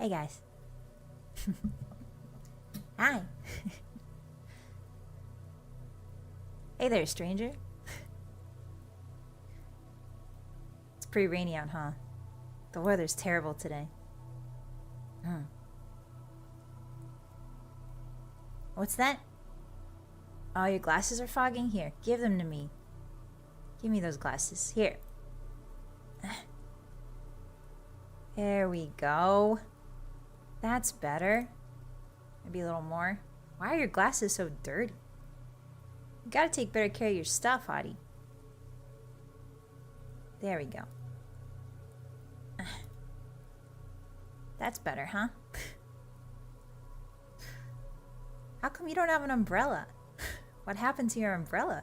Hey guys. Hi. Hey there, stranger. It's pretty rainy out, huh? The weather's terrible today. What's that? Oh, your glasses are fogging? Here, give them to me. Give me those glasses. Here. There we go. That's better. Maybe a little more. Why are your glasses so dirty? You gotta take better care of your stuff, Hottie. There we go. That's better, huh? How come you don't have an umbrella? What happened to your umbrella?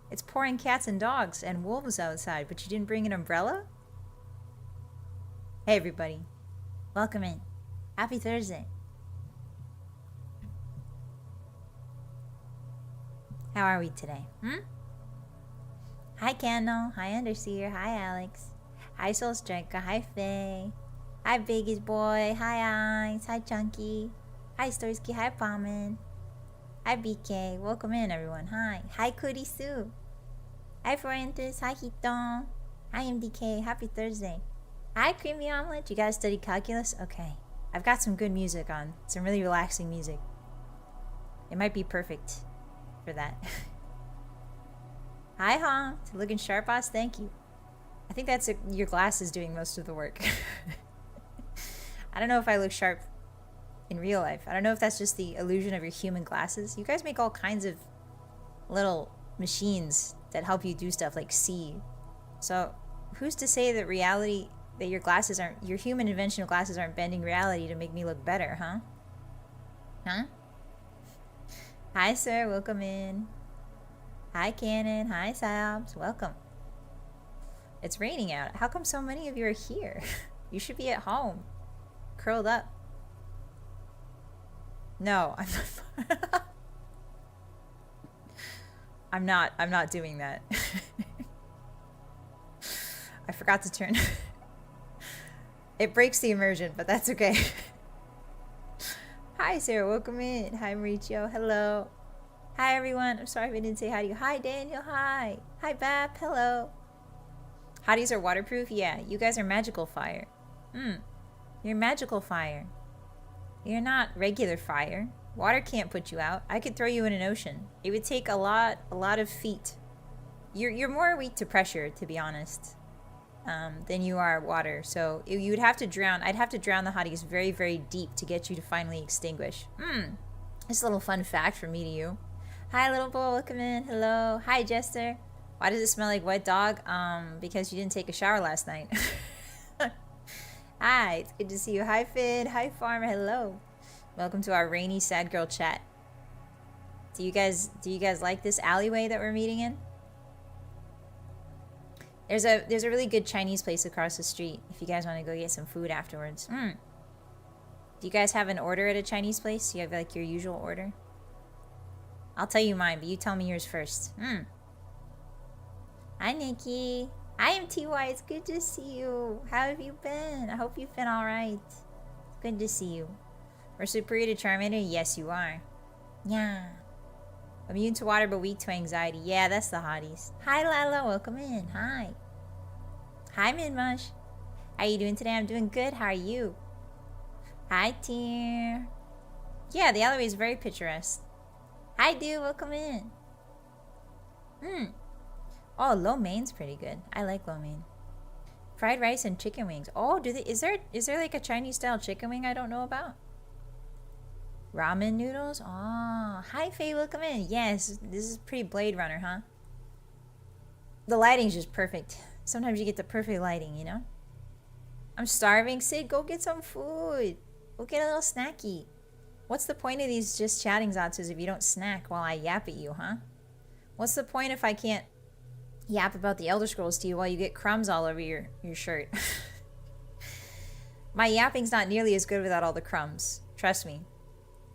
It's pouring cats and dogs and wolves outside, but you didn't bring an umbrella? Hey everybody. Welcome in. Happy Thursday. How are we today? Hi Candle. Hi Underseer. Hi Alex. Hi Soul Striker. Hi Faye. Hi Biggest Boy. Hi Eyes. Hi Chunky. Hi Storsky. Hi Pamen. Hi BK. Welcome in everyone. Hi. Hi Cootie Sue. Hi Fuentes. Hi Hiton. Hi MDK. Happy Thursday. Hi Creamy Omelet. You guys study calculus? Okay. I've got some good music on. Some really relaxing music. It might be perfect for that. Hi Hong. Looking sharp, boss. Thank you. I think that's your glasses doing most of the work. I don't know if I look sharp in real life. I don't know if that's just the illusion of your human glasses. You guys make all kinds of little machines that help you do stuff like see. So who's to say that reality, that your glasses aren't, your human invention of glasses aren't bending reality to make me look better, huh? Huh? Hi sir, welcome in. Hi Cannon, hi Sabs, welcome. It's raining out. How come so many of you are here? You should be at home, curled up. No, I'm not. I'm not doing that. I forgot to turn. It breaks the immersion, but that's okay. Hi Sarah, welcome in. Hi Mauricio, hello. Hi everyone. I'm sorry if I didn't say hi to you. Hi Daniel, hi. Hi Bap, hello. Hotties are waterproof? Yeah, you guys are magical fire. You're magical fire. You're not regular fire. Water can't put you out. I could throw you in an ocean. It would take a lot of feet. You're more weak to pressure, to be honest, than you are water. So you would have to drown. I'd have to drown the hotties very, very deep to get you to finally extinguish. Just a little fun fact from me to you. Hi, little boy. Welcome in. Hello. Hi, Jester. Why does it smell like wet dog? Because you didn't take a shower last night. Hi, it's good to see you. Hi, Finn. Hi, Farmer. Hello. Welcome to our rainy sad girl chat. Do you guys like this alleyway that we're meeting in? There's a really good Chinese place across the street if you guys want to go get some food afterwards. Do you guys have an order at a Chinese place? Do you have like your usual order? I'll tell you mine, but you tell me yours first. Hi, Nikki. Hi, MTY. It's good to see you. How have you been? I hope you've been all right. It's good to see you. We're superior to Charmander? Yes, you are. Yeah. Immune to water, but weak to anxiety. Yeah, that's the hotties. Hi, Lala. Welcome in. Hi. Hi, Midmush. How you doing today? I'm doing good. How are you? Hi, Tier. Yeah, the alleyway is very picturesque. Hi, dude. Welcome in. Oh, lo mein's pretty good. I like lo mein. Fried rice and chicken wings. Oh, is there like a Chinese style chicken wing I don't know about? Ramen noodles? Oh, hi Faye, welcome in. Yes, this is pretty Blade Runner, huh? The lighting's just perfect. Sometimes you get the perfect lighting, you know? I'm starving. Sid, go get some food. Go get a little snacky. What's the point of these just chatting Zatsus if you don't snack while I yap at you, huh? What's the point if I can't yap about the Elder Scrolls to you while you get crumbs all over your shirt? My yapping's not nearly as good without all the crumbs. Trust me.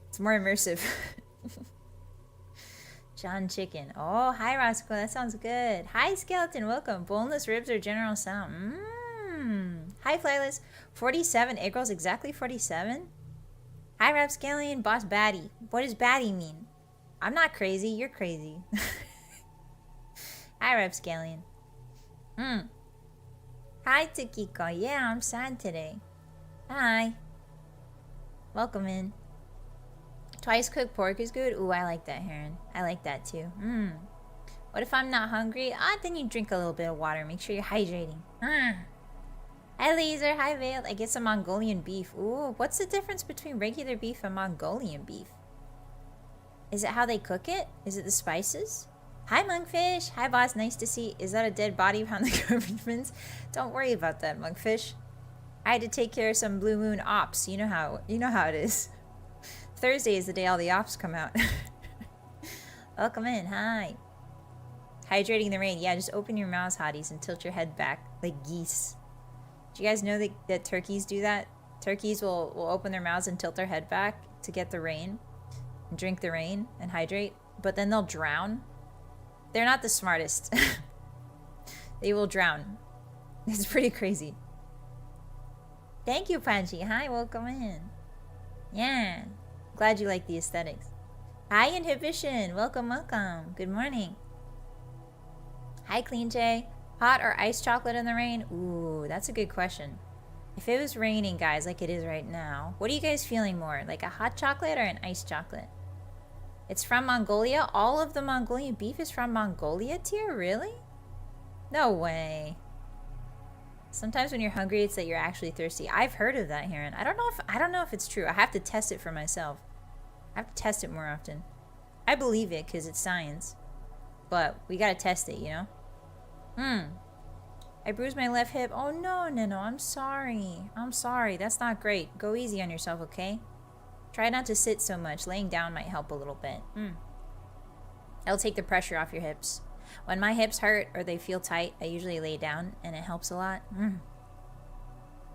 It's more immersive. John Chicken. Oh, hi Roscoe. That sounds good. Hi Skeleton. Welcome. Boneless ribs or General Sound. Hi, Flyless. 47 egg rolls, exactly 47? Hi, Rapscallion, Boss Baddie. What does Baddie mean? I'm not crazy, you're crazy. Hi, Rapscallion. Hi, Tikiko. Yeah, I'm sad today. Hi. Welcome in. Twice cooked pork is good. Ooh, I like that, Heron. I like that too. What if I'm not hungry? Then you drink a little bit of water. Make sure you're hydrating. Hi, Laser. Hi, Veil. I get some Mongolian beef. Ooh, what's the difference between regular beef and Mongolian beef? Is it how they cook it? Is it the spices? Hi, Monkfish. Hi, boss. Nice to see. Is that a dead body behind the garbage bins? Don't worry about that, Monkfish. I had to take care of some Blue Moon ops. You know how it is. Thursday is the day all the ops come out. Welcome in. Hi. Hydrating in the rain. Yeah, just open your mouths, hotties, and tilt your head back like geese. Do you guys know that turkeys do that? Turkeys will open their mouths and tilt their head back to get the rain and drink the rain and hydrate, but then they'll drown. They're not the smartest. They will drown. It's pretty crazy. Thank you, Punchy. Hi, welcome in. Yeah. Glad you like the aesthetics. Hi, Inhibition. Welcome, welcome. Good morning. Hi, Clean J. Hot or iced chocolate in the rain? Ooh, that's a good question. If it was raining, guys, like it is right now, what are you guys feeling more? Like a hot chocolate or an iced chocolate? It's from Mongolia? All of the Mongolian beef is from Mongolia tier? Really? No way. Sometimes when you're hungry, it's that you're actually thirsty. I've heard of that, Heron. I don't know if it's true. I have to test it for myself. I have to test it more often. I believe it because it's science. But we gotta test it, you know? I bruised my left hip. Oh, no. I'm sorry. I'm sorry. That's not great. Go easy on yourself, okay? Try not to sit so much. Laying down might help a little bit. It'll take the pressure off your hips. When my hips hurt or they feel tight, I usually lay down and it helps a lot.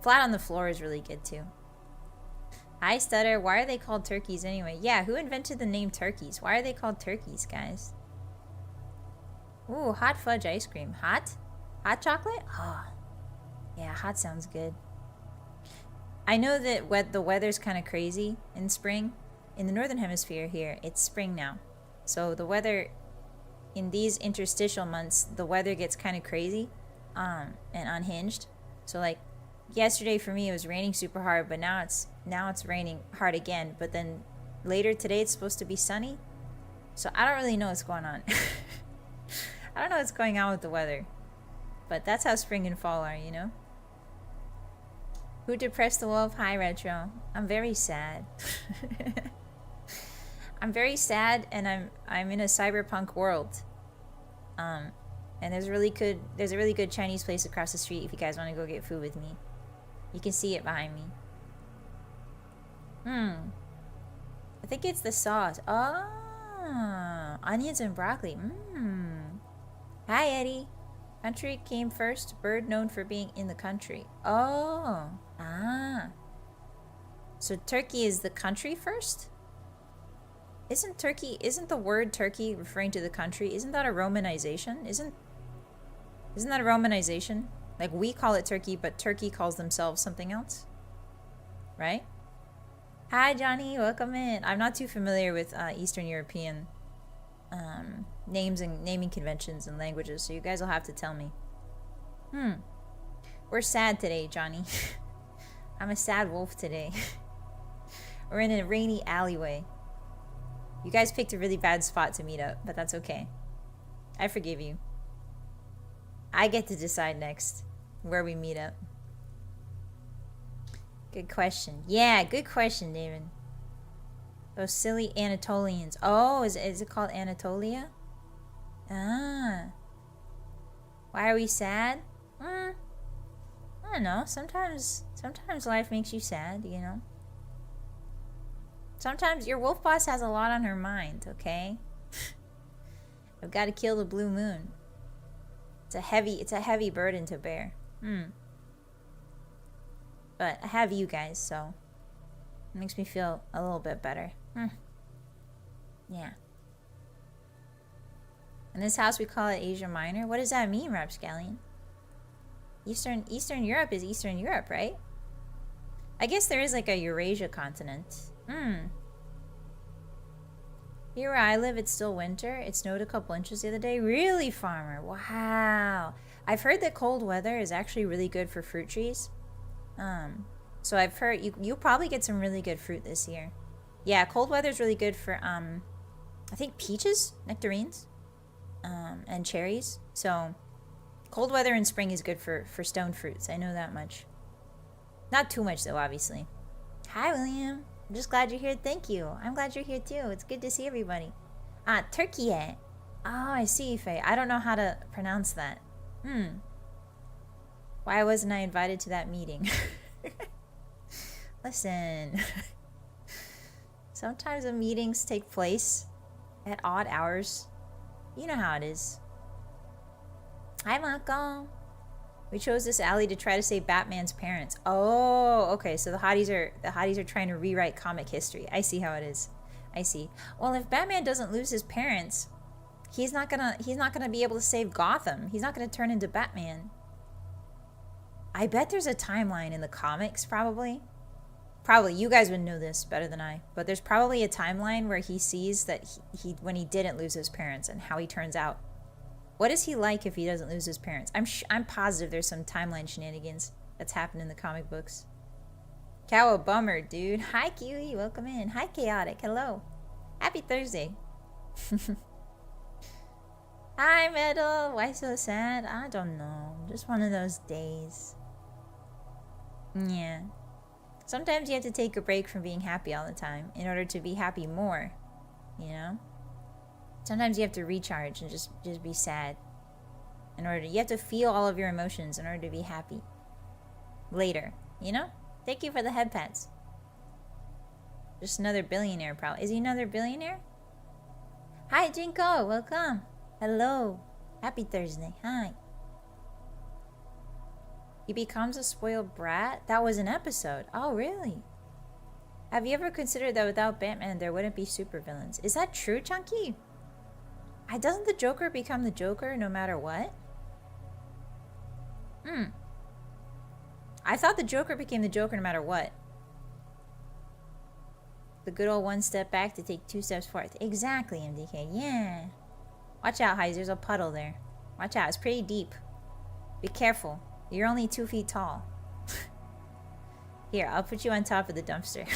Flat on the floor is really good too. Hi, Stutter. Why are they called turkeys anyway? Yeah, who invented the name turkeys? Why are they called turkeys, guys? Ooh, hot fudge ice cream. Hot? Hot chocolate? Oh, yeah, hot sounds good. I know that the weather's kind of crazy in spring. In the northern hemisphere here, it's spring now. So the weather, in these interstitial months, the weather gets kind of crazy and unhinged. So like yesterday for me, it was raining super hard, but now it's raining hard again. But then later today, it's supposed to be sunny. So I don't really know what's going on. I don't know what's going on with the weather. But that's how spring and fall are, you know? Who depressed the wolf? Hi, Retro. I'm very sad. I'm very sad, and I'm in a cyberpunk world. And there's a really good Chinese place across the street if you guys want to go get food with me. You can see it behind me. I think it's the sauce. Oh, onions and broccoli. Hi, Eddie. Country came first. Bird known for being in the country. Oh. So Turkey is the country first? Isn't the word Turkey referring to the country? Isn't that a Romanization? Isn't that a Romanization? Like we call it Turkey, but Turkey calls themselves something else? Right? Hi, Johnny. Welcome in. I'm not too familiar with Eastern European names and naming conventions and languages, so you guys will have to tell me. We're sad today, Johnny. I'm a sad wolf today. We're in a rainy alleyway. You guys picked a really bad spot to meet up, but that's okay. I forgive you. I get to decide next where we meet up. Good question. Yeah, good question, David. Those silly Anatolians. Oh, is it called Anatolia? Why are we sad? I don't know. Sometimes life makes you sad, you know? Sometimes your wolf boss has a lot on her mind, okay? I've got to kill the blue moon. It's a heavy burden to bear. But I have you guys, so it makes me feel a little bit better. Yeah. In this house we call it Asia Minor. What does that mean, Rapscallion? Eastern Europe is Eastern Europe, right? I guess there is like a Eurasia continent. Here where I live, it's still winter. It snowed a couple inches the other day. Really, farmer? Wow. I've heard that cold weather is actually really good for fruit trees. So I've heard you'll probably get some really good fruit this year. Yeah, cold weather is really good for I think peaches, nectarines, and cherries. So cold weather in spring is good for stone fruits. I know that much. Not too much though, obviously. Hi, William. I'm just glad you're here. Thank you. I'm glad you're here too. It's good to see everybody. Turkey. Oh, I see, Faye. I don't know how to pronounce that. Why wasn't I invited to that meeting? Listen. Sometimes the meetings take place at odd hours. You know how it is. Hi, Mako. We chose this alley to try to save Batman's parents. Oh, okay. So the hotties are trying to rewrite comic history. I see how it is. I see. Well, if Batman doesn't lose his parents, he's not gonna be able to save Gotham. He's not gonna turn into Batman. I bet there's a timeline in the comics, probably. Probably. You guys would know this better than I. But there's probably a timeline where he sees that he when he didn't lose his parents and how he turns out. What is he like if he doesn't lose his parents? I'm positive there's some timeline shenanigans that's happened in the comic books. Cow a bummer, dude. Hi, Kiwi. Welcome in. Hi, Chaotic. Hello. Happy Thursday. Hi, Metal. Why so sad? I don't know. Just one of those days. Yeah. Sometimes you have to take a break from being happy all the time in order to be happy more. You know? Sometimes you have to recharge and just be sad. You have to feel all of your emotions in order to be happy. Later, you know? Thank you for the head pats. Just another billionaire, probably. Is he another billionaire? Hi, Jinko. Welcome. Hello. Happy Thursday. Hi. He becomes a spoiled brat? That was an episode. Oh, really? Have you ever considered that without Batman, there wouldn't be supervillains? Is that true, Chunky? Doesn't the Joker become the Joker no matter what? I thought the Joker became the Joker no matter what. The good old one step back to take 2 steps forward. Exactly, MDK. Yeah. Watch out, Heiss. There's a puddle there. Watch out. It's pretty deep. Be careful. You're only 2 feet tall. Here, I'll put you on top of the dumpster.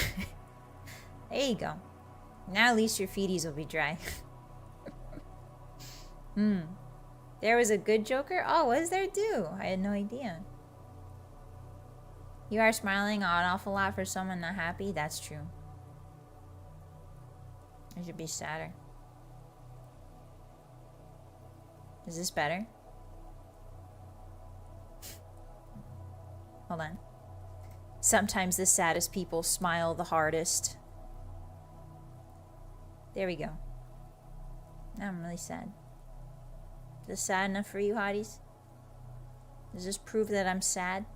There you go. Now at least your feeties will be dry. There was a good Joker? Oh, was there too? I had no idea. You are smiling an awful lot for someone not happy? That's true. I should be sadder. Is this better? Hold on. Sometimes the saddest people smile the hardest. There we go. Now I'm really sad. Is this sad enough for you, hotties? Does this prove that I'm sad?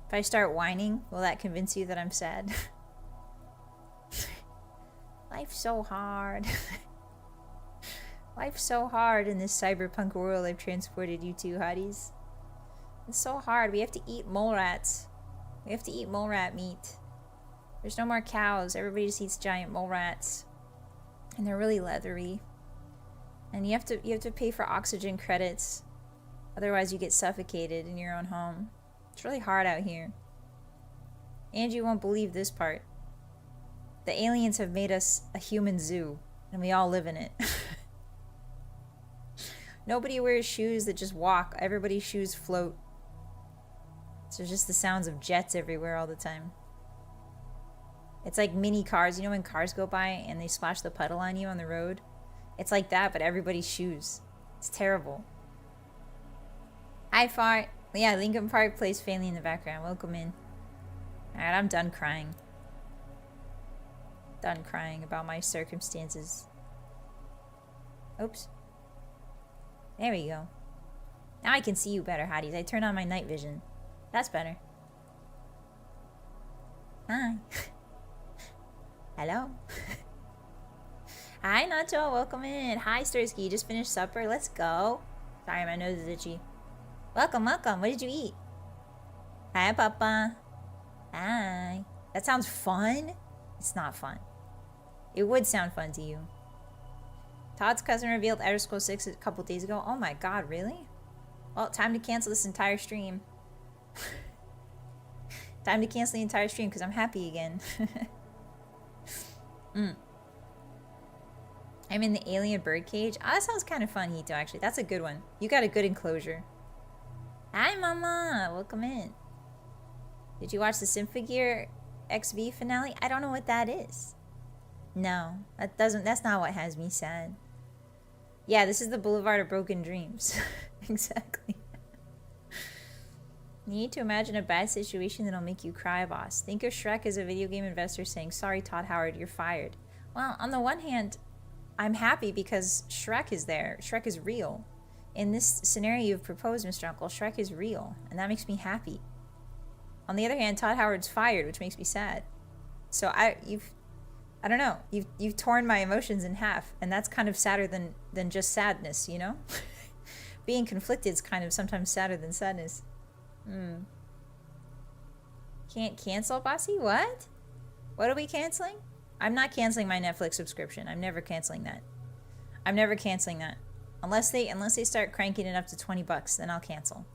If I start whining, will that convince you that I'm sad? Life's so hard. Life's so hard in this cyberpunk world I've transported you to, hotties. It's so hard. We have to eat mole rats. We have to eat mole rat meat. There's no more cows. Everybody just eats giant mole rats. And they're really leathery. And you have to pay for oxygen credits. Otherwise you get suffocated in your own home. It's really hard out here. And you won't believe this part. The aliens have made us a human zoo. And we all live in it. Nobody wears shoes that just walk. Everybody's shoes float. So just the sounds of jets everywhere all the time. It's like mini cars. You know when cars go by and they splash the puddle on you on the road? It's like that, but everybody's shoes. It's terrible. Hi, Fart. Yeah, Lincoln Park plays faintly in the background. Welcome in. Alright, I'm done crying. Done crying about my circumstances. Oops. There we go. Now I can see you better, hotties. I turned on my night vision. That's better. Hi. Hello. Hi, Nacho. Welcome in. Hi, Stursky. Just finished supper. Let's go. Sorry, my nose is itchy. Welcome, welcome. What did you eat? Hi, Papa. Hi. That sounds fun? It's not fun. It would sound fun to you. Todd's cousin revealed Elder Scrolls 6 a couple days ago. Oh my god, really? Well, time to cancel this entire stream. Time to cancel the entire stream because I'm happy again. I'm in the alien birdcage. Oh, that sounds kind of fun, Hito, actually. That's a good one. You got a good enclosure. Hi, Mama. Welcome in. Did you watch the Symphogear XV finale? I don't know what that is. No, that's not what has me sad. Yeah, this is the Boulevard of Broken Dreams. Exactly. You need to imagine a bad situation that'll make you cry, boss. Think of Shrek as a video game investor saying, sorry, Todd Howard, you're fired. Well, on the one hand, I'm happy because Shrek is there. Shrek is real. In this scenario you've proposed, Mr. Uncle, Shrek is real, and that makes me happy. On the other hand, Todd Howard's fired, which makes me sad. So I don't know. You've torn my emotions in half, and that's kind of sadder than just sadness, you know? Being conflicted is kind of sometimes sadder than sadness. Can't cancel, Bossy? What? What are we canceling? I'm not canceling my Netflix subscription. I'm never canceling that. I'm never canceling that. Unless they start cranking it up to $20, then I'll cancel.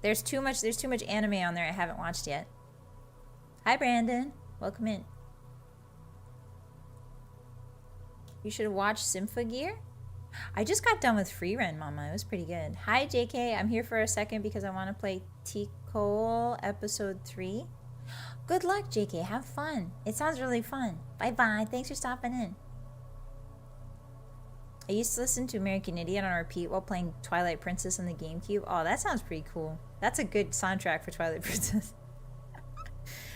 There's too much anime on there I haven't watched yet. Hi, Brandon. Welcome in. You should watch Symphogear. I just got done with Free Run, Mama. It was pretty good. Hi, JK. I'm here for a second because I want to play T-Cole episode 3. Good luck, JK. Have fun. It sounds really fun. Bye-bye. Thanks for stopping in. I used to listen to American Idiot on repeat while playing Twilight Princess on the GameCube. Oh, that sounds pretty cool. That's a good soundtrack for Twilight Princess.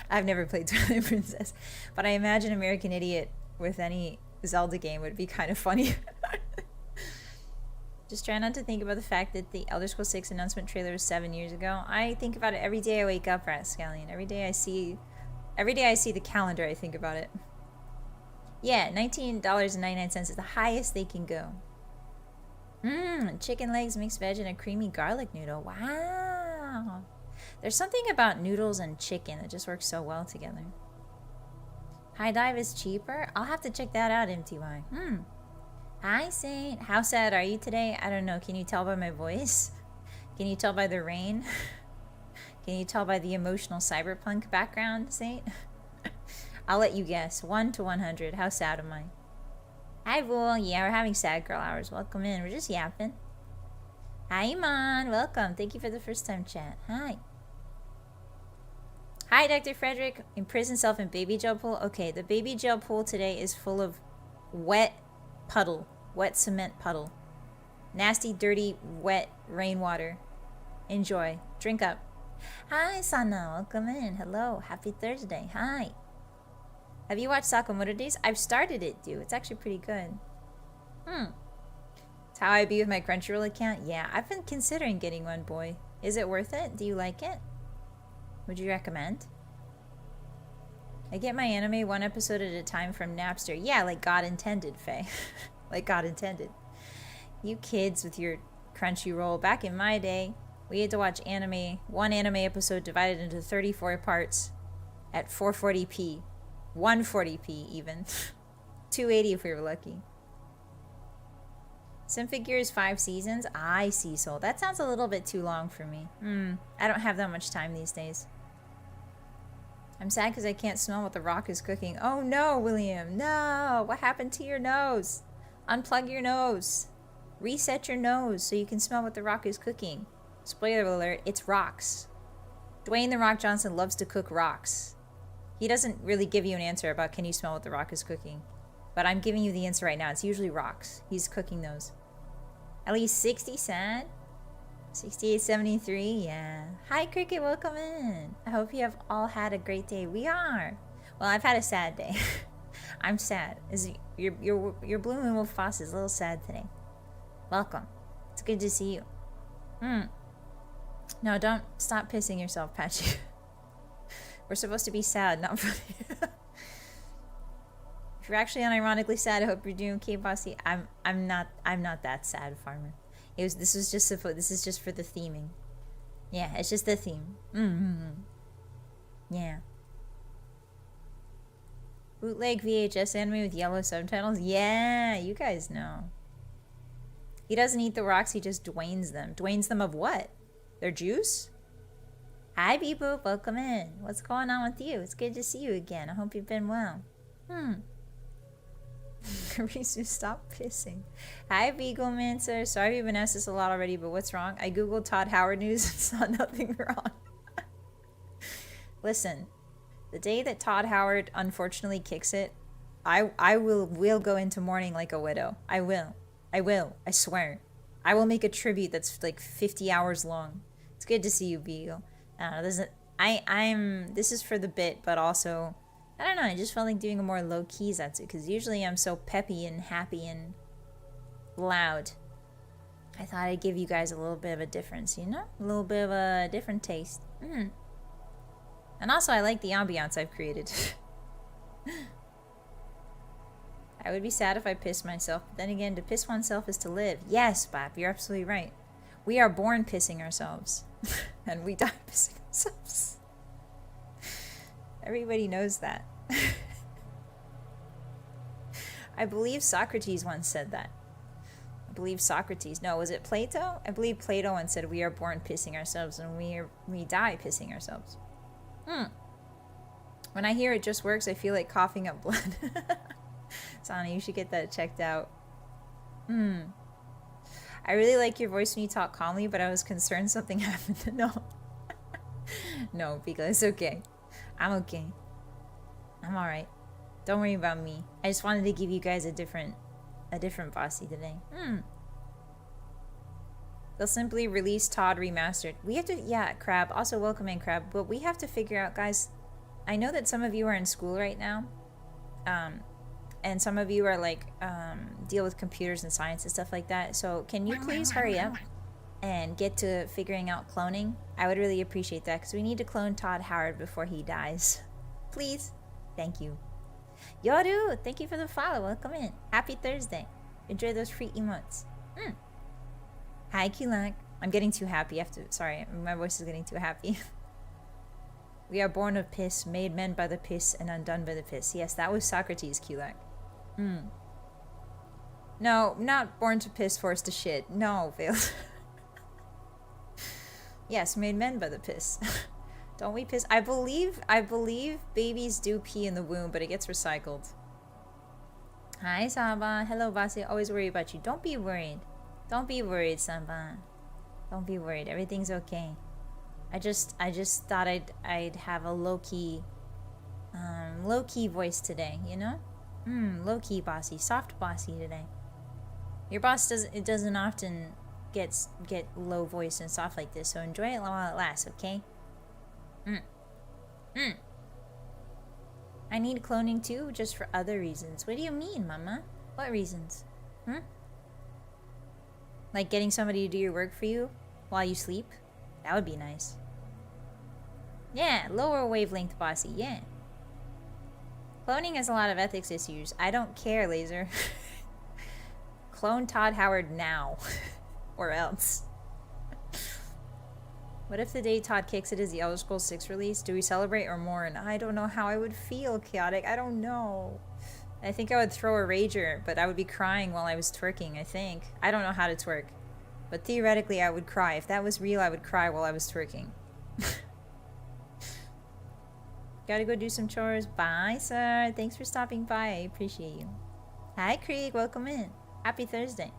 I've never played Twilight Princess, but I imagine American Idiot with any Zelda game would be kind of funny. Just try not to think about the fact that the Elder Scrolls 6 announcement trailer was 7 years ago. I think about it every day I wake up, Rascallion. Every day I see the calendar, I think about it. Yeah, $19.99 is the highest they can go. Chicken legs, mixed veg, and a creamy garlic noodle. Wow. There's something about noodles and chicken that just works so well together. High dive is cheaper? I'll have to check that out, MTY. Hi, Saint. How sad are you today? I don't know. Can you tell by my voice? Can you tell by the rain? Can you tell by the emotional cyberpunk background, Saint? I'll let you guess. 1 to 100. How sad am I? Hi, Vool. Yeah, we're having sad girl hours. Welcome in. We're just yapping. Hi, Iman. Welcome. Thank you for the first time chat. Hi. Hi, Dr. Frederick. Imprison self in baby gel pool. Okay, the baby gel pool today is full of wet puddle. Wet cement puddle. Nasty, dirty, wet rainwater. Enjoy. Drink up. Hi, Sana. Welcome in. Hello. Happy Thursday. Hi. Have you watched Sakamoto Days? I've started it, dude. It's actually pretty good. It's how I be with my Crunchyroll account. Yeah, I've been considering getting one, boy. Is it worth it? Do you like it? Would you recommend? I get my anime 1 episode at a time from Napster. Yeah, like God intended, Faye. Like God intended. You kids with your Crunchyroll. Back in my day, we had to watch anime, 1 anime episode divided into 34 parts at 440p. 140p even. 280 if we were lucky. Symphogear is 5 seasons. I see, Soul. That sounds a little bit too long for me. I don't have that much time these days. I'm sad because I can't smell what the rock is cooking. Oh no, William. No. What happened to your nose? Unplug your nose. Reset your nose so you can smell what the rock is cooking. Spoiler alert, it's rocks. Dwayne The Rock Johnson loves to cook rocks. He doesn't really give you an answer about can you smell what the rock is cooking. But I'm giving you the answer right now. It's usually rocks. He's cooking those. At least 60 sad. 6873, yeah. Hi, Cricket, welcome in. I hope you have all had a great day. We are. Well, I've had a sad day. I'm sad. Your Blue Moon Wolf Foss is a little sad today. Welcome. It's good to see you. No, don't stop pissing yourself, Patchy. We're supposed to be sad, not funny. If you're actually unironically sad, I hope you're doing okay, Bossy. I'm not that sad, Farmer. This is just for the theming. Yeah, it's just the theme. Yeah. Bootleg VHS anime with yellow subtitles? Yeah, you guys know. He doesn't eat the rocks, he just dwains them. Dwains them of what? Their juice? Hi, Beep-Boop, welcome in. What's going on with you? It's good to see you again. I hope you've been well. Karisu, stop pissing. Hi, Beaglemancer. Sorry you've been asked this a lot already, but what's wrong? I googled Todd Howard news and saw nothing wrong. Listen, the day that Todd Howard unfortunately kicks it, I will go into mourning like a widow. I will. I swear. I will make a tribute that's like 50 hours long. It's good to see you, Beagle. This is for the bit, but also, I don't know, I just felt like doing a more low-key Zatsu, because usually I'm so peppy and happy and loud. I thought I'd give you guys a little bit of a difference, you know? A little bit of a different taste. And also, I like the ambiance I've created. I would be sad if I pissed myself, but then again, to piss oneself is to live. Yes, Bap, you're absolutely right. We are born pissing ourselves. And we die pissing ourselves. Everybody knows that. I believe Socrates once said that. I believe Socrates. No, was it Plato? I believe Plato once said we are born pissing ourselves and we die pissing ourselves. When I hear it just works, I feel like coughing up blood. Sana, you should get that checked out. I really like your voice when you talk calmly, but I was concerned something happened. No. No, because it's okay. I'm okay. I'm alright. Don't worry about me. I just wanted to give you guys a different Bossy today. They'll simply release Todd Remastered. We have to, yeah, Crab. Also, welcome in, Crab. But we have to figure out, guys, I know that some of you are in school right now. And some of you are like, deal with computers and science and stuff like that. So can you please hurry up and get to figuring out cloning? I would really appreciate that, because we need to clone Todd Howard before he dies. Please. Thank you. Yoru, thank you for the follow. Welcome in. Happy Thursday. Enjoy those free emotes. Hi, Kulak. I'm getting too happy. Sorry, my voice is getting too happy. We are born of piss, made men by the piss, and undone by the piss. Yes, that was Socrates, Kulak. No, not born to piss, forced to shit. No, Vale. Yes, made men by the piss. Don't we piss? I believe babies do pee in the womb, but it gets recycled. Hi, Saba. Hello, Basi. Always worry about you. Don't be worried. Don't be worried, Saba. Don't be worried. Everything's okay. I just thought I'd have a low-key voice today, you know? Low-key bossy, soft bossy today. Your boss doesn't often get low voice and soft like this, so enjoy it while it lasts, okay? I need cloning too, just for other reasons. What do you mean, Mama? What reasons? Like getting somebody to do your work for you while you sleep? That would be nice. Yeah, lower wavelength bossy, yeah. Cloning has a lot of ethics issues. I don't care, Laser. Clone Todd Howard now. Or else. What if the day Todd kicks it is the Elder Scrolls 6 release? Do we celebrate or mourn? I don't know how I would feel, Chaotic. I don't know. I think I would throw a rager, but I would be crying while I was twerking, I think. I don't know how to twerk. But theoretically, I would cry. If that was real, I would cry while I was twerking. Gotta go do some chores. Bye, sir. Thanks for stopping by. I appreciate you. Hi, Krieg. Welcome in. Happy Thursday.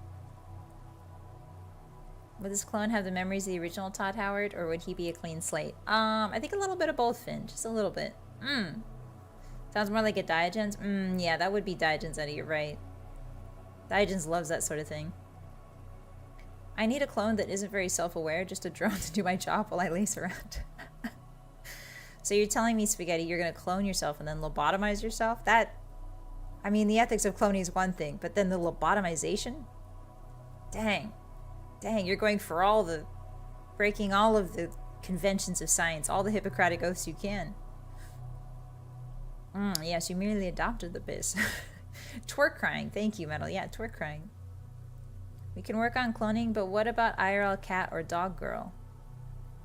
Would this clone have the memories of the original Todd Howard, or would he be a clean slate? I think a little bit of both, Finn. Just a little bit. Sounds more like a Diogens. Yeah, that would be Diogens, Eddie. You're right. Diogens loves that sort of thing. I need a clone that isn't very self-aware, just a drone to do my job while I lace around. So you're telling me, Spaghetti, you're going to clone yourself and then lobotomize yourself? That, I mean, the ethics of cloning is one thing, but then the lobotomization? Dang. Dang, you're going for breaking all of the conventions of science, all the Hippocratic oaths you can. Yes, you merely adopted the biz. Twerk crying. Thank you, Metal. Yeah, twerk crying. We can work on cloning, but what about IRL cat or dog girl?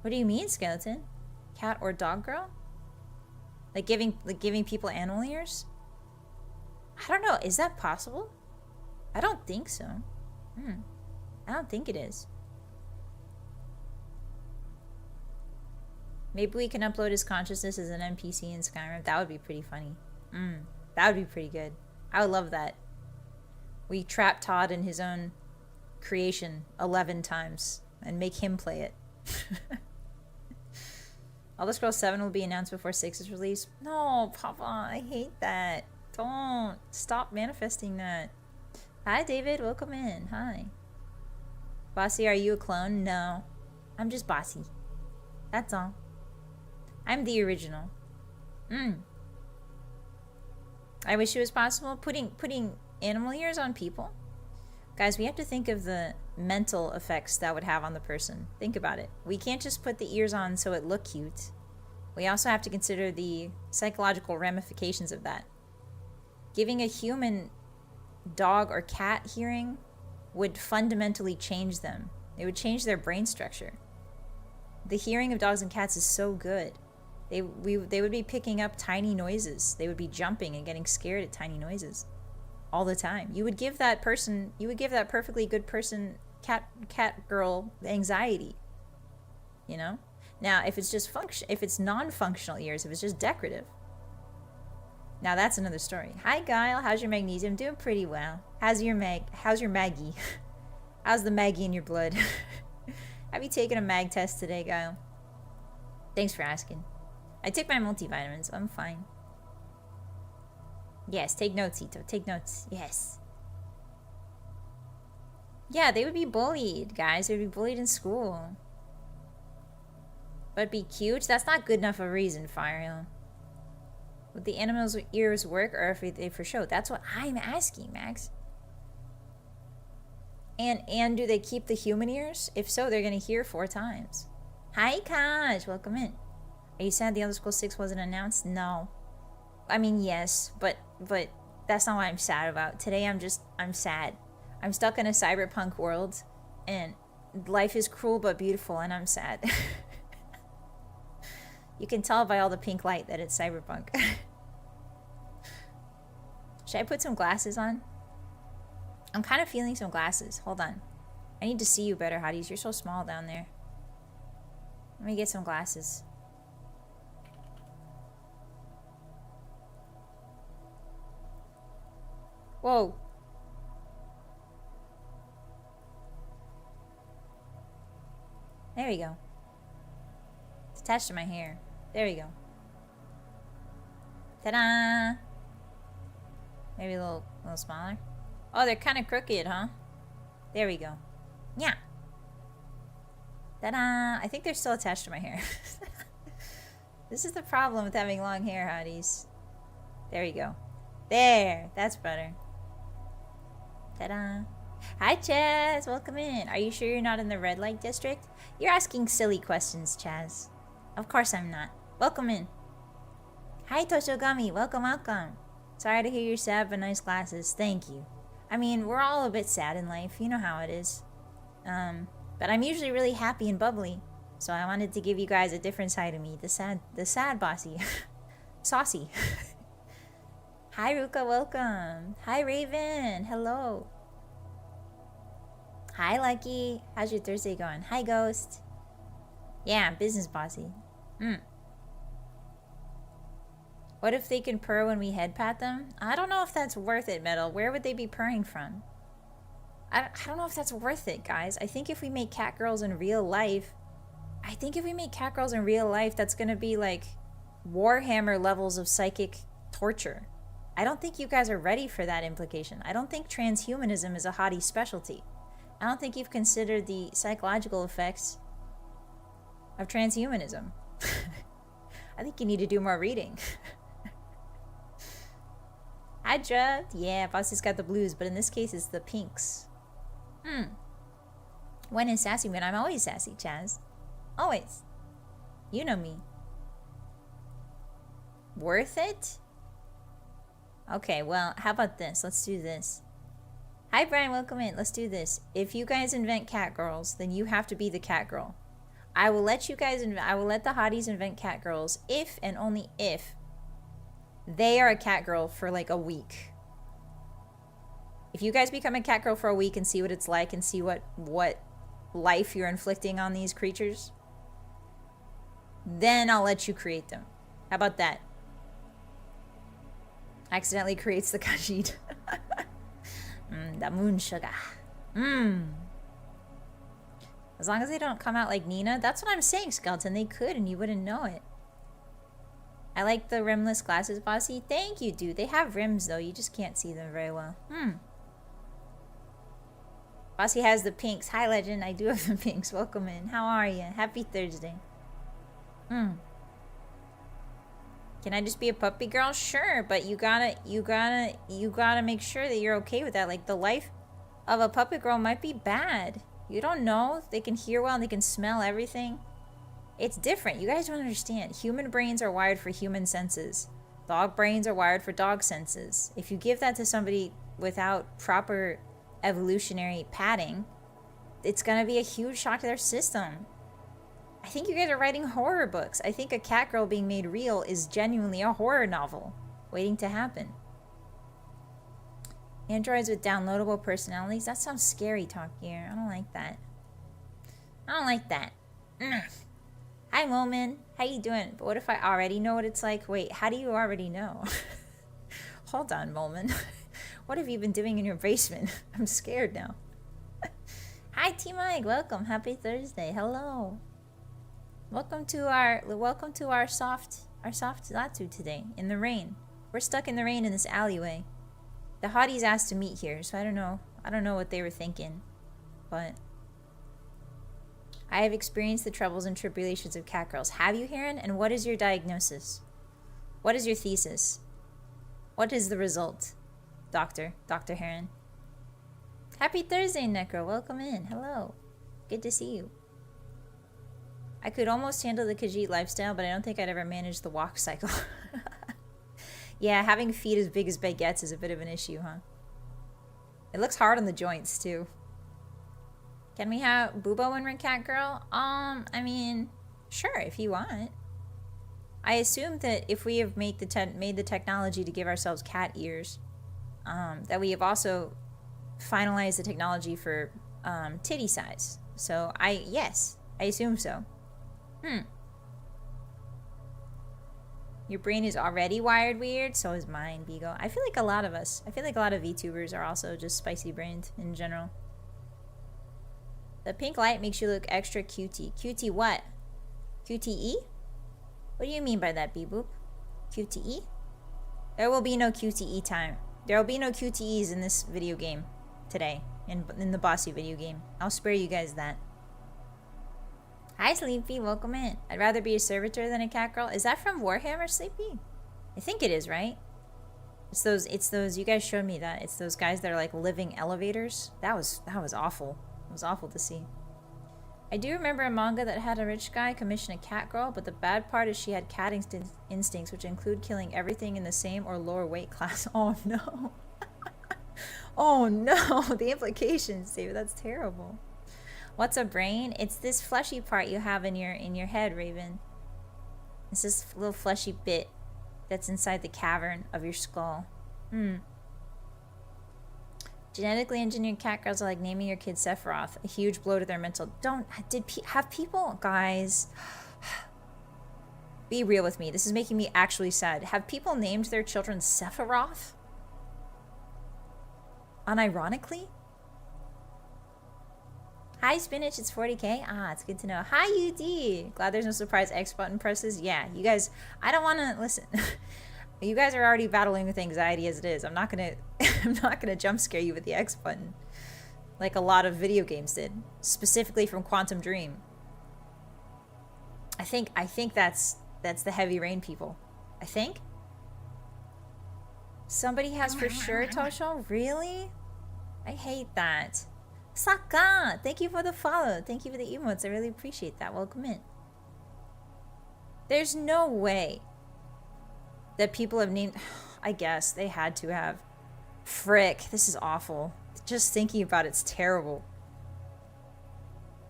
What do you mean, Skeleton? Cat or dog girl? Like giving people animal ears? I don't know. Is that possible? I don't think so. I don't think it is. Maybe we can upload his consciousness as an NPC in Skyrim. That would be pretty funny. That would be pretty good. I would love that. We trap Todd in his own creation 11 times and make him play it. Elder Scrolls 7 will be announced before 6 is released. No, Papa, I hate that. Don't. Stop manifesting that. Hi, David. Welcome in. Hi. Bossy, are you a clone? No. I'm just Bossy. That's all. I'm the original. I wish it was possible. Putting animal ears on people? Guys, we have to think of the mental effects that would have on the person. Think about it. We can't just put the ears on so it look cute. We also have to consider the psychological ramifications of that. Giving a human dog or cat hearing would fundamentally change them. It would change their brain structure. The hearing of dogs and cats is so good. They would be picking up tiny noises. They would be jumping and getting scared at tiny noises all the time. You would give that perfectly good person, cat girl, anxiety. You know? Now, if it's just if it's non-functional ears, if it's just decorative, now that's another story. Hi, Guile. How's your magnesium? Doing pretty well. How's your Maggie? How's the Maggie in your blood? Have you taken a mag test today, Guile? Thanks for asking. I took my multivitamins. I'm fine. Yes, take notes, Ito. Take notes. Yes. Yeah, they would be bullied, guys. They would be bullied in school. But be cute? That's not good enough of a reason, Fire. Would the animals' ears work, or if they for show? That's what I'm asking, Max. And do they keep the human ears? If so, they're gonna hear 4 times. Hi, Kaj. Welcome in. Are you sad the Elder Scrolls 6 wasn't announced? No. I mean, yes, but that's not what I'm sad about. Today I'm sad. I'm stuck in a cyberpunk world, and life is cruel but beautiful, and I'm sad. You can tell by all the pink light that it's cyberpunk. Should I put some glasses on? I'm kind of feeling some glasses. Hold on. I need to see you better, Hotties. You're so small down there. Let me get some glasses. Whoa. There we go. It's attached to my hair. There we go. Ta-da! Maybe a little smaller. Oh, they're kind of crooked, huh? There we go. Yeah. Ta-da! I think they're still attached to my hair. This is the problem with having long hair, Hotties. There we go. There! That's better. Ta-da! Hi, Chaz! Welcome in. Are you sure you're not in the red light district? You're asking silly questions, Chaz. Of course I'm not. Welcome in. Hi, Toshogami. Welcome, welcome. Sorry to hear you're sad, but nice glasses. Thank you. I mean, we're all a bit sad in life. You know how it is. But I'm usually really happy and bubbly. So I wanted to give you guys a different side of me. The sad Bossy. Saucy. Hi, Ruka. Welcome. Hi, Raven. Hello. Hi, Lucky. How's your Thursday going? Hi, Ghost. Yeah, business Bossy. What if they can purr when we head pat them? I don't know if that's worth it, Metal. Where would they be purring from? I don't know if that's worth it, guys. I think if we make cat girls in real life, that's gonna be like Warhammer levels of psychic torture. I don't think you guys are ready for that implication. I don't think transhumanism is a hottie specialty. I don't think you've considered the psychological effects of transhumanism. I think you need to do more reading. I dropped. Yeah, Bossy's got the blues, but in this case it's the pinks. When is sassy? When I'm always sassy, Chaz. Always. You know me. Worth it? Okay, well, how about this? Let's do this. Hi, Brian. Welcome in. Let's do this. If you guys invent cat girls, then you have to be the cat girl. I will let you guys. I will let the hotties invent cat girls if and only if they are a cat girl for like a week. If you guys become a cat girl for a week and see what it's like and see what life you're inflicting on these creatures, then I'll let you create them. How about that? Accidentally creates the Khajiit. The moon sugar. As long as they don't come out like Nina. That's what I'm saying, Skeleton. They could and you wouldn't know it. I like the rimless glasses, Bossy. Thank you, dude. They have rims, though. You just can't see them very well. Bossy has the pinks. Hi, Legend. I do have the pinks. Welcome in. How are you? Happy Thursday. Can I just be a puppy girl? Sure, but you gotta make sure that you're okay with that. Like, the life of a puppet girl might be bad. You don't know. They can hear well and they can smell everything. It's different. You guys don't understand. Human brains are wired for human senses. Dog brains are wired for dog senses. If you give that to somebody without proper evolutionary padding, it's gonna be a huge shock to their system. I think you guys are writing horror books. I think a cat girl being made real is genuinely a horror novel waiting to happen. Androids with downloadable personalities? That sounds scary talk here. I don't like that. I don't like that. Hi, Momin. How you doing? But what if I already know what it's like? Wait, how do you already know? Hold on, Momin. What have you been doing in your basement? I'm scared now. Hi, T-Mike. Welcome. Happy Thursday. Hello. Welcome to our soft Zatsu today in the rain. We're stuck in the rain in this alleyway. The hotties asked to meet here, so I don't know what they were thinking, but I have experienced the troubles and tribulations of cat girls. Have you, Heron? And what is your diagnosis? What is your thesis? What is the result, Dr. Heron? Happy Thursday, Necro. Welcome in. Hello. Good to see you. I could almost handle the Khajiit lifestyle, but I don't think I'd ever manage the walk cycle. Yeah, having feet as big as baguettes is a bit of an issue, huh? It looks hard on the joints, too. Can we have Boobo and Cat Girl? I mean, sure, if you want. I assume that if we have made the technology to give ourselves cat ears, that we have also finalized the technology for titty size. So, yes, I assume so. Your brain is already wired weird, so is mine, Bigo. I feel like a lot of VTubers are also just spicy brained in general. The pink light makes you look extra cutie. Cutie what? QTE? What do you mean by that, Beeboop? QTE? There will be no QTE time. There will be no QTEs in this video game today, in the Bossy video game. I'll spare you guys that. Hi, Sleepy. Welcome in. I'd rather be a servitor than a cat girl. Is that from Warhammer, Sleepy? I think it is, right? It's those, you guys showed me that. It's those guys that are like living elevators. That was awful. It was awful to see. I do remember a manga that had a rich guy commission a cat girl, but the bad part is she had cat instincts, which include killing everything in the same or lower weight class. Oh, no. Oh, no. The implications, David. That's terrible. What's a brain? It's this fleshy part you have in your head, Raven. It's this little fleshy bit that's inside the cavern of your skull. Genetically engineered cat girls are like naming your kid Sephiroth. A huge blow to their mental. Have people, guys, be real with me. This is making me actually sad. Have people named their children Sephiroth? Unironically? Hi, Spinach. It's 40K. Ah, it's good to know. Hi, UD. Glad there's no surprise X button presses. Yeah, you guys, I don't want to listen. You guys are already battling with anxiety as it is. I'm not gonna jump scare you with the X button, like a lot of video games did, specifically from Quantum Dream. I think that's the Heavy Rain people. I think somebody has for sure, Tosho. Really? I hate that. Saka, thank you for the follow. Thank you for the emotes. I really appreciate that. Welcome in. There's no way that people have named... I guess they had to have. Frick, this is awful. Just thinking about it's terrible.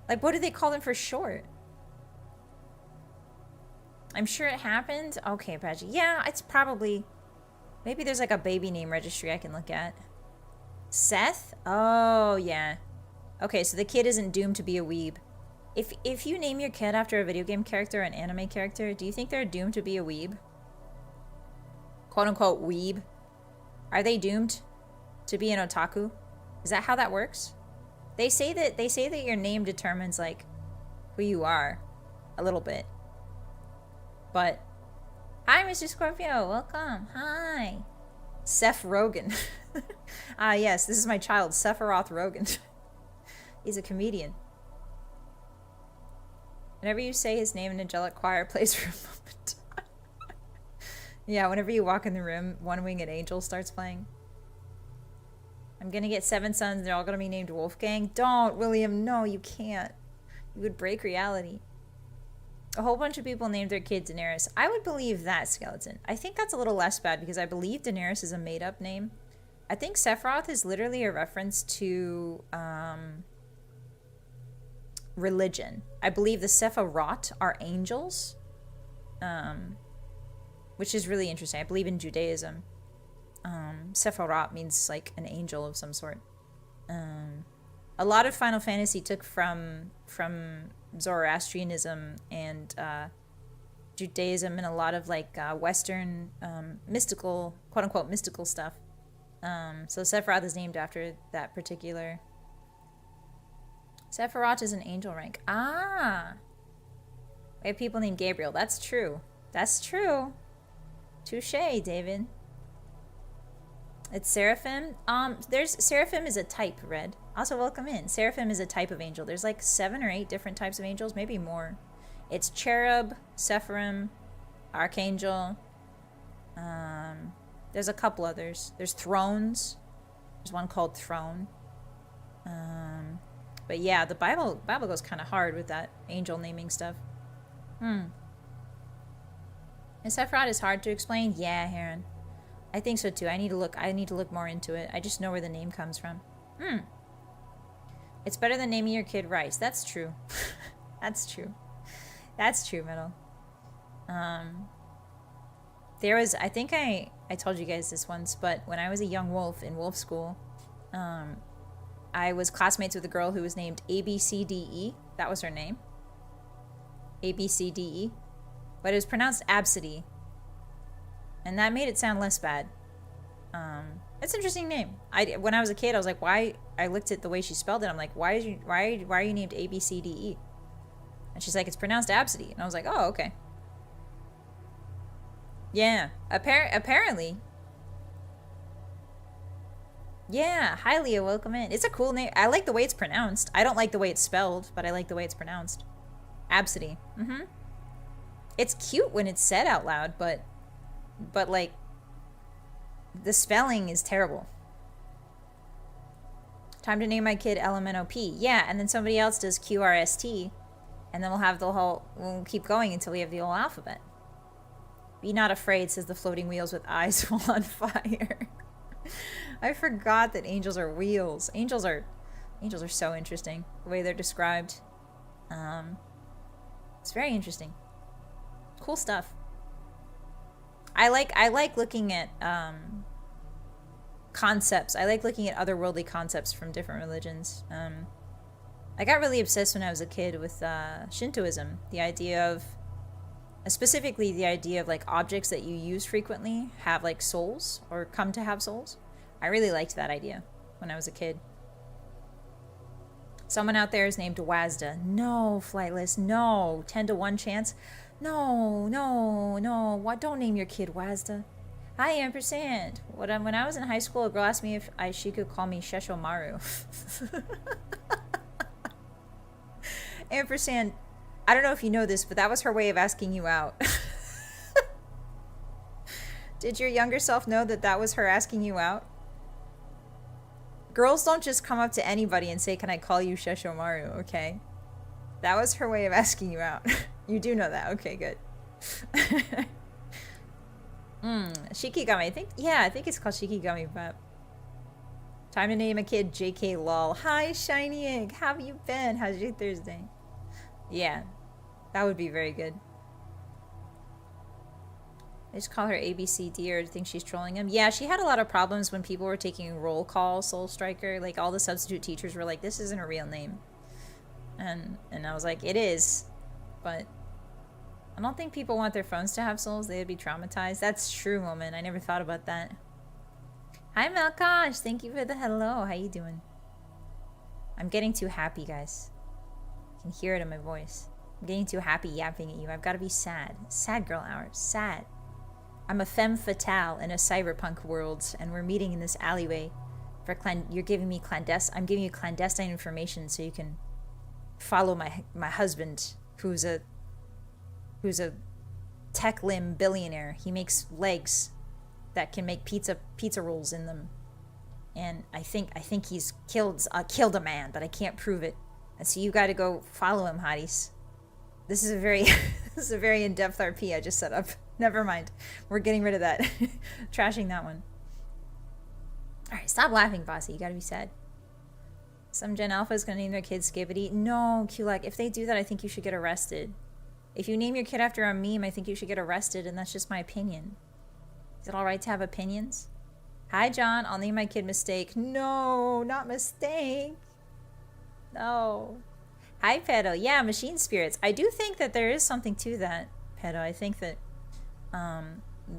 Like, what do they call them for short? I'm sure it happened. Okay, Paget. Yeah, it's probably... Maybe there's like a baby name registry I can look at. Seth? Oh, yeah. Okay, so the kid isn't doomed to be a weeb. If you name your kid after a video game character or an anime character, do you think they're doomed to be a weeb? Quote unquote weeb. Are they doomed to be an otaku? Is that how that works? They say that your name determines like who you are a little bit. But hi, Mr. Scorpio, welcome. Hi. Seth Rogen. Ah, yes, this is my child, Sephiroth Rogen. He's a comedian. Whenever you say his name, an angelic choir plays for a moment. Yeah, whenever you walk in the room, One Winged Angel starts playing. I'm gonna get 7 sons, they're all gonna be named Wolfgang. Don't, William, no, you can't. You would break reality. A whole bunch of people named their kid Daenerys. I would believe that, Skeleton. I think that's a little less bad because I believe Daenerys is a made-up name. I think Sephiroth is literally a reference to religion. I believe the Sephiroth are angels, which is really interesting. I believe in Judaism. Sephiroth means like an angel of some sort. A lot of Final Fantasy took from Zoroastrianism and Judaism and a lot of like Western mystical, quote unquote, mystical stuff. So Sephiroth is named after that particular. Sephiroth is an angel rank. Ah! We have people named Gabriel. That's true. That's true. Touche, David. It's Seraphim. Seraphim is a type, Red. Also, welcome in. Seraphim is a type of angel. There's like 7 or 8 different types of angels, maybe more. It's cherub, Sephirim, archangel. There's a couple others. There's thrones. There's one called Throne. But yeah, the Bible goes kind of hard with that angel naming stuff. And Sephiroth is hard to explain. Yeah, Heron. I think so too. I need to look more into it. I just know where the name comes from. It's better than naming your kid Rice. That's true. That's true. That's true, Metal. There was, I think I told you guys this once, but when I was a young wolf in wolf school, I was classmates with a girl who was named ABCDE. That was her name. ABCDE. But it was pronounced Absidy. And that made it sound less bad. It's an interesting name. When I was a kid, I was like, why? I looked at the way she spelled it. I'm like, why are you named ABCDE? And she's like, it's pronounced Absidy. And I was like, oh, okay. Yeah, apparently. Yeah, hi Leah, welcome in. It's a cool name. I like the way it's pronounced. I don't like the way it's spelled, but I like the way it's pronounced. Absidy. It's cute when it's said out loud, but like the spelling is terrible. Time to name my kid LMNOP. Yeah, and then somebody else does QRST, and then we'll keep going until we have the whole alphabet. Be not afraid, says the floating wheels with eyes full on fire. I forgot that angels are wheels. Angels are so interesting, the way they're described. It's very interesting. Cool stuff. I like looking at concepts. I like looking at otherworldly concepts from different religions. I got really obsessed when I was a kid with Shintoism. The idea of, specifically the idea of like objects that you use frequently have like souls or come to have souls. I really liked that idea when I was a kid. Someone out there is named Wazda. No, Flightless. No. 10 to 1 chance. No. What? Don't name your kid Wazda. Hi, Ampersand. When I was in high school, a girl asked me if she could call me Sheshomaru. Ampersand, I don't know if you know this, but that was her way of asking you out. Did your younger self know that was her asking you out? Girls don't just come up to anybody and say, can I call you Sheshomaru, okay? That was her way of asking you out. You do know that. Okay, good. Shikigami. I think it's called Shikigami, but time to name a kid JK lol. Hi, Shiny Egg. How have you been? How's your Thursday? Yeah, that would be very good. I just call her ABCD or think she's trolling him. Yeah, she had a lot of problems when people were taking roll call Soul Striker. Like, all the substitute teachers were like, this isn't a real name. And I was like, it is. But I don't think people want their phones to have souls. They would be traumatized. That's true, woman. I never thought about that. Hi, Malkosh. Thank you for the hello. How you doing? I'm getting too happy, guys. I can hear it in my voice. I'm getting too happy yapping at you. I've got to be sad. Sad girl hours. Sad. I'm a femme fatale in a cyberpunk world, and we're meeting in this alleyway. You're giving me I'm giving you clandestine information so you can follow my husband, who's a tech limb billionaire. He makes legs that can make pizza rolls in them, and I think he's killed a man, but I can't prove it. And so you got to go follow him, hotties. This is a very in-depth RP I just set up. Never mind. We're getting rid of that. Trashing that one. Alright, stop laughing, Bossy. You gotta be sad. Some Gen Alpha is gonna name their kid Skibbity. No, Kulak. If they do that, I think you should get arrested. If you name your kid after a meme, I think you should get arrested, and that's just my opinion. Is it alright to have opinions? Hi, John. I'll name my kid Mistake. No, not Mistake. No. Hi, Pedo. Yeah, machine spirits. I do think that there is something to that, Pedo. I think that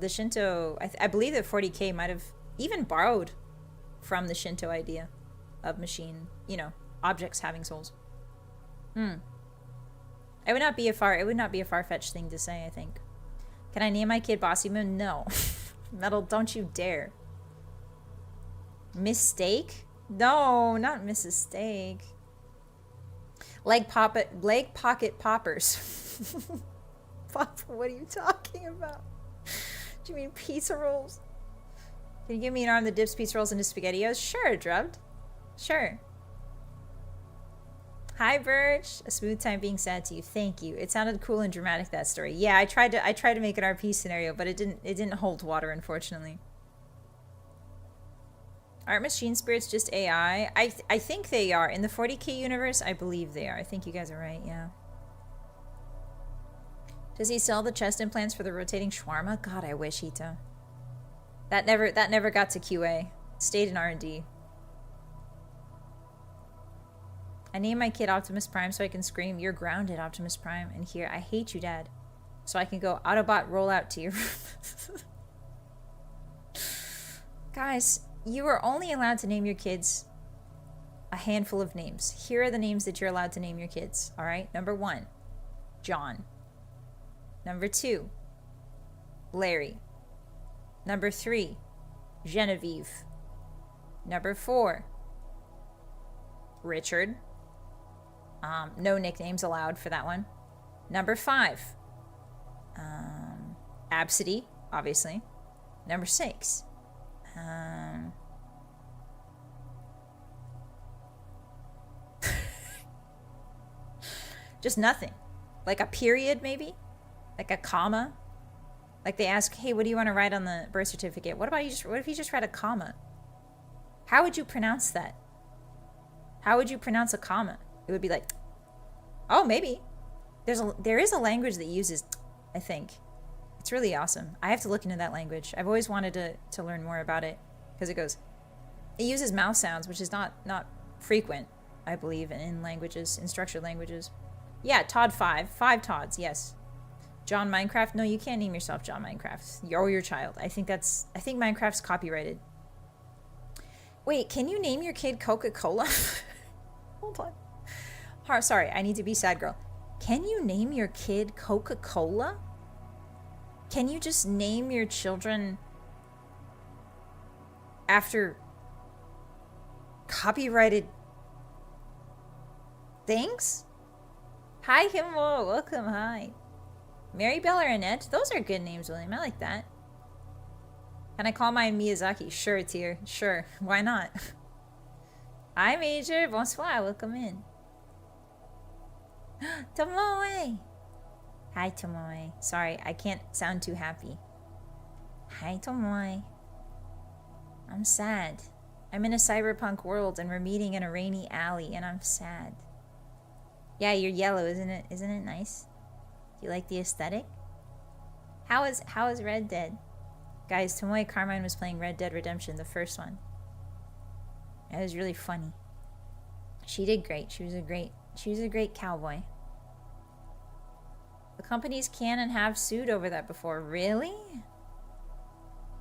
the Shinto, I believe that 40K might have even borrowed from the Shinto idea of machine, objects having souls. It would not be a far-fetched thing to say, I think. Can I name my kid Bossymoon? No. Metal, don't you dare. Mistake? No, not Mrs. Steak. Leg pocket poppers. Popper, what are you talking about? Do you mean pizza rolls? Can you give me an arm that dips pizza rolls into SpaghettiOs? Sure, Drubbed. Sure. Hi, Birch. A smooth time being sad to you. Thank you. It sounded cool and dramatic, that story. Yeah, I tried to make an RP scenario, but it didn't hold water, unfortunately. Aren't machine spirits just AI? I think they are. In the 40K universe, I believe they are. I think you guys are right, yeah. Does he sell the chest implants for the rotating shawarma? God, I wish Hito. That never got to QA. Stayed in R&D. I named my kid Optimus Prime so I can scream, "You're grounded, Optimus Prime," and hear, "I hate you, Dad." So I can go, "Autobot, roll out to your..." Guys, you are only allowed to name your kids a handful of names. Here are the names that you're allowed to name your kids, alright? Number 1, John. Number 2, Larry. Number 3, Genevieve. Number 4, Richard. No nicknames allowed for that one. Number 5, Absidy, obviously. Number 6, just nothing. Like a period, maybe? Like a comma? Like they ask, hey, what do you want to write on the birth certificate? What if you just write a comma? How would you pronounce that? How would you pronounce a comma? It would be like, oh, maybe. There is a language that uses, I think. It's really awesome. I have to look into that language. I've always wanted to learn more about it because it uses mouth sounds, which is not frequent, I believe, in languages, in structured languages. Yeah, Todd 5 Todds, yes. John Minecraft? No, you can't name yourself John Minecraft. Or your child. I think Minecraft's copyrighted. Wait, can you name your kid Coca-Cola? Hold on. Sorry, I need to be sad girl. Can you name your kid Coca-Cola? Can you just name your children after copyrighted things? Hi, Himbo. Welcome. Hi. Mary Bell or Annette? Those are good names, William. I like that. Can I call mine Miyazaki? Sure, Tier. Sure. Why not? Hi, Major. Bonsoir. Welcome in. Tomoe. Hi, Tomoe. Sorry, I can't sound too happy. Hi, Tomoy. I'm sad. I'm in a cyberpunk world and we're meeting in a rainy alley and I'm sad. Yeah, you're yellow, isn't it? Isn't it nice? Do you like the aesthetic? How is Red Dead? Guys, Tomoe Carmine was playing Red Dead Redemption, the first one. It was really funny. She did great. She was a great cowboy. The companies can and have sued over that before. Really?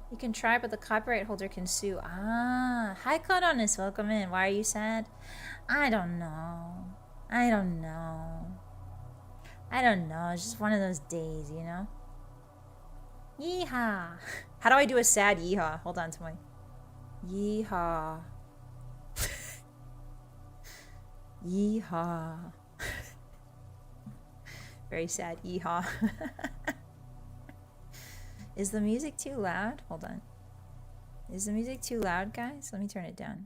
You can try, but the copyright holder can sue. Ah, hi Kodonis, welcome in. Why are you sad? I don't know. It's just one of those days, you know? Yeehaw. How do I do a sad yeehaw? Hold on to my... Yeehaw. Yeehaw. Very sad. Yeehaw. Is the music too loud? Hold on. Is the music too loud, guys? Let me turn it down.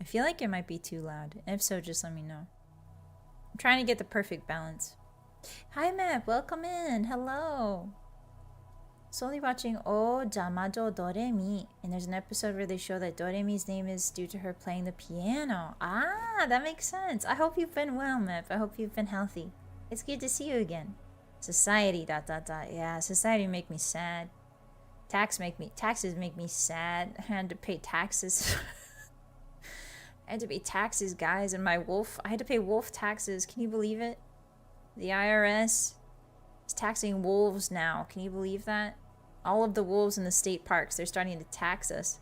I feel like it might be too loud. If so, just let me know. I'm trying to get the perfect balance. Hi, Map. Welcome in. Hello. Slowly watching Oh Jamajo Doremi. And there's an episode where they show that Doremi's name is due to her playing the piano. Ah, that makes sense. I hope you've been well, Mep. I hope you've been healthy. It's good to see you again. Society, ... Yeah, society make me sad. Taxes make me sad. I had to pay taxes. I had to pay taxes, guys, and I had to pay wolf taxes. Can you believe it? The IRS is taxing wolves now. Can you believe that? All of the wolves in the state parks, they're starting to tax us.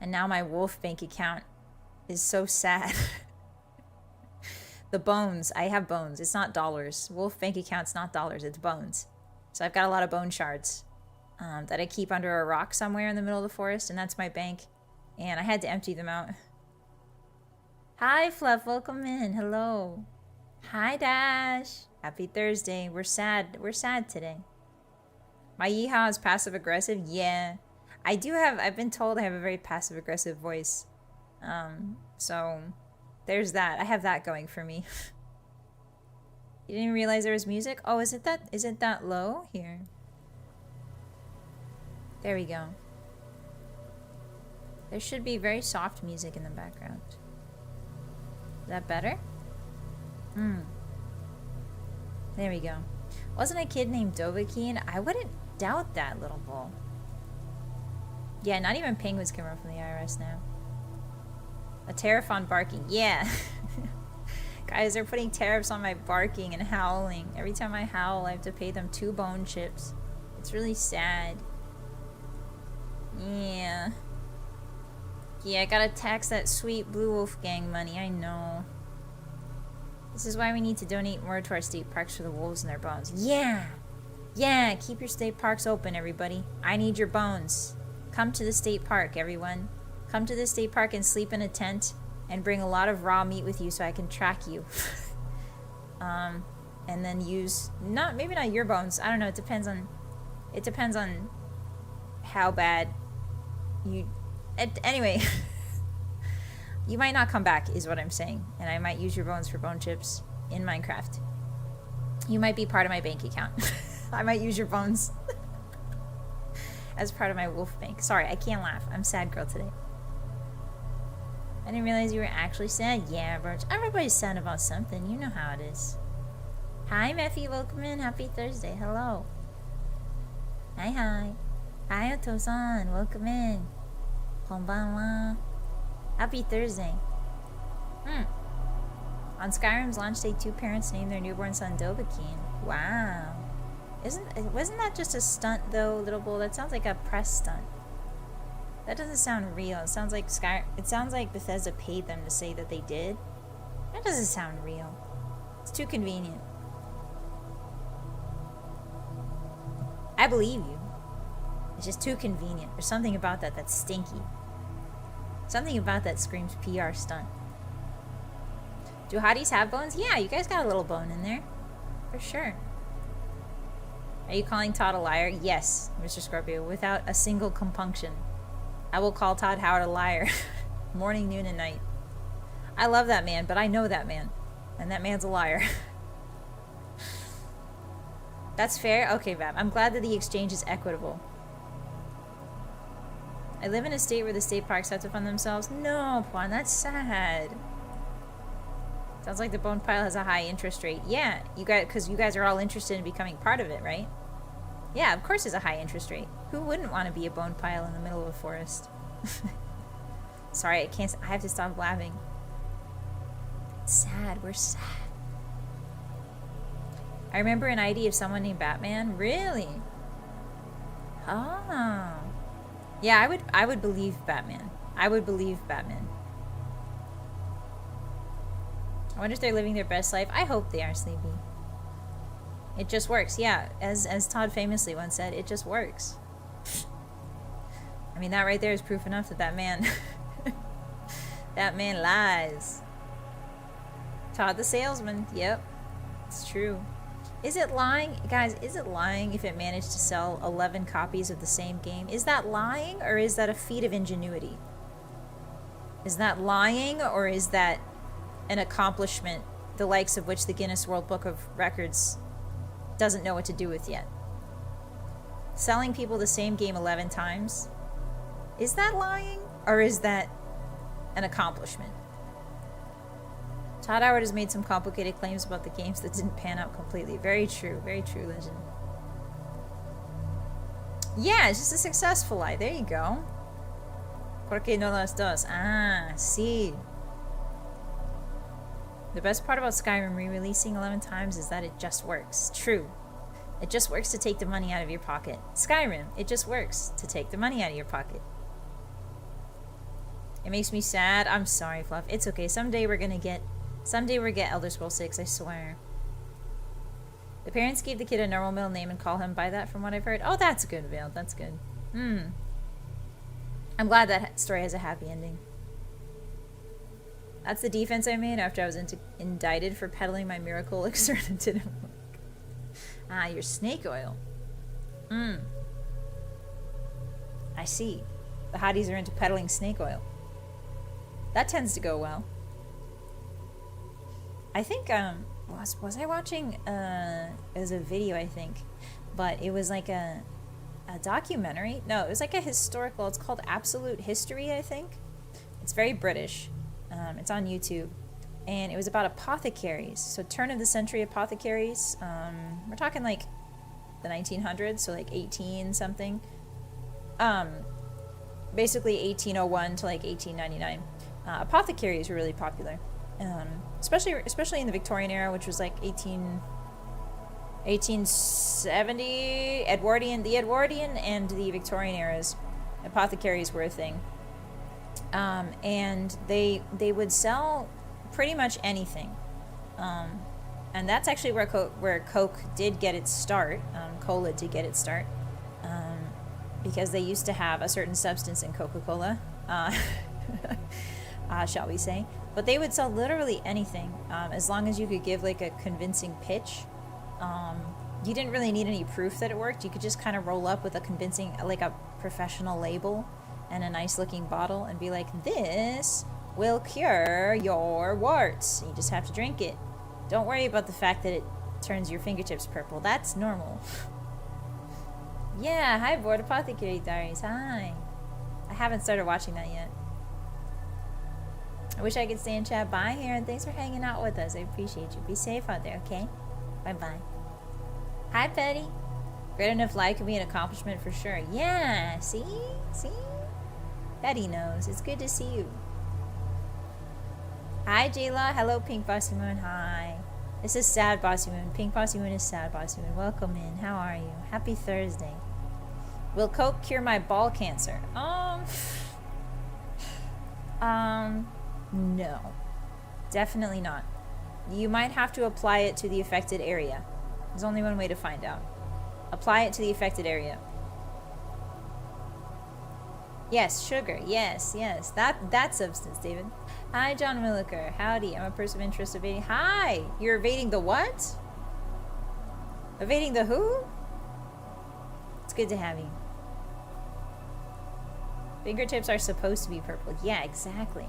And now my wolf bank account is so sad. The bones. I have bones. It's not dollars. Wolf bank account's not dollars. It's bones. So I've got a lot of bone shards that I keep under a rock somewhere in the middle of the forest, and that's my bank. And I had to empty them out. Hi, Fluff. Welcome in. Hello. Hi, Dash. Happy Thursday. We're sad. We're sad today. My yeehaw is passive-aggressive? Yeah. I've been told I have a very passive-aggressive voice. So... there's that. I have that going for me. You didn't realize there was music? Oh, is it that low? Here. There we go. There should be very soft music in the background. Is that better? There we go. Wasn't a kid named Dovahkiin? I wouldn't doubt that, little bull. Yeah, not even penguins can run from the IRS now. A tariff on barking. Yeah. Guys, they're putting tariffs on my barking and howling. Every time I howl, I have to pay them 2 bone chips. It's really sad. Yeah. Yeah, I gotta tax that sweet Blue Wolf Gang money. I know. This is why we need to donate more to our state parks for the wolves and their bones. Yeah! Yeah, keep your state parks open, everybody. I need your bones. Come to the state park, everyone. Come to the state park and sleep in a tent and bring a lot of raw meat with you so I can track you. And then use maybe not your bones. I don't know, it depends on how bad you anyway. You might not come back is what I'm saying, and I might use your bones for bone chips in Minecraft. You might be part of my bank account. I might use your bones as part of my wolf bank. Sorry, I can't laugh. I'm sad girl today. I didn't realize you were actually sad. Yeah, Birch. Everybody's sad about something. You know how it is. Hi, Meffy. Welcome in. Happy Thursday. Hello. Hi, hi. Hi, Oto-san. Welcome in. Konbanwa. Happy Thursday. On Skyrim's launch day, 2 parents named their newborn son Dovahkiin. Wow. Wasn't that just a stunt, though, Little Bull? That sounds like a press stunt. That doesn't sound real. It sounds like Bethesda paid them to say that they did. That doesn't sound real. It's too convenient. I believe you. It's just too convenient. There's something about that that's stinky. Something about that screams PR stunt. Do hotties have bones? Yeah, you guys got a little bone in there. For sure. Are you calling Todd a liar? Yes, Mr. Scorpio, without a single compunction. I will call Todd Howard a liar. Morning, noon, and night. I love that man, but I know that man. And that man's a liar. That's fair? Okay, Vab. I'm glad that the exchange is equitable. I live in a state where the state parks have to fund themselves. No, Juan, that's sad. Sounds like the bone pile has a high interest rate. Yeah, you guys, because you guys are all interested in becoming part of it, right? Yeah, of course there's a high interest rate. Who wouldn't want to be a bone pile in the middle of a forest? Sorry, I have to stop laughing. It's sad, we're sad. I remember an ID of someone named Batman. Really? Oh. Yeah, I would believe Batman. I would believe Batman. I wonder if they're living their best life. I hope they are, Sleepy. It just works. Yeah, as Todd famously once said, it just works. I mean, that right there is proof enough that that man lies. Todd the salesman. Yep. It's true. Is it lying? Guys, is it lying if it managed to sell 11 copies of the same game? Is that lying, or is that a feat of ingenuity? Is that lying, or is that an accomplishment the likes of which the Guinness World Book of Records doesn't know what to do with yet? Selling people the same game 11 times? Is that lying, or is that an accomplishment? Todd Howard has made some complicated claims about the games that didn't pan out completely. Very true, Legend. Yeah, it's just a successful lie. There you go. ¿Por qué no las dos? Ah, sí. The best part about Skyrim re-releasing 11 times is that it just works. True. It just works to take the money out of your pocket. Skyrim, it just works to take the money out of your pocket. It makes me sad. I'm sorry, Fluff. It's okay. Someday we'll get Elder Scrolls 6, I swear. The parents gave the kid a normal middle name and call him by that from what I've heard. Oh, that's good, Vale. That's good. I'm glad that story has a happy ending. That's the defense I made after I was indicted for peddling my miracle elixir and it didn't work. Ah, your snake oil. I see. The hotties are into peddling snake oil. That tends to go well. I think, was I watching, it was a video, I think, but it was like a documentary. No, it was like a historical, it's called Absolute History, I think. It's very British. It's on YouTube. And it was about apothecaries. So turn of the century apothecaries. We're talking like the 1900s, so like 18 something. Basically 1801 to like 1899. Apothecaries were really popular. Especially in the Victorian era, which was like 1870, the Edwardian and the Victorian eras. Apothecaries were a thing. And they would sell pretty much anything. And that's actually where Coke did get its start. Cola did get its start. Because they used to have a certain substance in Coca-Cola, shall we say. But they would sell literally anything, as long as you could give like a convincing pitch. You didn't really need any proof that it worked. You could just kind of roll up with a convincing, like a professional label and a nice looking bottle and be like, this will cure your warts. You just have to drink it. Don't worry about the fact that it turns your fingertips purple. That's normal. Yeah, hi Board Apothecary Diaries. Hi. I haven't started watching that yet. I wish I could stay in chat. Bye, Aaron. Thanks for hanging out with us. I appreciate you. Be safe out there, okay? Bye-bye. Hi, Petty. Great enough life could be an accomplishment for sure. Yeah, see? See? Petty knows. It's good to see you. Hi, Jayla. Hello, Pink Bossymoon. Hi. This is Sad Bossymoon. Pink Bossymoon is Sad Bossymoon. Welcome in. How are you? Happy Thursday. Will Coke cure my ball cancer? No. Definitely not. You might have to apply it to the affected area. There's only one way to find out. Apply it to the affected area. Yes, sugar. Yes, yes. That substance, David. Hi, John Milliker. Howdy. I'm a person of interest evading. Hi! You're evading the what? Evading the who? It's good to have you. Fingertips are supposed to be purple. Yeah, exactly.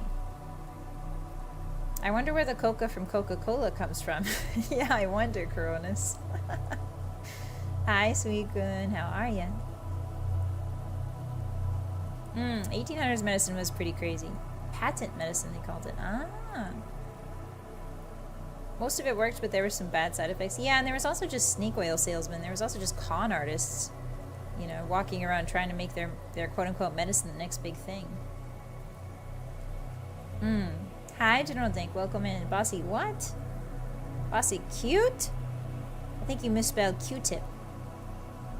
I wonder where the coca from Coca-Cola comes from. Yeah, I wonder, Coronis. Hi, Suikun. How are ya? 1800s medicine was pretty crazy. Patent medicine, they called it. Ah. Most of it worked, but there were some bad side effects. Yeah, and there was also just snake oil salesmen. There was also just con artists, you know, walking around trying to make their quote-unquote medicine the next big thing. Hi, General Dink. Welcome in. Bossy, what? Bossy, cute? I think you misspelled Q-tip.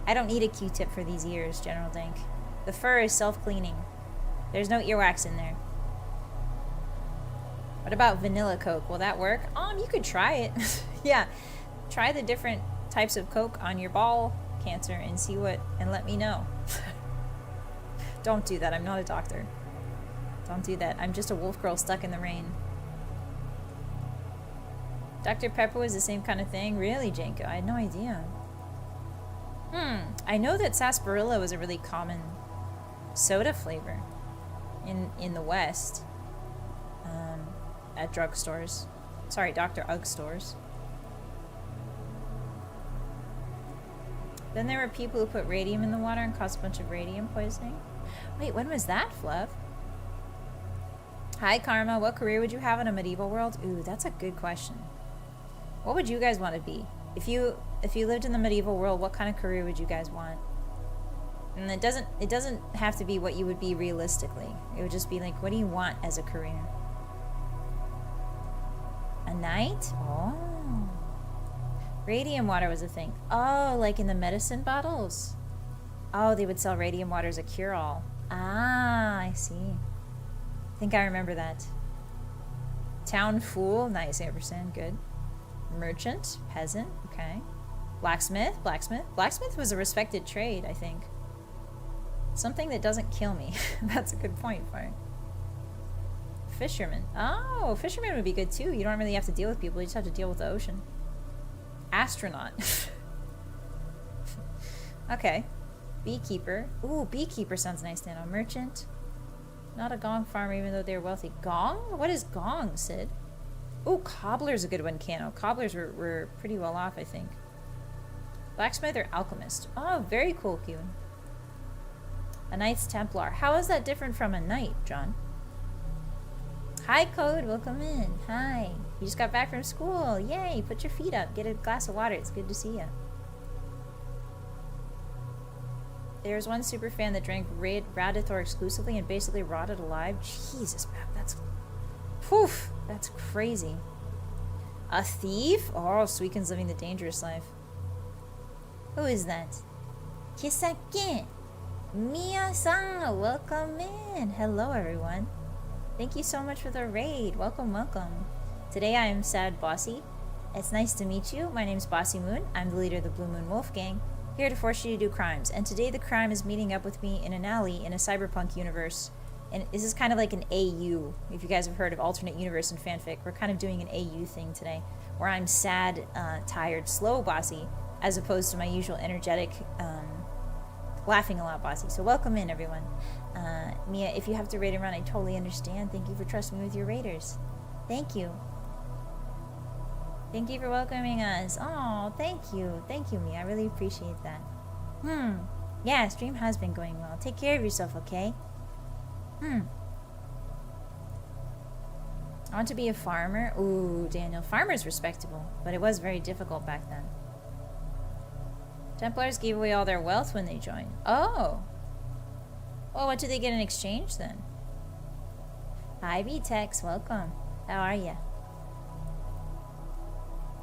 I don't need a Q-tip for these ears, General Dink. The fur is self-cleaning. There's no earwax in there. What about vanilla Coke? Will that work? You could try it. Yeah. Try the different types of Coke on your ball cancer and see what, and let me know. Don't do that. I'm not a doctor. Don't do that. I'm just a wolf girl stuck in the rain. Dr. Pepper was the same kind of thing? Really, Janko? I had no idea. I know that sarsaparilla was a really common soda flavor in the West. At drugstores. Sorry, Dr. Ugg stores. Then there were people who put radium in the water and caused a bunch of radium poisoning. Wait, when was that, Fluff? Hi, Karma. What career would you have in a medieval world? Ooh, that's a good question. What would you guys want to be? If you lived in the medieval world, what kind of career would you guys want? And it doesn't have to be what you would be realistically. It would just be like, what do you want as a career? A knight? Oh. Radium water was a thing. Oh, like in the medicine bottles? Oh, they would sell radium water as a cure-all. Ah, I see. I think I remember that. Town fool. Nice, Ampersand. Good. Merchant. Peasant. Okay. Blacksmith. Blacksmith was a respected trade, I think. Something that doesn't kill me. That's a good point for it. Fisherman. Oh, fisherman would be good too. You don't really have to deal with people. You just have to deal with the ocean. Astronaut. Okay. Beekeeper. Ooh, beekeeper sounds nice, Dano. Merchant. Not a gong farmer, even though they're wealthy. Gong? What is gong, Sid? Ooh, cobbler's a good one, Cano. Cobblers were pretty well off, I think. Blacksmith or alchemist? Oh, very cool, Q. A Knights Templar. How is that different from a knight, John? Hi, Code. Welcome in. Hi. You just got back from school. Yay. Put your feet up. Get a glass of water. It's good to see you. There's one super fan that drank Radithor exclusively and basically rotted alive. Jesus, man. That's crazy. A thief? Oh, Suiken's living the dangerous life. Who is that? Kisake. Mia-san, welcome in. Hello, everyone. Thank you so much for the raid. Welcome, welcome. Today I am Sad Bossy. It's nice to meet you. My name is Bossymoon. I'm the leader of the Blue Moon Wolf Gang, here to force you to do crimes. And today the crime is meeting up with me in an alley in a cyberpunk universe. And this is kind of like an AU. If you guys have heard of alternate universe and fanfic, we're kind of doing an AU thing today, where I'm sad, tired, slow Bossy, as opposed to my usual energetic, laughing a lot Bossy. So welcome in, everyone. Mia, if you have to raid and run, I totally understand. Thank you for trusting me with your raiders. Thank you. Thank you for welcoming us. Oh, thank you. Thank you, Mia. I really appreciate that. Yeah, stream has been going well. Take care of yourself, okay? I want to be a farmer. Ooh, Daniel. Farmer's respectable, but it was very difficult back then. Templars gave away all their wealth when they joined. Oh. Well, what do they get in exchange then? Hi, B-Tex. Welcome. How are ya?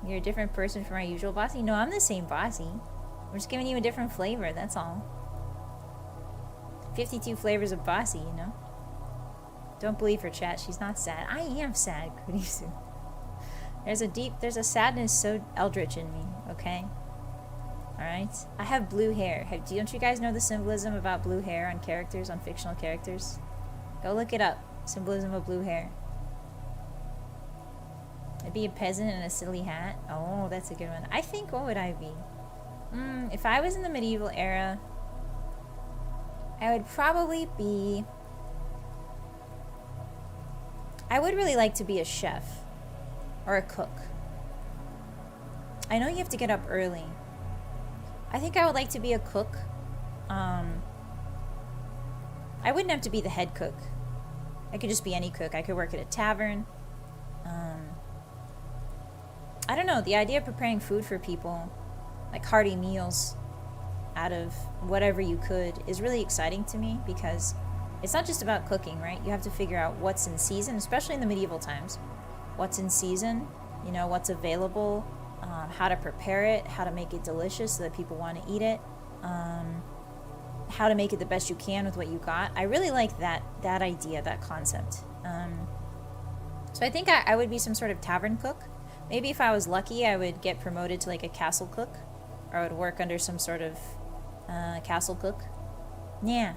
You're a different person from our usual Bossy? No, I'm the same Bossy. We're just giving you a different flavor, that's all. 52 flavors of Bossy, you know? Don't believe her, chat. She's not sad. I am sad, Kurisu. There's a sadness so eldritch in me, okay? Alright? I have blue hair. Don't you guys know the symbolism about blue hair on characters, on fictional characters? Go look it up. Symbolism of blue hair. I'd be a peasant in a silly hat. Oh, that's a good one. I think, what would I be? If I was in the medieval era, I would probably be... I would really like to be a chef. Or a cook. I know you have to get up early. I think I would like to be a cook. I wouldn't have to be the head cook. I could just be any cook. I could work at a tavern. I don't know, the idea of preparing food for people, like hearty meals out of whatever you could, is really exciting to me, because it's not just about cooking, right? You have to figure out what's in season, especially in the medieval times. What's in season, you know, what's available, how to prepare it, how to make it delicious so that people want to eat it, how to make it the best you can with what you got. I really like that idea, that concept. So I think I would be some sort of tavern cook. Maybe if I was lucky, I would get promoted to like a castle cook, or I would work under some sort of castle cook. Yeah.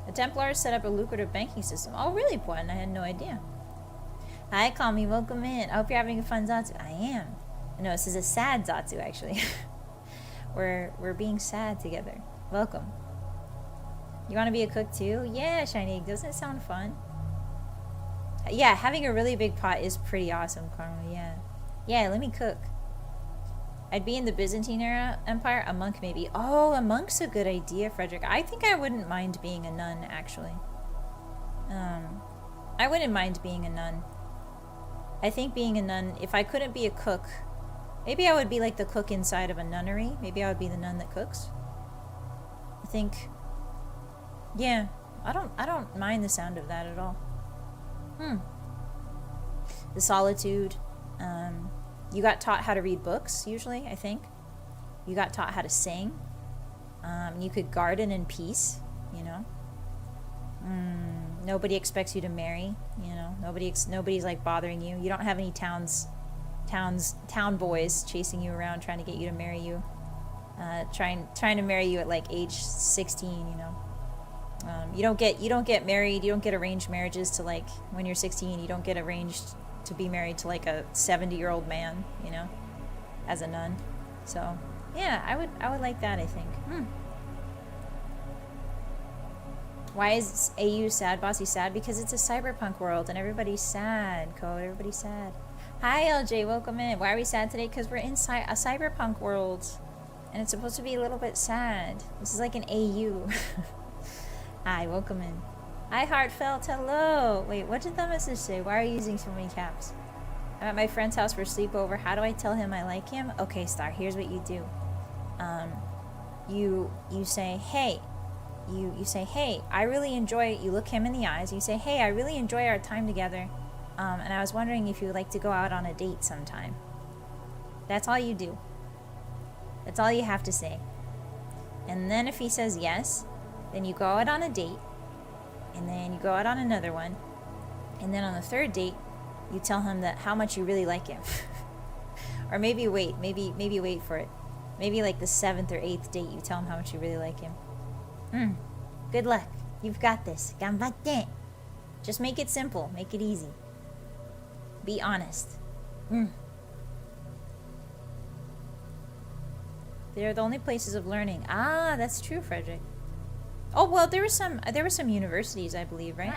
The Templars set up a lucrative banking system. Oh, really, Puan? I had no idea. Hi, call me. Welcome in. I hope you're having a fun Zatsu. I am. No, this is a sad Zatsu, actually. We're being sad together. Welcome. You want to be a cook too? Yeah, Shiny. Doesn't it sound fun? Yeah, having a really big pot is pretty awesome, Carmel. Yeah. Yeah, let me cook. I'd be in the Byzantine era empire. A monk, maybe. Oh, a monk's a good idea, Frederick. I think I wouldn't mind being a nun, actually. I wouldn't mind being a nun. I think being a nun, if I couldn't be a cook, maybe I would be like the cook inside of a nunnery. Maybe I would be the nun that cooks. I think, yeah, I don't mind the sound of that at all. The solitude. You got taught how to read books, usually, I think. You got taught how to sing. You could garden in peace, you know. Nobody expects you to marry, you know. Nobody's like bothering you. You don't have any town boys chasing you around trying to get you to marry you. Trying to marry you at like age 16, you know. You don't get married. You don't get arranged marriages to like when you're 16. You don't get arranged to be married to like a 70-year-old man, you know, as a nun. So yeah, I would like that, I think. Why is AU sad, Bossy sad? Because it's a cyberpunk world and everybody's sad, Code. Everybody's sad. Hi LJ, welcome in. Why are we sad today? Because we're inside a cyberpunk world and it's supposed to be a little bit sad. This is like an AU. Hi, welcome in. Hi, heartfelt, hello. Wait, what did the message say? Why are you using so many caps? I'm at my friend's house for sleepover. How do I tell him I like him? Okay, Star, here's what you do. You say, hey. You say, hey, I really enjoy it. You look him in the eyes. You say, hey, I really enjoy our time together. And I was wondering if you would like to go out on a date sometime. That's all you do. That's all you have to say. And then if he says yes, then you go out on a date. And then you go out on another one. And then on the third date, you tell him that how much you really like him. Or maybe wait for it. Maybe like the 7th or 8th date, you tell him how much you really like him. Good luck. You've got this. Ganbatte. Just make it simple. Make it easy. Be honest. They're the only places of learning. Ah, that's true, Frederick. Oh, well, there were some universities, I believe, right?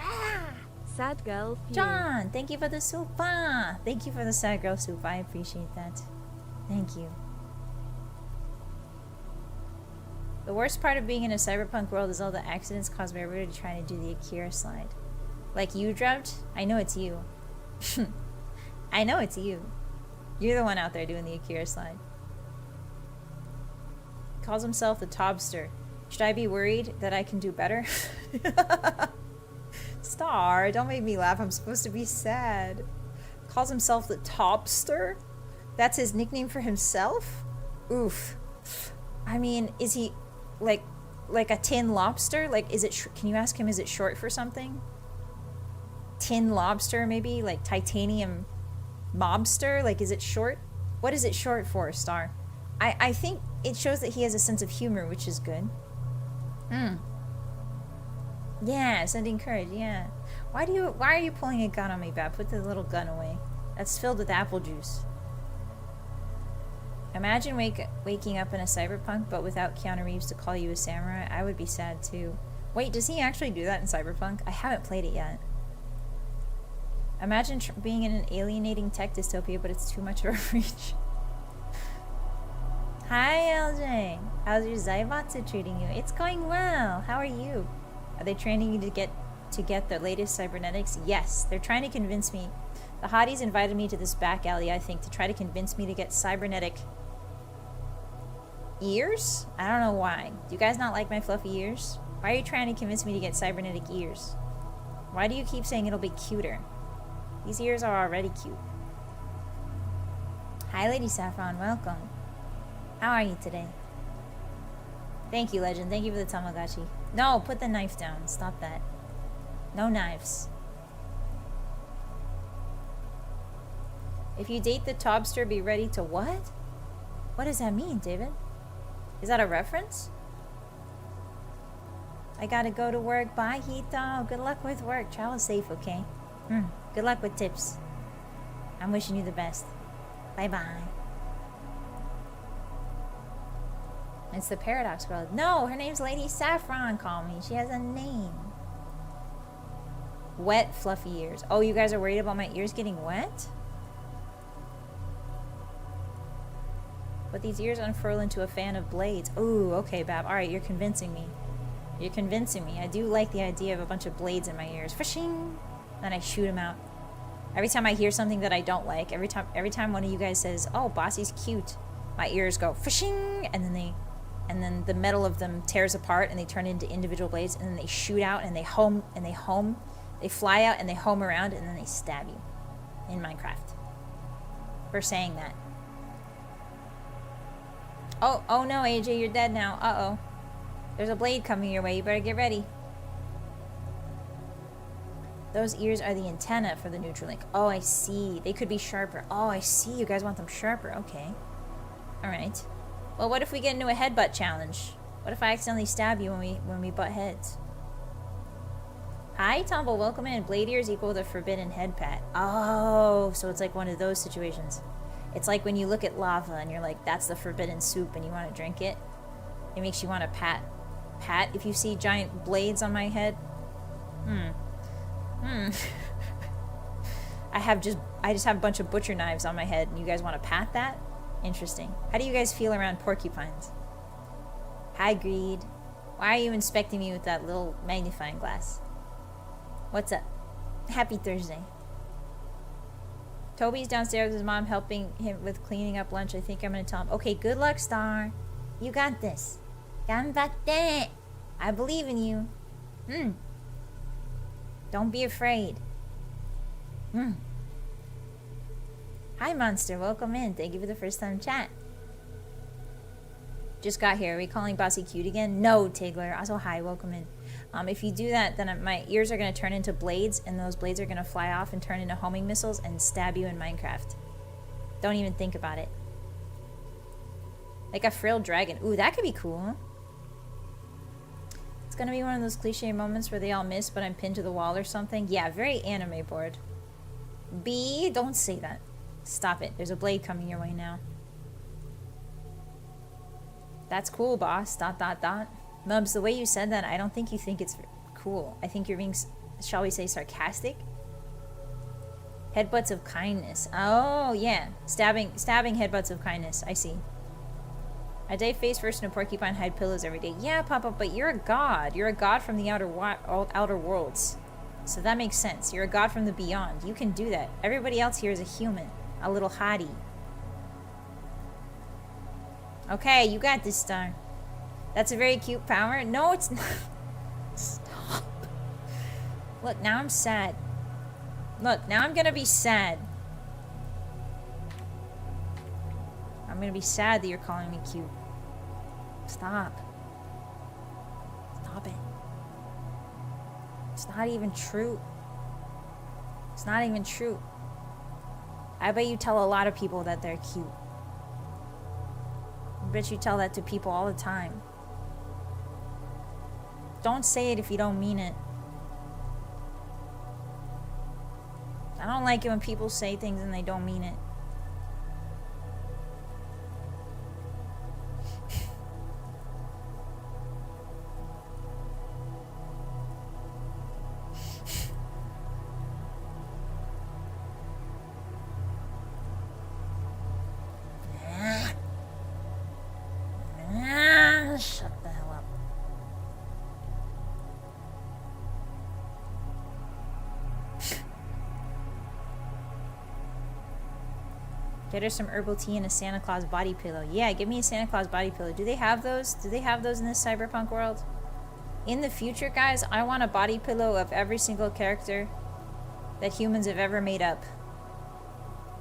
Sad girl. John, thank you for the soupa. Thank you for the sad girl soup. I appreciate that. Thank you. The worst part of being in a cyberpunk world is all the accidents caused by everybody trying to do the Akira slide. Like you, Drubbed? I know it's you. I know it's you. You're the one out there doing the Akira slide. Calls himself the Tobster. Should I be worried that I can do better? Star, don't make me laugh. I'm supposed to be sad. Calls himself the Tobster? That's his nickname for himself? Oof. I mean, is he like a tin lobster? Like, is it? Can you ask him? Is it short for something? Tin lobster, maybe like titanium mobster. Like, is it short? What is it short for, Star? I think it shows that he has a sense of humor, which is good. Yeah, sending courage. Yeah. Why are you pulling a gun on me, Bab? Put the little gun away. That's filled with apple juice. Imagine waking up in a cyberpunk, but without Keanu Reeves to call you a samurai. I would be sad too. Wait, does he actually do that in Cyberpunk? I haven't played it yet. Imagine being in an alienating tech dystopia, but it's too much of a reach. Hi, LJ. How's your Zatsu treating you? It's going well. How are you? Are they training you to get the latest cybernetics? Yes, they're trying to convince me. The Hotties invited me to this back alley, I think, to try to convince me to get cybernetic ears? I don't know why. Do you guys not like my fluffy ears? Why are you trying to convince me to get cybernetic ears? Why do you keep saying it'll be cuter? These ears are already cute. Hi, Lady Saffron. Welcome. How are you today? Thank you, Legend. Thank you for the Tamagotchi. No, put the knife down. Stop that. No knives. If you date the Tobster, be ready to what? What does that mean, David? Is that a reference? I gotta go to work. Bye, Hito. Good luck with work. Travel safe, okay? Good luck with tips. I'm wishing you the best. Bye-bye. It's the Paradox Girl. No, her name's Lady Saffron, call me. She has a name. Wet, fluffy ears. Oh, you guys are worried about my ears getting wet? But these ears unfurl into a fan of blades. Ooh, okay, Bab. Alright, you're convincing me. You're convincing me. I do like the idea of a bunch of blades in my ears. Fishing! Then I shoot them out. Every time I hear something that I don't like, every time one of you guys says, "Oh, Bossy's cute," my ears go fishing, and then the metal of them tears apart and they turn into individual blades, and then they shoot out and they fly out and they home around, and then they stab you in Minecraft for saying that. Oh no, AJ, you're dead now. Uh-oh. There's a blade coming your way. You better get ready. Those ears are the antenna for the Nutrilink. Oh, I see. They could be sharper. Oh, I see. You guys want them sharper. Okay. Alright. Well, what if we get into a headbutt challenge? What if I accidentally stab you when we butt heads? Hi, Tumble. Welcome in. Blade ears equal the forbidden head pat. Oh, so it's like one of those situations. It's like when you look at lava and you're like, that's the forbidden soup, and you want to drink it. It makes you want to pat if you see giant blades on my head. I just have a bunch of butcher knives on my head, and you guys want to pat that? Interesting. How do you guys feel around porcupines? Hi, Greed. Why are you inspecting me with that little magnifying glass? What's up? Happy Thursday. Toby's downstairs with his mom helping him with cleaning up lunch. I think I'm going to tell him. Okay, good luck, Star. You got this. Ganbatte. I believe in you. Don't be afraid. Hi, Monster. Welcome in. Thank you for the first time chat. Just got here. Are we calling Bossy cute again? No, Tigler. Also, hi. Welcome in. If you do that, then my ears are going to turn into blades, and those blades are going to fly off and turn into homing missiles and stab you in Minecraft. Don't even think about it. Like a frilled dragon. Ooh, that could be cool. It's going to be one of those cliche moments where they all miss, but I'm pinned to the wall or something. Yeah, very anime board. B, don't say that. Stop it. There's a blade coming your way now. That's cool, boss. ... Mubs, the way you said that, I don't think you think it's cool. I think you're being, shall we say, sarcastic? Headbutts of kindness. Oh, yeah. Stabbing headbutts of kindness. I see. I dive face first in a porcupine hide pillows every day. Yeah, Papa, but you're a god. You're a god from the outer worlds. So that makes sense. You're a god from the beyond. You can do that. Everybody else here is a human. A little hottie. Okay, you got this, Star. That's a very cute power. No, it's not. Stop. Look, now I'm sad. Look, now I'm gonna be sad. I'm gonna be sad that you're calling me cute. Stop. Stop it. It's not even true. It's not even true. I bet you tell a lot of people that they're cute. I bet you tell that to people all the time. Don't say it if you don't mean it. I don't like it when people say things and they don't mean it. Get her some herbal tea and a Santa Claus body pillow. Yeah, give me a Santa Claus body pillow. Do they have those? Do they have those in this cyberpunk world? In the future, guys, I want a body pillow of every single character that humans have ever made up.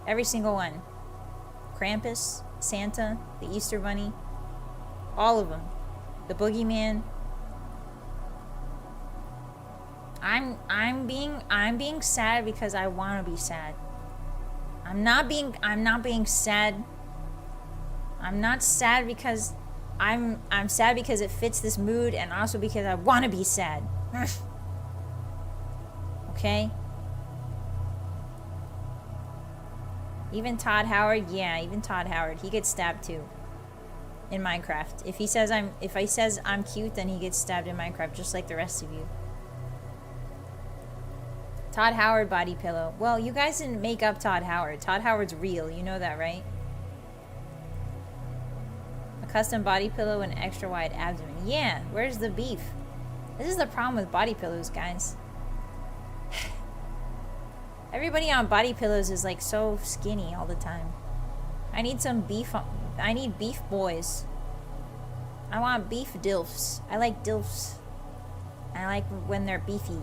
Every single one. Krampus, Santa, the Easter Bunny, all of them. The Boogeyman. I'm being sad because I want to be sad. I'm not being sad. I'm not sad because I'm sad because it fits this mood, and also because I want to be sad. Okay? Even Todd Howard, yeah, even Todd Howard, he gets stabbed too. In Minecraft. If he says I'm cute, then he gets stabbed in Minecraft, just like the rest of you. Todd Howard body pillow. Well, you guys didn't make up Todd Howard. Todd Howard's real. You know that, right? A custom body pillow and extra wide abdomen. Yeah, where's the beef? This is the problem with body pillows, guys. Everybody on body pillows is like so skinny all the time. I need some beef. I need beef boys. I want beef dilfs. I like dilfs. I like when they're beefy.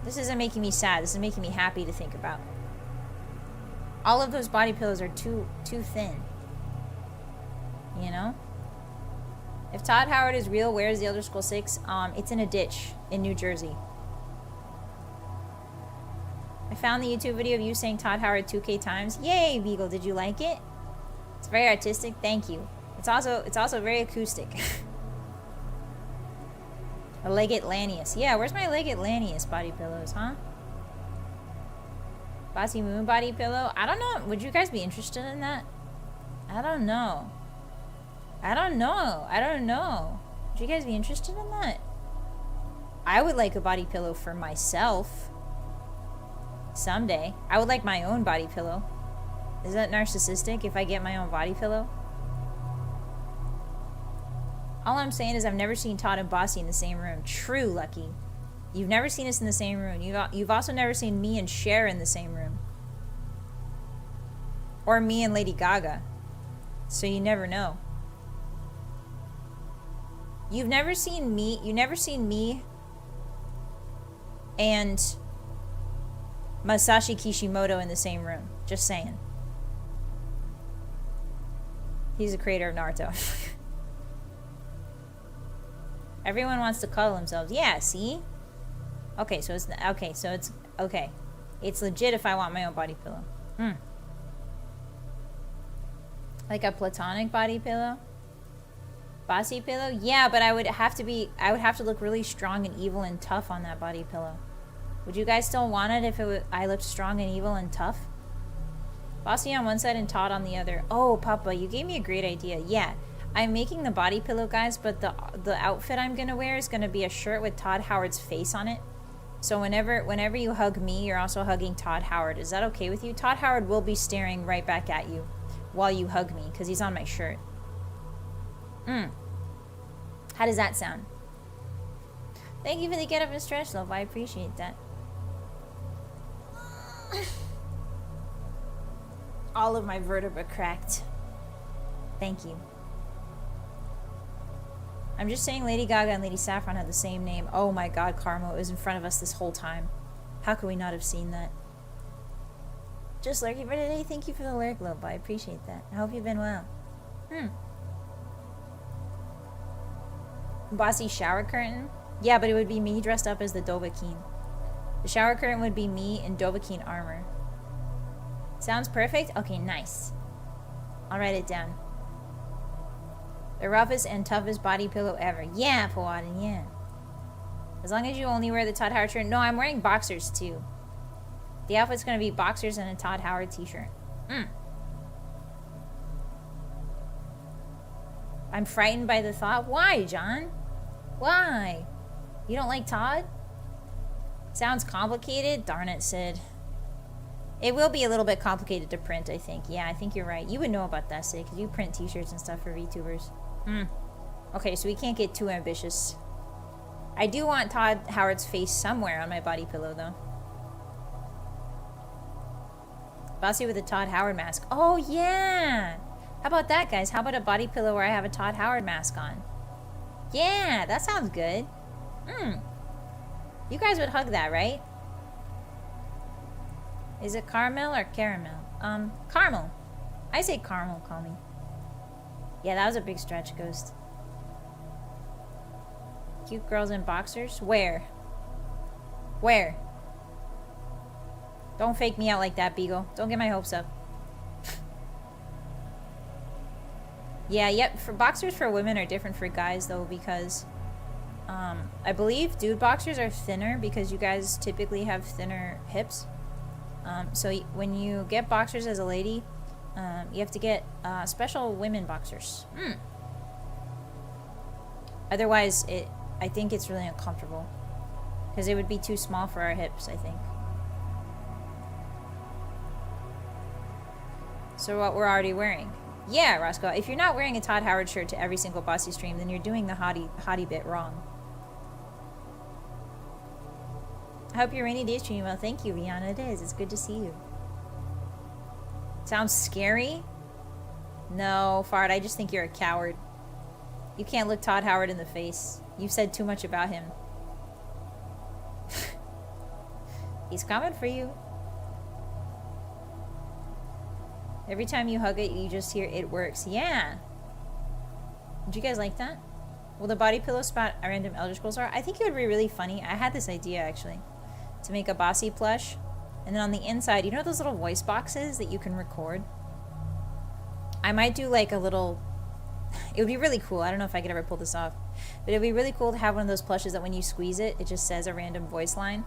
This isn't making me sad. This is making me happy to think about. All of those body pillows are too thin. You know? If Todd Howard is real, where is the Elder Scrolls 6? It's in a ditch in New Jersey. I found the YouTube video of you saying Todd Howard 2K times. Yay, Beagle, did you like it? It's very artistic. Thank you. It's also very acoustic. A Leggett Lanius. Yeah, where's my Leggett Lanius body pillows, huh? Bossymoon body pillow. I don't know. Would you guys be interested in that? I don't know. I don't know. I don't know. Would you guys be interested in that? I would like a body pillow for myself. Someday. I would like my own body pillow. Is that narcissistic if I get my own body pillow? All I'm saying is I've never seen Todd and Bossy in the same room. True, Lucky. You've never seen us in the same room. You've also never seen me and Cher in the same room. Or me and Lady Gaga. So you never know. You've never seen me and Masashi Kishimoto in the same room. Just saying. He's the creator of Naruto. Everyone wants to cuddle themselves. Yeah, see? Okay, so it's okay. It's legit if I want my own body pillow. Like a platonic body pillow? Bossy pillow? Yeah, but I would have to look really strong and evil and tough on that body pillow. Would you guys still want it if I looked strong and evil and tough? Bossy on one side and Todd on the other. Oh, Papa, you gave me a great idea. Yeah. I'm making the body pillow, guys, but the outfit I'm gonna wear is gonna be a shirt with Todd Howard's face on it. So whenever you hug me, you're also hugging Todd Howard. Is that okay with you? Todd Howard will be staring right back at you while you hug me, because he's on my shirt. How does that sound? Thank you for the get up and stretch, love. I appreciate that. All of my vertebrae cracked. Thank you. I'm just saying Lady Gaga and Lady Saffron had the same name. Oh my god, Karma, it was in front of us this whole time. How could we not have seen that? Just lurking for today. Thank you for the lurk, love. I appreciate that. I hope you've been well. Bossy shower curtain? Yeah, but it would be me dressed up as the Dovahkiin. The shower curtain would be me in Dovahkiin armor. Sounds perfect? Okay, nice. I'll write it down. The roughest and toughest body pillow ever. Yeah, Pawadin, yeah. As long as you only wear the Todd Howard shirt. No, I'm wearing boxers too. The outfit's gonna be boxers and a Todd Howard t-shirt. I'm frightened by the thought. Why, John? Why? You don't like Todd? Sounds complicated? Darn it, Sid. It will be a little bit complicated to print, I think. Yeah, I think you're right. You would know about that, Sid, because you print t-shirts and stuff for VTubers. Okay, so we can't get too ambitious. I do want Todd Howard's face somewhere on my body pillow, though. Bossy with a Todd Howard mask. Oh, yeah. How about that, guys? How about a body pillow where I have a Todd Howard mask on? Yeah, that sounds good. You guys would hug that, right? Is it caramel or caramel? Caramel. I say caramel, call me. Yeah, that was a big stretch, Ghost. Cute girls in boxers? Where? Where? Don't fake me out like that, Beagle. Don't get my hopes up. Yeah, yep. For boxers for women are different for guys, though, because I believe dude boxers are thinner because you guys typically have thinner hips. So when you get boxers as a lady, you have to get special women boxers. Otherwise, I think it's really uncomfortable because it would be too small for our hips, I think. So what we're already wearing. Yeah, Roscoe, if you're not wearing a Todd Howard shirt to every single Bossy stream, then you're doing the hottie bit wrong. I hope your rainy day stream well. Thank you, Rihanna. It is. It's good to see you. Sounds scary? No, Fart, I just think you're a coward. You can't look Todd Howard in the face. You've said too much about him. He's coming for you. Every time you hug it, you just hear it works. Yeah. Did you guys like that? Will the body pillow spot a random Elder Scrolls art? I think it would be really funny. I had this idea, actually, to make a Bossy plush. And then on the inside, you know those little voice boxes that you can record? I might do like a little... It would be really cool. I don't know if I could ever pull this off. But it would be really cool to have one of those plushes that when you squeeze it, it just says a random voice line.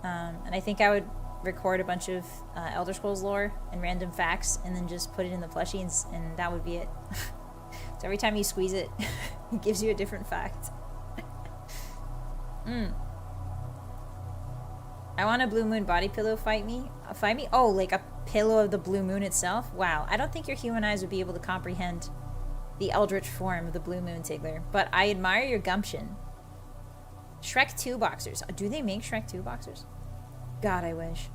And I think I would record a bunch of Elder Scrolls lore and random facts and then just put it in the plushie and that would be it. So every time you squeeze it, it gives you a different fact. I want a blue moon body pillow fight me? Fight me? Oh, like a pillow of the blue moon itself? Wow. I don't think your human eyes would be able to comprehend the eldritch form of the blue moon, Tigler. But I admire your gumption. Shrek 2 boxers. Do they make Shrek 2 boxers? God, I wish.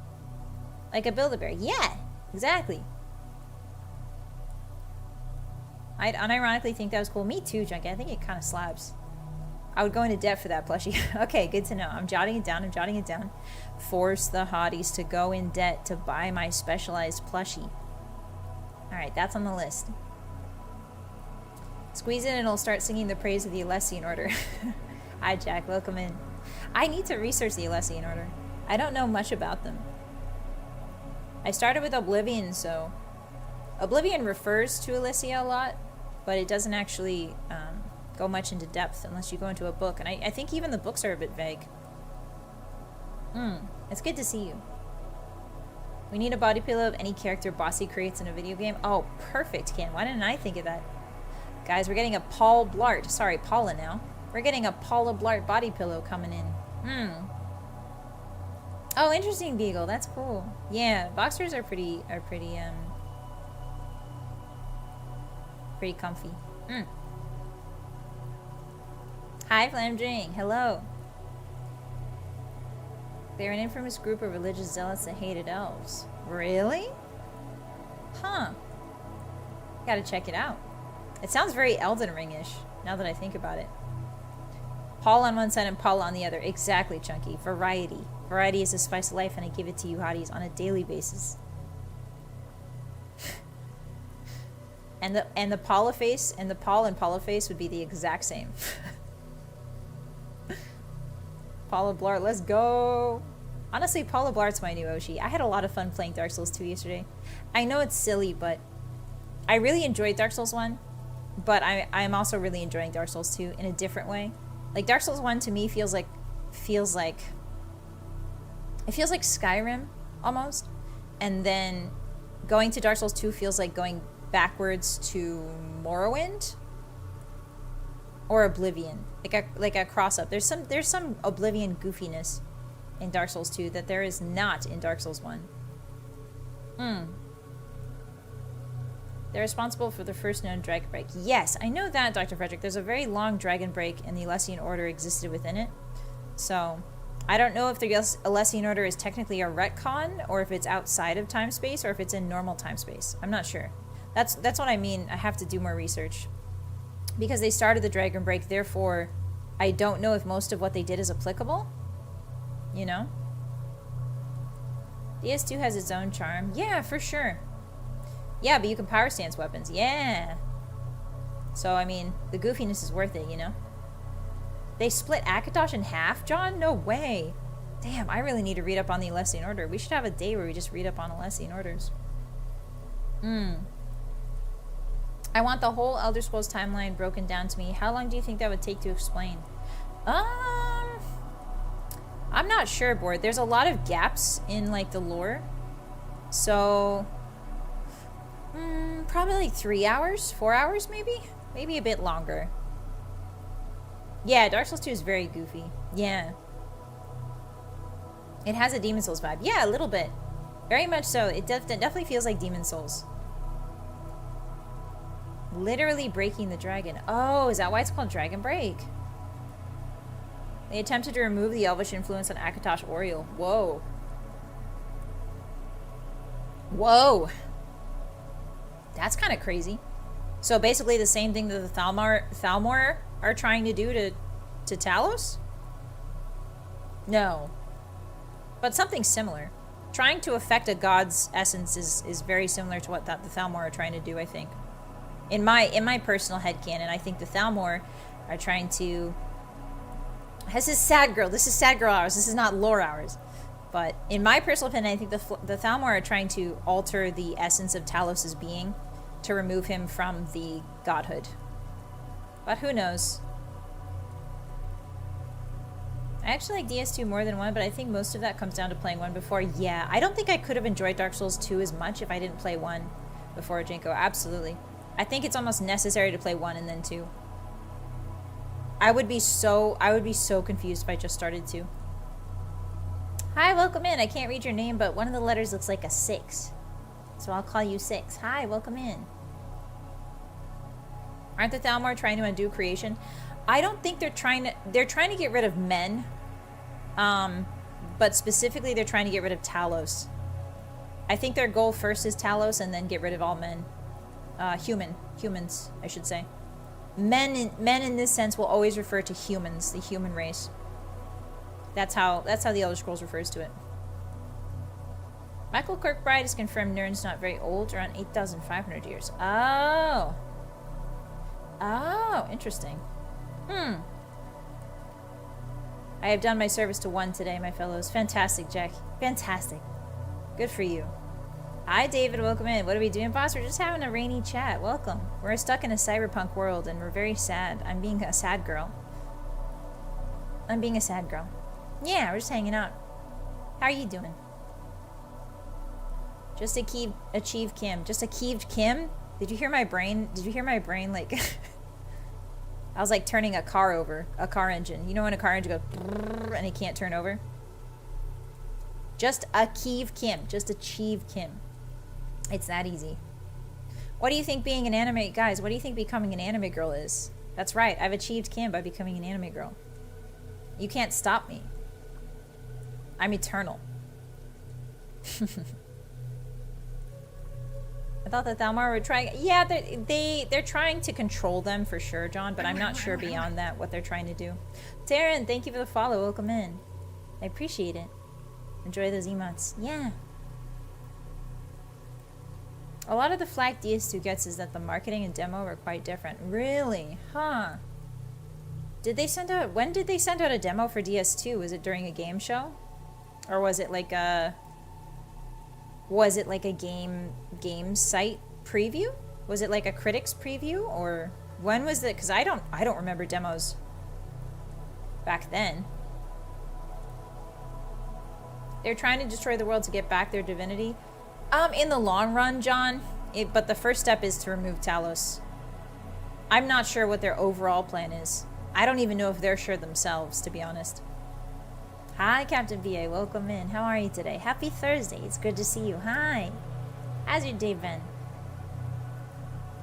Like a Build-A-Bear. Yeah, exactly. I'd unironically think that was cool. Me too, Junkie. I think it kind of slaps. I would go into debt for that plushie. Okay, good to know. I'm jotting it down. I'm jotting it down. Force the hotties to go in debt to buy my specialized plushie. Alright, that's on the list. Squeeze it and it'll start singing the praise of the Alessian Order. Hi, Jack. Welcome in. I need to research the Alessian Order. I don't know much about them. I started with Oblivion, so... Oblivion refers to Alessia a lot, but it doesn't actually go much into depth unless you go into a book. And I think even the books are a bit vague. It's good to see you. We need a body pillow of any character Bossy creates in a video game. Oh, perfect, Ken. Why didn't I think of that? Guys, we're getting a Paul Blart. Sorry, Paula now. We're getting a Paula Blart body pillow coming in. Oh, interesting, Beagle. That's cool. Yeah, boxers are pretty comfy. Hi, Flamdring. Hello. They're an infamous group of religious zealots that hated elves. Really? Huh. Gotta check it out. It sounds very Elden Ring-ish, now that I think about it. Paul on one side and Paul on the other. Exactly, Chunky. Variety. Variety is the spice of life, and I give it to you hotties on a daily basis. and the Paula face and the Paul and Paula face would be the exact same. Paula Blart, let's go. Honestly, Paula Blart's my new Oshi. I had a lot of fun playing Dark Souls 2 yesterday. I know it's silly, but I really enjoyed Dark Souls 1, but I'm also really enjoying Dark Souls 2 in a different way. Like Dark Souls 1 to me feels like Skyrim almost, and then going to Dark Souls 2 feels like going backwards to Morrowind or Oblivion, like a cross up. There's some Oblivion goofiness in Dark Souls 2 that there is not in Dark Souls 1. They're responsible for the first known dragon break. Yes, I know that, Dr. Frederick. There's a very long dragon break, and the Alessian Order existed within it. So, I don't know if the Alessian Order is technically a retcon, or if it's outside of time space, or if it's in normal time space. I'm not sure. That's what I mean. I have to do more research. Because they started the Dragon Break, therefore, I don't know if most of what they did is applicable. You know? DS2 has its own charm. Yeah, for sure. Yeah, but you can power stance weapons. Yeah. So, I mean, the goofiness is worth it, you know? They split Akatosh in half, John? No way. Damn, I really need to read up on the Alessian Order. We should have a day where we just read up on Alessian Orders. I want the whole Elder Scrolls timeline broken down to me. How long do you think that would take to explain? I'm not sure, Board. There's a lot of gaps in, like, the lore. So, probably like 3 hours? 4 hours, maybe? Maybe a bit longer. Yeah, Dark Souls 2 is very goofy. Yeah. It has a Demon Souls vibe. Yeah, a little bit. Very much so. It definitely feels like Demon Souls. Literally breaking the dragon. Oh, is that why it's called Dragon Break? They attempted to remove the elvish influence on Akatosh Oriel. Whoa. Whoa. That's kind of crazy. So basically the same thing that the Thalmor are trying to do to Talos? No. But something similar. Trying to affect a god's essence is very similar to what the Thalmor are trying to do, I think. In my personal headcanon, I think the Thalmor are trying to... This is sad girl. This is sad girl hours. This is not lore hours. But in my personal opinion, I think the Thalmor are trying to alter the essence of Talos' being to remove him from the godhood. But who knows? I actually like DS2 more than 1, but I think most of that comes down to playing 1 before. Yeah, I don't think I could have enjoyed Dark Souls 2 as much if I didn't play 1 before Jinko. Absolutely. I think it's almost necessary to play 1 and then 2. I would be so confused if I just started 2. Hi, welcome in. I can't read your name, but one of the letters looks like a 6. So I'll call you 6. Hi, welcome in. Aren't the Thalmor trying to undo creation? I don't think they're trying to get rid of men. But specifically they're trying to get rid of Talos. I think their goal first is Talos and then get rid of all men. Humans, I should say. Men in this sense will always refer to humans, the human race. That's how the Elder Scrolls refers to it. Michael Kirkbride has confirmed Nirn's not very old, around 8,500 years. Oh. Oh, interesting. I have done my service to 1 today, my fellows. Fantastic, Jack. Fantastic. Good for you. Hi, David. Welcome in. What are we doing, boss? We're just having a rainy chat. Welcome. We're stuck in a cyberpunk world, and we're very sad. I'm being a sad girl. I'm being a sad girl. Yeah, we're just hanging out. How are you doing? Just achieved Kim. Just achieved Kim? Did you hear my brain? Did you hear my brain, like... I was like turning a car over. A car engine. You know when a car engine goes... and it can't turn over? Just achieve Kim. Just achieve Kim. It's that easy. What do you think being an anime... Guys, what do you think becoming an anime girl is? That's right. I've achieved Kim by becoming an anime girl. You can't stop me. I'm eternal. I thought that Thalmor were trying... Yeah, they're trying to control them for sure, John, but I'm not sure beyond that what they're trying to do. Taryn, thank you for the follow. Welcome in. I appreciate it. Enjoy those emotes. Yeah. A lot of the flack DS2 gets is that the marketing and demo were quite different. Really? Huh. Did they send out... When did they send out a demo for DS2? Was it during a game show? Or was it like a... Was it like a game site preview? Was it like a critics preview? Or when was it? Because I don't remember demos back then. They're trying to destroy the world to get back their divinity. In the long run, John, but the first step is to remove Talos. I'm not sure what their overall plan is. I don't even know if they're sure themselves, to be honest. Hi, Captain VA. Welcome in. How are you today? Happy Thursday. It's good to see you. Hi. How's your day been?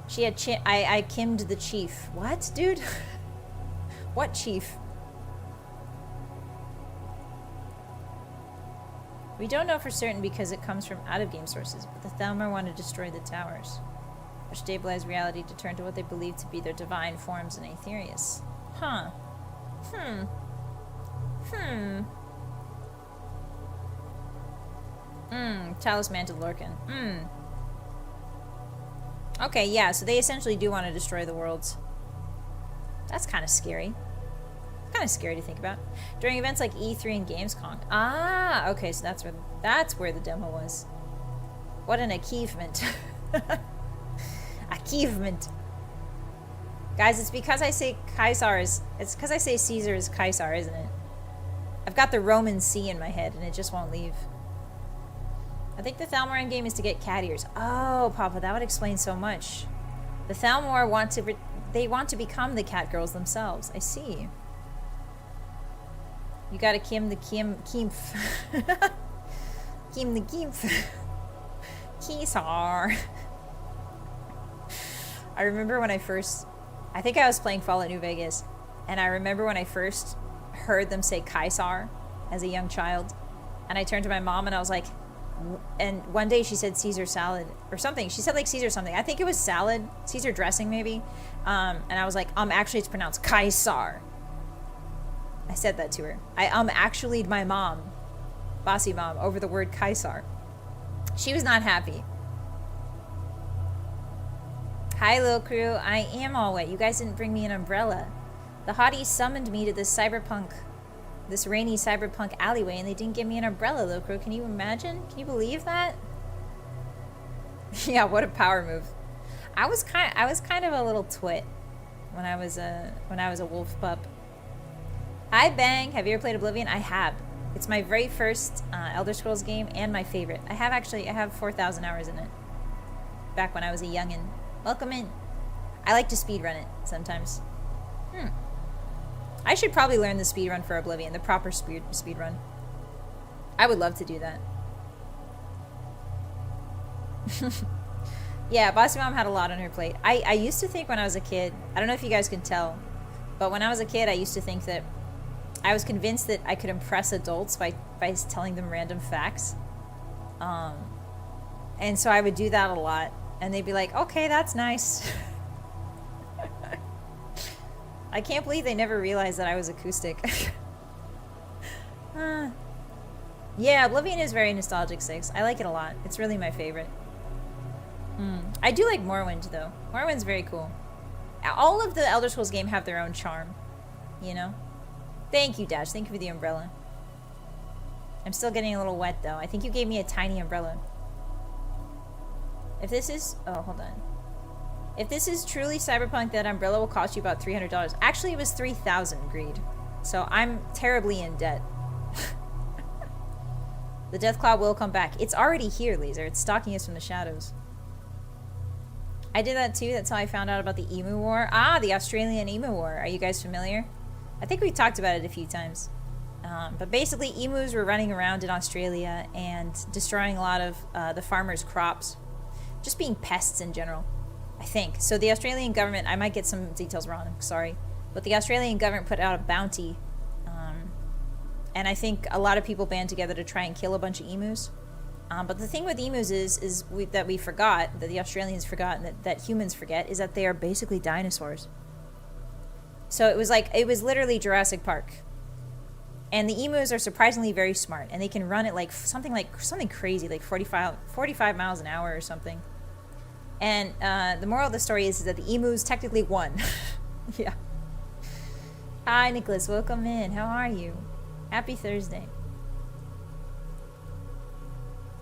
She had I kimmed the chief. What, dude? What chief? We don't know for certain because it comes from out-of-game sources, but the Thalmor want to destroy the towers, which stabilize reality to turn to what they believe to be their divine forms in Aetherius. Huh. Talisman to Lorcan. Okay, yeah, so they essentially do want to destroy the worlds. That's kind of scary. Kind of scary to think about. During events like E3 and Gamescom. Ah, okay, so that's where the demo was. What an achievement. Achievement. Guys, it's because I say it's because I say Caesar is Caesar, isn't it? I've got the Roman C in my head and it just won't leave. I think the Thalmor endgame is to get cat ears. Oh, Papa, that would explain so much. The Thalmor want to become the cat girls themselves. I see. You gotta Kim the Kimph. Kim the Kimph. Caesar. I remember when I think I was playing Fallout New Vegas, and I remember when I first heard them say Caesar as a young child, and I turned to my mom and I was like, and one day she said Caesar salad or something. She said like Caesar something. I think it was salad, Caesar dressing maybe. And I was like, actually it's pronounced Caesar. I said that to her. I actually my mom, bossy mom, over the word Caesar. She was not happy. Hi, little crew. I am all wet. You guys didn't bring me an umbrella. The Hotties summoned me to this rainy cyberpunk alleyway, and they didn't give me an umbrella, little crew. Can you imagine? Can you believe that? Yeah, what a power move. I was kind of a little twit when I was a wolf pup. Hi, Bang. Have you ever played Oblivion? I have. It's my very first Elder Scrolls game and my favorite. I have 4,000 hours in it. Back when I was a youngin'. Welcome in. I like to speedrun it sometimes. I should probably learn the speedrun for Oblivion, the proper speedrun. I would love to do that. Yeah, Bossy Mom had a lot on her plate. I used to think when I was a kid, I don't know if you guys can tell, but when I was a kid, I used to think that I was convinced that I could impress adults by telling them random facts. And so I would do that a lot. And they'd be like, okay, that's nice. I can't believe they never realized that I was acoustic. Yeah, Oblivion is very nostalgic 6. I like it a lot. It's really my favorite. I do like Morrowind, though. Morrowind's very cool. All of the Elder Scrolls games have their own charm. You know? Thank you, Dash. Thank you for the umbrella. I'm still getting a little wet, though. I think you gave me a tiny umbrella. If this is... Oh, hold on. If this is truly cyberpunk, that umbrella will cost you about $300. Actually, it was $3,000, Greed. So I'm terribly in debt. The Death Cloud will come back. It's already here, Laser. It's stalking us from the shadows. I did that too. That's how I found out about the Emu War. Ah, the Australian Emu War. Are you guys familiar? I think we talked about it a few times. But basically, emus were running around in Australia and destroying a lot of the farmers' crops. Just being pests in general, I think. So the Australian government, I might get some details wrong, sorry, but the Australian government put out a bounty, and I think a lot of people band together to try and kill a bunch of emus. But the thing with emus that we forgot, that the Australians forgot, and that humans forget, is that they are basically dinosaurs. So it was literally Jurassic Park. And the emus are surprisingly very smart, and they can run at something crazy, like 45 miles an hour or something. And the moral of the story is that the emus technically won. Yeah. Hi, Nicholas. Welcome in. How are you? Happy Thursday.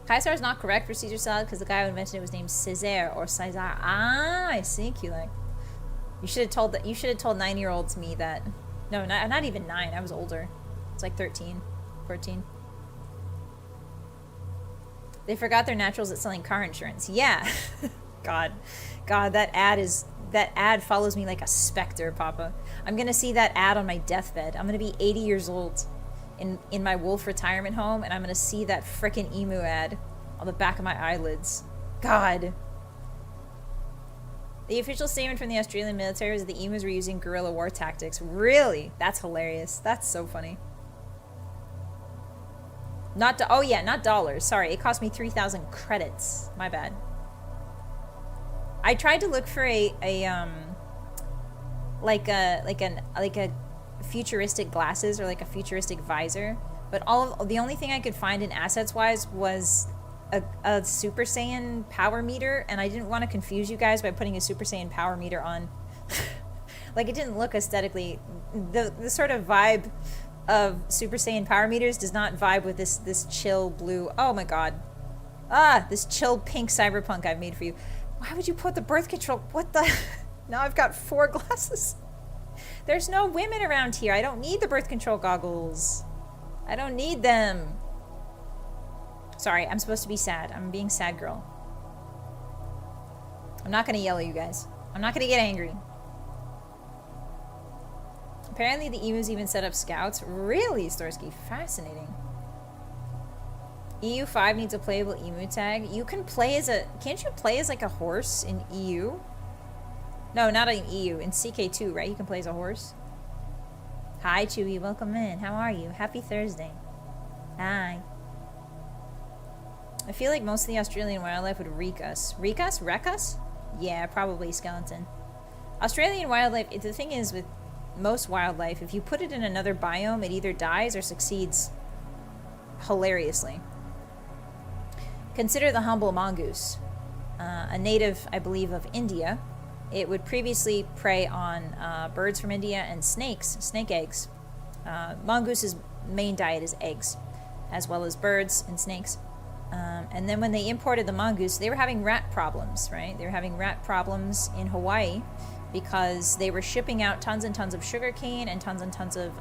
Caesar is not correct for Caesar salad because the guy who invented it was named Césaire or César. Ah, I see, Q-like. You should have told 9-year-olds me that. No, not even 9. I was older. It's like 13, 14. They forgot their naturals at selling car insurance. Yeah. God, that ad follows me like a specter, Papa. I'm gonna see that ad on my deathbed. I'm gonna be 80 years old in my wolf retirement home, and I'm gonna see that frickin' emu ad on the back of my eyelids. God. The official statement from the Australian military was that the emus were using guerrilla war tactics. Really? That's hilarious. That's so funny. Not oh yeah, not dollars. Sorry, it cost me 3,000 credits. My bad. I tried to look for a futuristic glasses or like a futuristic visor, but the only thing I could find in assets wise was a Super Saiyan power meter, and I didn't want to confuse you guys by putting a Super Saiyan power meter on. Like, it didn't look aesthetically, the sort of vibe of Super Saiyan power meters does not vibe with this chill blue. Oh my god. This chill pink cyberpunk I've made for you. Why would you put the birth control? What the? Now I've got 4 glasses. There's no women around here. I don't need the birth control goggles. I don't need them. Sorry, I'm supposed to be sad. I'm being sad girl. I'm not gonna yell at you guys. I'm not gonna get angry. Apparently the emus even set up scouts. Really, Storsky? Fascinating. EU5 needs a playable emu tag. You can play as a... Can't you play as like a horse in EU? No, not in EU. In CK2, right? You can play as a horse. Hi, Chewy. Welcome in. How are you? Happy Thursday. Hi. I feel like most of the Australian wildlife would reek us. Reek us? Wreck us? Yeah, probably skeleton. Australian wildlife... The thing is with most wildlife, if you put it in another biome, it either dies or succeeds hilariously. Consider the humble mongoose. A native, I believe, of India. It would previously prey on birds from India and snakes, snake eggs. Mongoose's main diet is eggs, as well as birds and snakes. And then when they imported the mongoose, they were having rat problems, right? They were having rat problems in Hawaii because they were shipping out tons and tons of sugarcane and tons of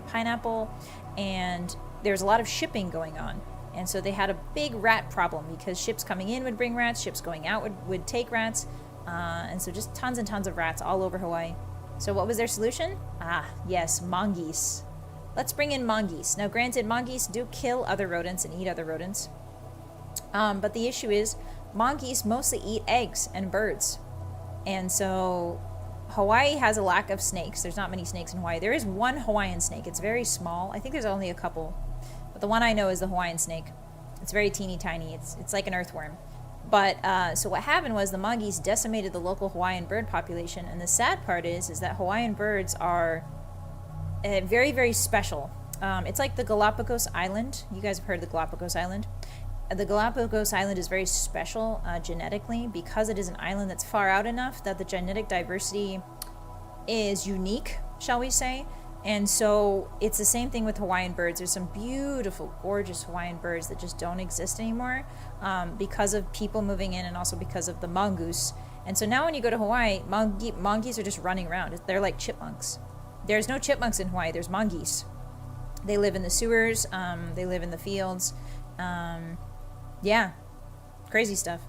pineapple, and there's a lot of shipping going on. And so they had a big rat problem because ships coming in would bring rats, ships going out would take rats, and so just tons and tons of rats all over Hawaii. So what was their solution? Yes, mongoose. Let's bring in mongoose. Now granted, mongoose do kill other rodents and eat other rodents, but the issue is mongoose mostly eat eggs and birds. And so Hawaii has a lack of snakes. There's not many snakes in Hawaii. There is one Hawaiian snake. It's very small. I think there's only a couple. But the one I know is the Hawaiian snake. It's very teeny tiny. It's like an earthworm. But so what happened was the mongoose decimated the local Hawaiian bird population. And the sad part is that Hawaiian birds are very, very special. It's like the Galapagos Island. You guys have heard of the Galapagos Island. The Galapagos Island is very special genetically because it is an island that's far out enough that the genetic diversity is unique, shall we say. And so it's the same thing with Hawaiian birds. There's some beautiful, gorgeous Hawaiian birds that just don't exist anymore because of people moving in and also because of the mongoose. And so now when you go to Hawaii, mongoose are just running around. They're like chipmunks. There's no chipmunks in Hawaii. There's mongoose. They live in the sewers. They live in the fields. Yeah, crazy stuff.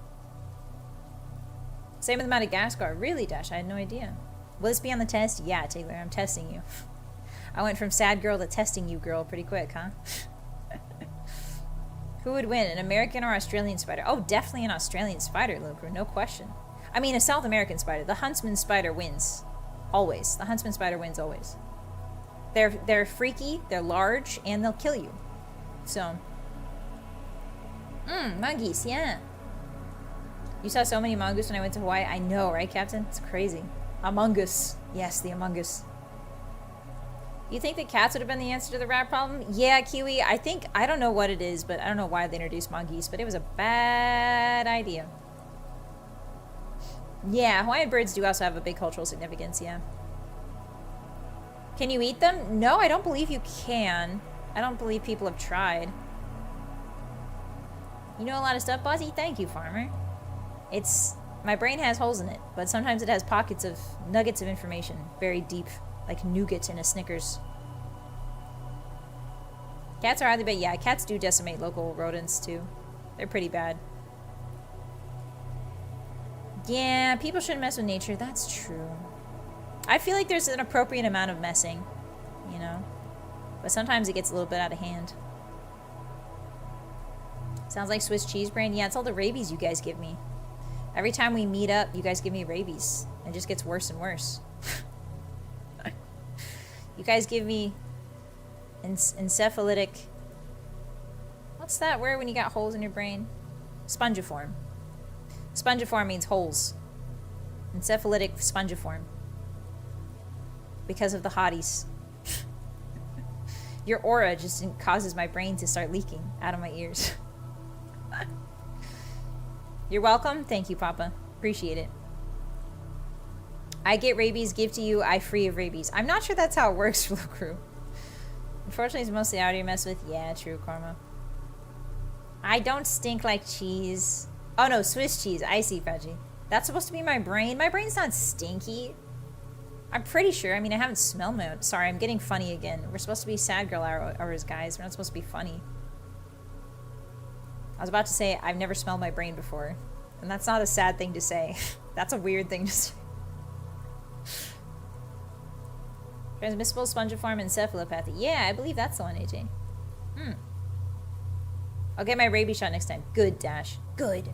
Same with Madagascar. Really, Dash? I had no idea. Will this be on the test? Yeah, Taylor, I'm testing you. I went from sad girl to testing you girl pretty quick, huh? Who would win, an American or Australian spider? Oh, definitely an Australian spider, Lucro, no question. I mean, a South American spider. The huntsman spider wins. Always. The huntsman spider wins always. They're freaky, they're large, and they'll kill you. So... mongoose, yeah. You saw so many mongoose when I went to Hawaii. I know, right, Captain? It's crazy. Among Us. Yes, the Among Us. You think that cats would have been the answer to the rat problem? Yeah, Kiwi. I don't know what it is, but I don't know why they introduced mongoose, but it was a bad idea. Yeah, Hawaiian birds do also have a big cultural significance, yeah. Can you eat them? No, I don't believe you can. I don't believe people have tried. You know a lot of stuff, Bossy? Thank you, Farmer. My brain has holes in it, but sometimes it has pockets of nuggets of information. Very deep, like nougat in a Snickers. Cats are highly bad. Yeah, cats do decimate local rodents, too. They're pretty bad. Yeah, people shouldn't mess with nature. That's true. I feel like there's an appropriate amount of messing, you know? But sometimes it gets a little bit out of hand. Sounds like Swiss cheese brain. Yeah, it's all the rabies you guys give me. Every time we meet up, you guys give me rabies. It just gets worse and worse. You guys give me encephalitic What's that word when you got holes in your brain? Spongiform. Spongiform means holes. Encephalitic spongiform. Because of the hotties. Your aura just causes my brain to start leaking out of my ears. You're welcome. Thank you, Papa. Appreciate it. I get rabies, give to you, I free of rabies. I'm not sure that's how it works for the crew. Unfortunately, it's mostly out you mess with. Yeah, true, Karma. I don't stink like cheese. Oh no, Swiss cheese. I see, Veggie. That's supposed to be my brain. My brain's not stinky. I'm pretty sure. I mean, I haven't smelled my own. Sorry, I'm getting funny again. We're supposed to be sad girl hours, guys. We're not supposed to be funny. I was about to say, I've never smelled my brain before. And that's not a sad thing to say. That's a weird thing to say. Transmissible spongiform encephalopathy. Yeah, I believe that's the one, AJ. I'll get my rabies shot next time. Good, Dash. Good.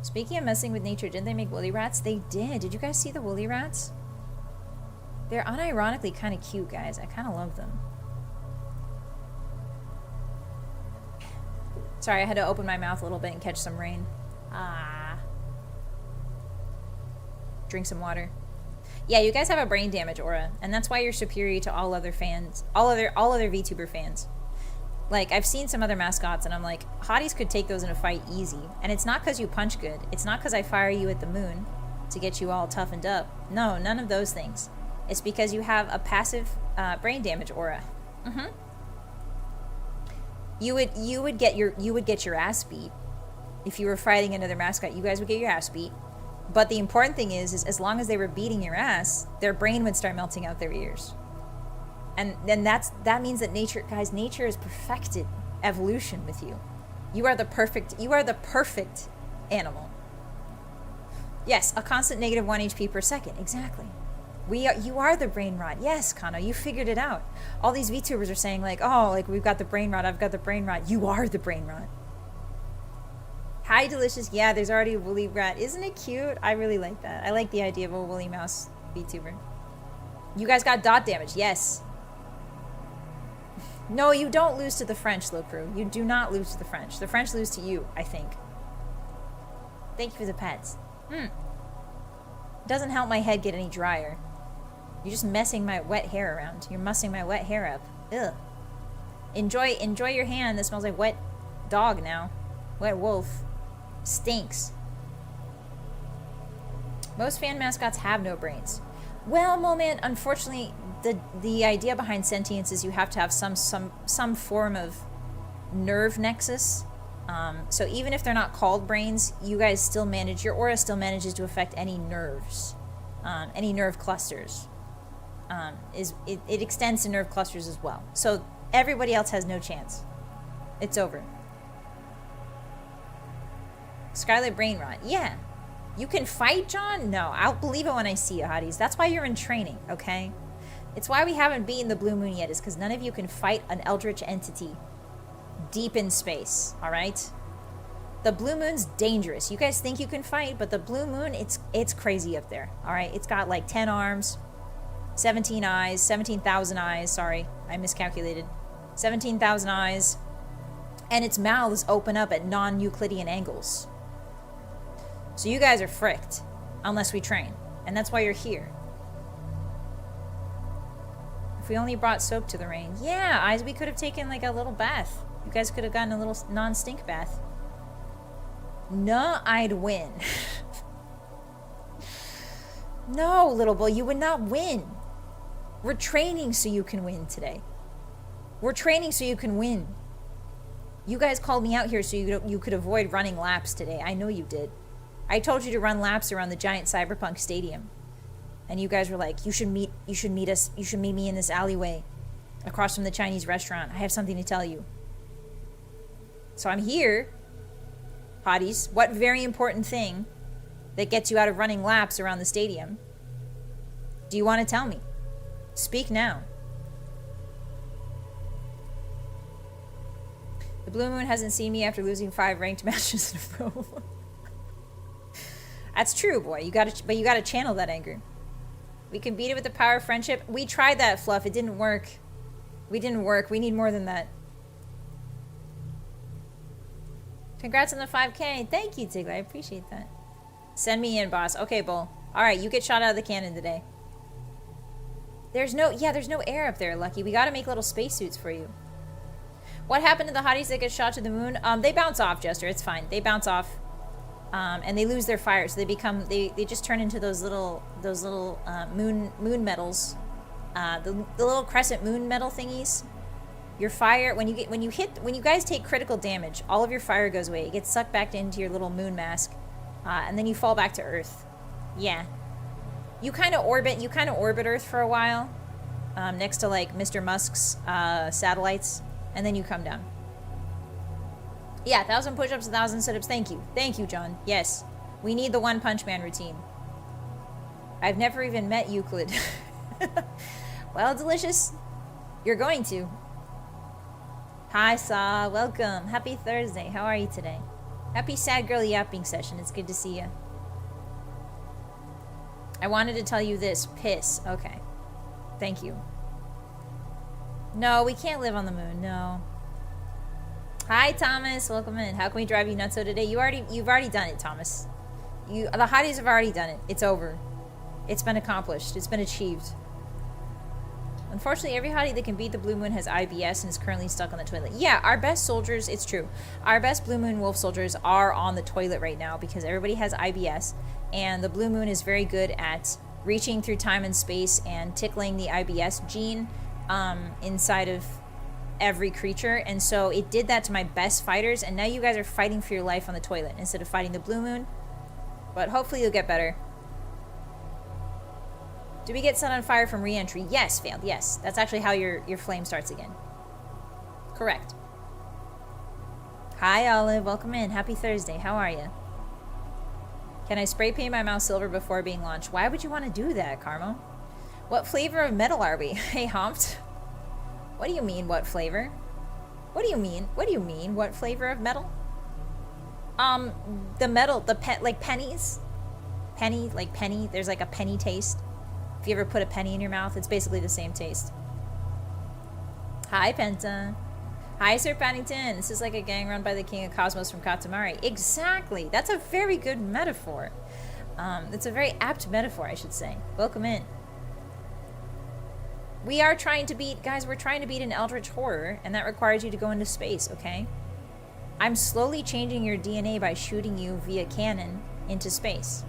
Speaking of messing with nature, didn't they make woolly rats? They did. Did you guys see the woolly rats? They're unironically kind of cute, guys. I kind of love them. Sorry, I had to open my mouth a little bit and catch some rain. Ah. Drink some water. Yeah, you guys have a brain damage aura, and that's why you're superior to all other fans, all other VTuber fans. Like, I've seen some other mascots, and I'm like, Hotties could take those in a fight easy. And it's not because you punch good. It's not because I fire you at the moon to get you all toughened up. No, none of those things. It's because you have a passive brain damage aura. You would get your ass beat if you were fighting another mascot. You guys would get your ass beat. But the important thing is as long as they were beating your ass, their brain would start melting out their ears. And then that means that nature has perfected evolution with you. You are the perfect animal. Yes, a constant negative 1 HP per second. Exactly. You are the brain rot. Yes, Kano, you figured it out. All these VTubers are saying like, oh, like we've got the brain rot, I've got the brain rot. You are the brain rot. Hi, Delicious. Yeah, there's already a woolly rat. Isn't it cute? I really like that. I like the idea of a woolly mouse VTuber. You guys got dot damage. Yes. No, you don't lose to the French, Low Crew. You do not lose to the French. The French lose to you, I think. Thank you for the pets. Doesn't help my head get any drier. You're just messing my wet hair around. You're mussing my wet hair up. Ugh. Enjoy your hand that smells like wet dog now. Wet wolf. Stinks. Most fan mascots have no brains. Well, Moment, unfortunately, the idea behind sentience is you have to have some form of nerve nexus. So even if they're not called brains, you guys still manage, your aura still manages to affect any nerves, any nerve clusters. It extends to nerve clusters as well. So everybody else has no chance. It's over. Scarlet brain rot. Yeah. You can fight, John? No, I'll believe it when I see it, Hotties. That's why you're in training, okay? It's why we haven't beaten the blue moon yet, is because none of you can fight an eldritch entity deep in space, all right? The blue moon's dangerous. You guys think you can fight, but the blue moon, it's crazy up there, all right? It's got like 10 arms, 17 eyes, 17,000 eyes. Sorry, I miscalculated. 17,000 eyes, and its mouths open up at non-Euclidean angles. So you guys are fricked unless we train, and that's why you're here. If we only brought soap to the rain. Yeah, we could have taken like a little bath. You guys could have gotten a little non-stink bath. No, I'd win. No, little boy, you would not win. We're training so you can win today. We're training so you can win. You guys called me out here so you could avoid running laps today. I know you did. I told you to run laps around the giant cyberpunk stadium. And you guys were like, you should meet me in this alleyway across from the Chinese restaurant. I have something to tell you. So I'm here. Hotties, what very important thing that gets you out of running laps around the stadium do you want to tell me? Speak now. The blue moon hasn't seen me after losing 5 ranked matches in a row. That's true, boy. But you gotta channel that anger. We can beat it with the power of friendship. We tried that, Fluff. It didn't work. We need more than that. Congrats on the 5K. Thank you, Tigler. I appreciate that. Send me in, boss. Okay, Bull. Alright, you get shot out of the cannon today. There's no air up there, Lucky. We gotta make little spacesuits for you. What happened to the hotties that get shot to the moon? They bounce off, Jester. It's fine. They bounce off. And they lose their fire, so they just turn into those little moon metals. The little crescent moon metal thingies. Your fire, when you guys take critical damage, all of your fire goes away. It gets sucked back into your little moon mask. And then you fall back to Earth. Yeah. You kind of orbit Earth for a while. Next to like Mr. Musk's satellites. And then you come down. Yeah, 1,000 push-ups, 1,000 sit-ups. Thank you. Thank you, John. Yes. We need the One Punch Man routine. I've never even met Euclid. Well, Delicious. You're going to. Hi, Saw. Welcome. Happy Thursday. How are you today? Happy Sad Girl Yapping session. It's good to see you. I wanted to tell you this. Piss. Okay. Thank you. No, we can't live on the moon. No. Hi, Thomas. Welcome in. How can we drive you nutso today? You've already done it, Thomas. The hotties have already done it. It's over. It's been accomplished. It's been achieved. Unfortunately, every hottie that can beat the blue moon has IBS and is currently stuck on the toilet. Yeah, our best soldiers, it's true. Our best blue moon wolf soldiers are on the toilet right now because everybody has IBS. And the blue moon is very good at reaching through time and space and tickling the IBS gene inside of every creature. And so it did that to my best fighters. And now you guys are fighting for your life on the toilet instead of fighting the blue moon. But hopefully you'll get better. Do we get set on fire from re-entry? Yes, failed. Yes. That's actually how your flame starts again. Correct. Hi, Olive. Welcome in. Happy Thursday. How are you? Can I spray paint my mouth silver before being launched? Why would you want to do that, Carmo? What flavor of metal are we? Hey, Humped. What do you mean, what flavor? What do you mean? What do you mean, what flavor of metal? The metal, like pennies. Penny, like penny. There's like a penny taste. If you ever put a penny in your mouth, it's basically the same taste. Hi, Penta. Hi, Sir Paddington. This is like a gang run by the King of Cosmos from Katamari. Exactly. That's a very good metaphor. It's a very apt metaphor, I should say. Welcome in. We are trying to beat, guys, we're trying to beat an eldritch horror, and that requires you to go into space, okay? I'm slowly changing your DNA by shooting you via cannon into space.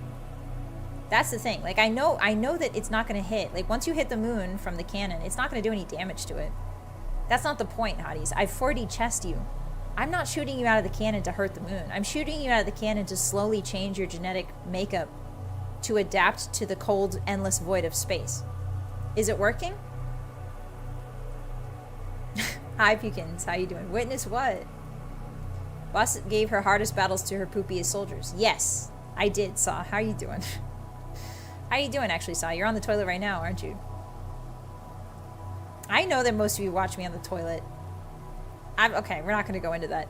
That's the thing. Like, I know that it's not going to hit. Like, once you hit the moon from the cannon, it's not going to do any damage to it. That's not the point, hotties. I've 4D chessed you. I'm not shooting you out of the cannon to hurt the moon. I'm shooting you out of the cannon to slowly change your genetic makeup to adapt to the cold, endless void of space. Is it working? Hi, Pukins. How you doing? Witness what? Boss gave her hardest battles to her poopiest soldiers. Yes, I did, Saw. How you doing? How you doing, actually, Saw? You're on the toilet right now, aren't you? I know that most of you watch me on the toilet. Okay, we're not going to go into that.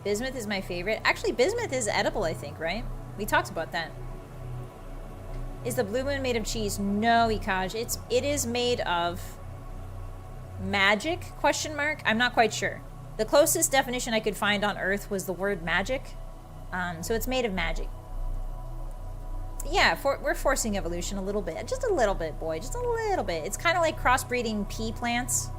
Bismuth is my favorite. Actually, bismuth is edible, I think, right? We talked about that. Is the blue moon made of cheese? No, Ikaj. It is made of magic, question mark? I'm not quite sure. The closest definition I could find on Earth was the word magic. So it's made of magic. Yeah, we're forcing evolution a little bit. Just a little bit, boy. Just a little bit. It's kind of like crossbreeding pea plants.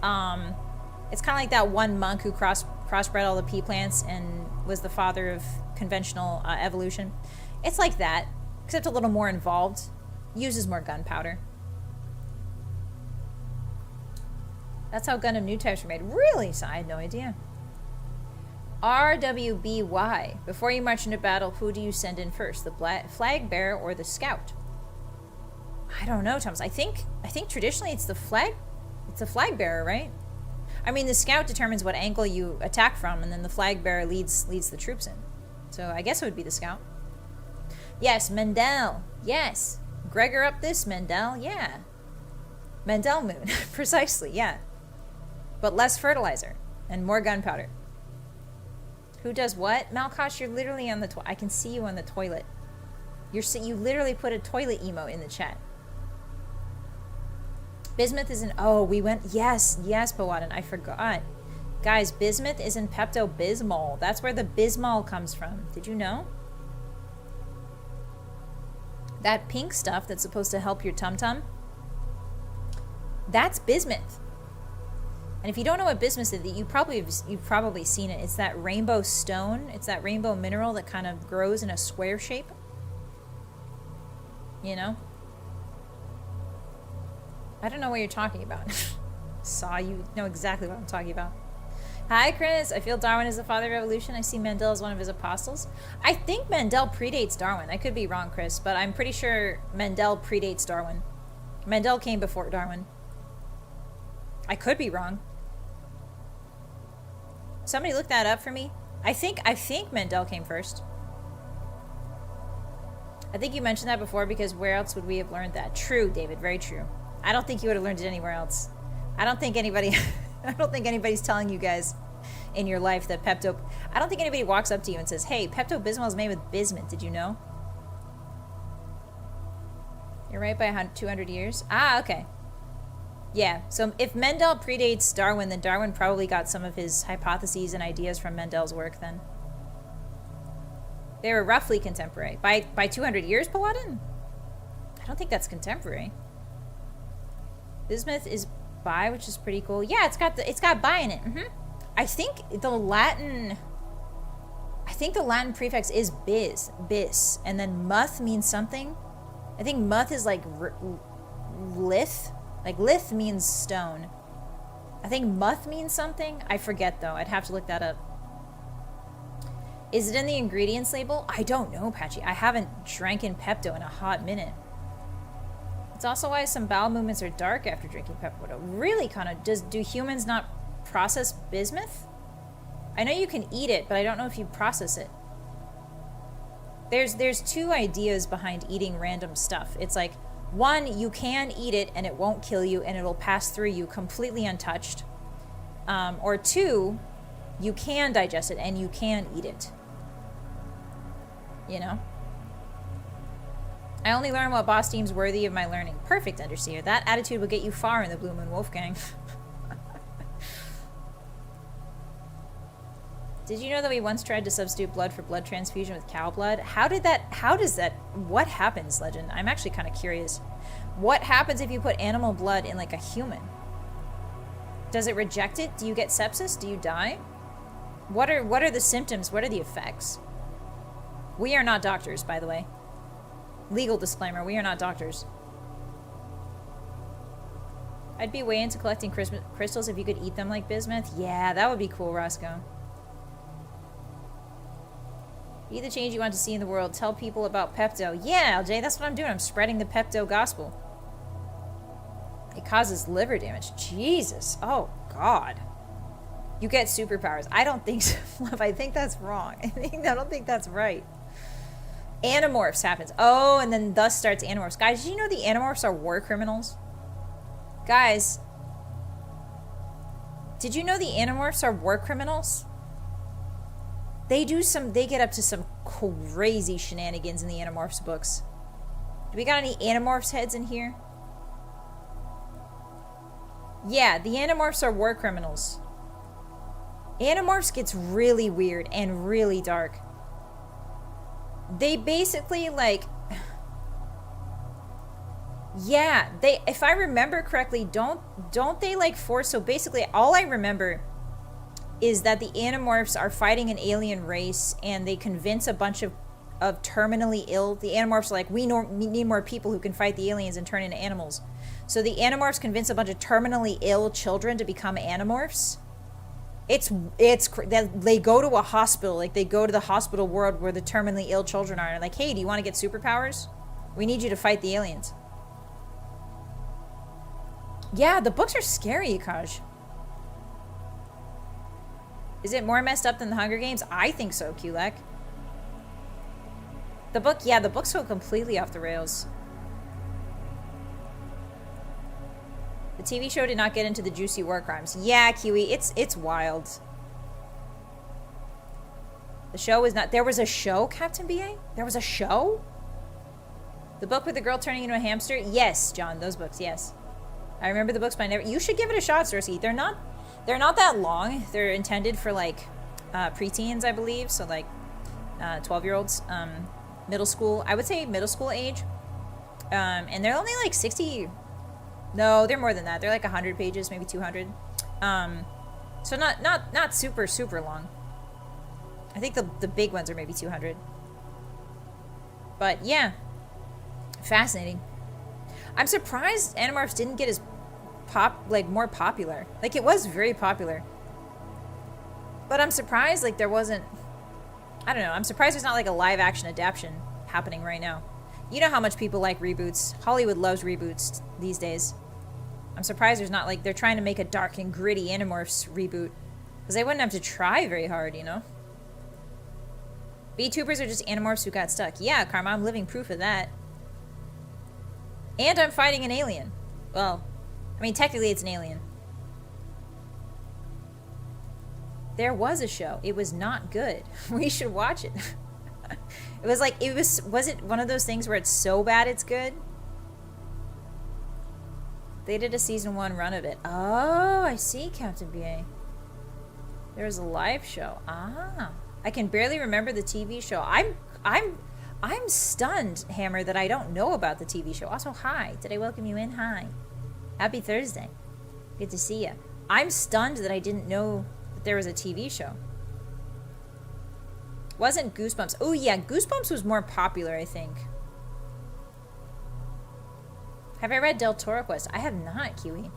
It's kind of like that one monk who crossbred all the pea plants and was the father of conventional evolution. It's like that, except a little more involved. Uses more gunpowder. That's how Gundam new types were made. Really? So I had no idea. RWBY. Before you march into battle, who do you send in first? The flag bearer or the scout? I don't know, Thomas. I think traditionally it's the flag bearer, right? I mean, the scout determines what angle you attack from, and then the flag bearer leads the troops in. So I guess it would be the scout. Yes, Mendel. Yes. Gregor up this, Mendel. Yeah. Mendel moon. Precisely, yeah. But less fertilizer and more gunpowder. Who does what? Malkosh, you're literally on the toilet. I can see you on the toilet. You literally put a toilet emo in the chat. Bismuth is an... Oh, we went... Yes, Pawadin. I forgot. Guys, bismuth is in Pepto-Bismol. That's where the Bismol comes from. Did you know? That pink stuff that's supposed to help your tum-tum, that's bismuth. And if you don't know what bismuth is, you've probably seen it. It's that rainbow stone. It's that rainbow mineral that kind of grows in a square shape. You know? I don't know what you're talking about. Saw you know exactly what I'm talking about. Hi, Chris. I feel Darwin is the father of evolution. I see Mendel as one of his apostles. I think Mendel predates Darwin. I could be wrong, Chris, but I'm pretty sure Mendel predates Darwin. Mendel came before Darwin. I could be wrong. Somebody look that up for me. I think Mendel came first. I think you mentioned that before because where else would we have learned that? True, David. Very true. I don't think you would have learned it anywhere else. I don't think anybody's telling you guys in your life that I don't think anybody walks up to you and says, hey, Pepto-Bismol is made with bismuth. Did you know? You're right by 200 years. Ah, okay. Yeah, so if Mendel predates Darwin, then Darwin probably got some of his hypotheses and ideas from Mendel's work then. They were roughly contemporary. By 200 years, Paladin? I don't think that's contemporary. Bismuth is bi, which is pretty cool. Yeah, it's got bi in it. I think the Latin prefix is bis, and then muth means something. I think muth is like lith. Like lith means stone. I think muth means something. I forget though. I'd have to look that up. Is it in the ingredients label? I don't know, Patchy. I haven't drank in Pepto in a hot minute. It's also why some bowel movements are dark after drinking Pepto. Really, kind of. Do humans not process bismuth? I know you can eat it, but I don't know if you process it. There's two ideas behind eating random stuff. It's like, one, you can eat it and it won't kill you and it'll pass through you completely untouched. Or two, you can digest it and you can eat it. You know? I only learn what boss deems worthy of my learning. Perfect, Underseer. That attitude will get you far in the Blue Moon Wolfgang. Did you know that we once tried to substitute blood for blood transfusion with cow blood? What happens, Legend? I'm actually kind of curious. What happens if you put animal blood in like a human? Does it reject it? Do you get sepsis? Do you die? What are the symptoms? What are the effects? We are not doctors, by the way. Legal disclaimer, we are not doctors. I'd be way into collecting crystals if you could eat them like bismuth. Yeah, that would be cool, Roscoe. Be the change you want to see in the world. Tell people about Pepto. Yeah, LJ, that's what I'm doing. I'm spreading the Pepto gospel. It causes liver damage. Jesus. Oh, God. You get superpowers. I don't think so. I think that's wrong. I don't think that's right. Animorphs happens. Oh, and then thus starts Animorphs. Guys, did you know the Animorphs are war criminals? Guys, did you know the Animorphs are war criminals? They get up to some crazy shenanigans in the Animorphs books. Do we got any Animorphs heads in here? Yeah, the Animorphs are war criminals. Animorphs gets really weird and really dark. They basically like... Yeah, if I remember correctly, don't they like force... So basically all I remember is that the Animorphs are fighting an alien race and they convince a bunch of terminally ill... The Animorphs are like, we need more people who can fight the aliens and turn into animals. So the Animorphs convince a bunch of terminally ill children to become Animorphs. They go to a hospital, like they go to the hospital world where the terminally ill children are, and like, hey, do you want to get superpowers? We need you to fight the aliens. Yeah, the books are scary, Akaj. Is it more messed up than the Hunger Games? I think so, Kulek. The books go completely off the rails. The TV show did not get into the juicy war crimes. Yeah, Kiwi, it's wild. The show is not... There was a show, Captain BA? There was a show? The book with the girl turning into a hamster? Yes, John, those books, yes. I remember the books, but I never... You should give it a shot, Cersei. They're not They're not that long. They're intended for like preteens, I believe. So like 12-year-olds, middle school. I would say middle school age. And they're only like 60. No, they're more than that. They're like 100 pages, maybe 200. So not super, super long. I think the big ones are maybe 200. But yeah, fascinating. I'm surprised Animorphs didn't get as more popular. Like, it was very popular. But I'm surprised like there wasn't, I don't know, I'm surprised there's not like a live action adaptation happening right now. You know how much people like reboots. Hollywood loves reboots these days. I'm surprised there's not like, they're trying to make a dark and gritty Animorphs reboot. Because they wouldn't have to try very hard, you know? Vtubers are just Animorphs who got stuck. Yeah, Karma, I'm living proof of that. And I'm fighting an alien. Well, I mean, technically it's an alien. There was a show. It was not good. We should watch it. It was like, was it one of those things where it's so bad it's good? They did a season 1 run of it. Oh, I see, Captain BA. There was a live show. Ah. I can barely remember the TV show. I'm stunned, Hammer, that I don't know about the TV show. Also, hi. Did I welcome you in? Hi. Happy Thursday. Good to see you. I'm stunned that I didn't know that there was a TV show. Wasn't Goosebumps. Oh, yeah. Goosebumps was more popular, I think. Have I read Del Toro Quest? I have not, Kiwi.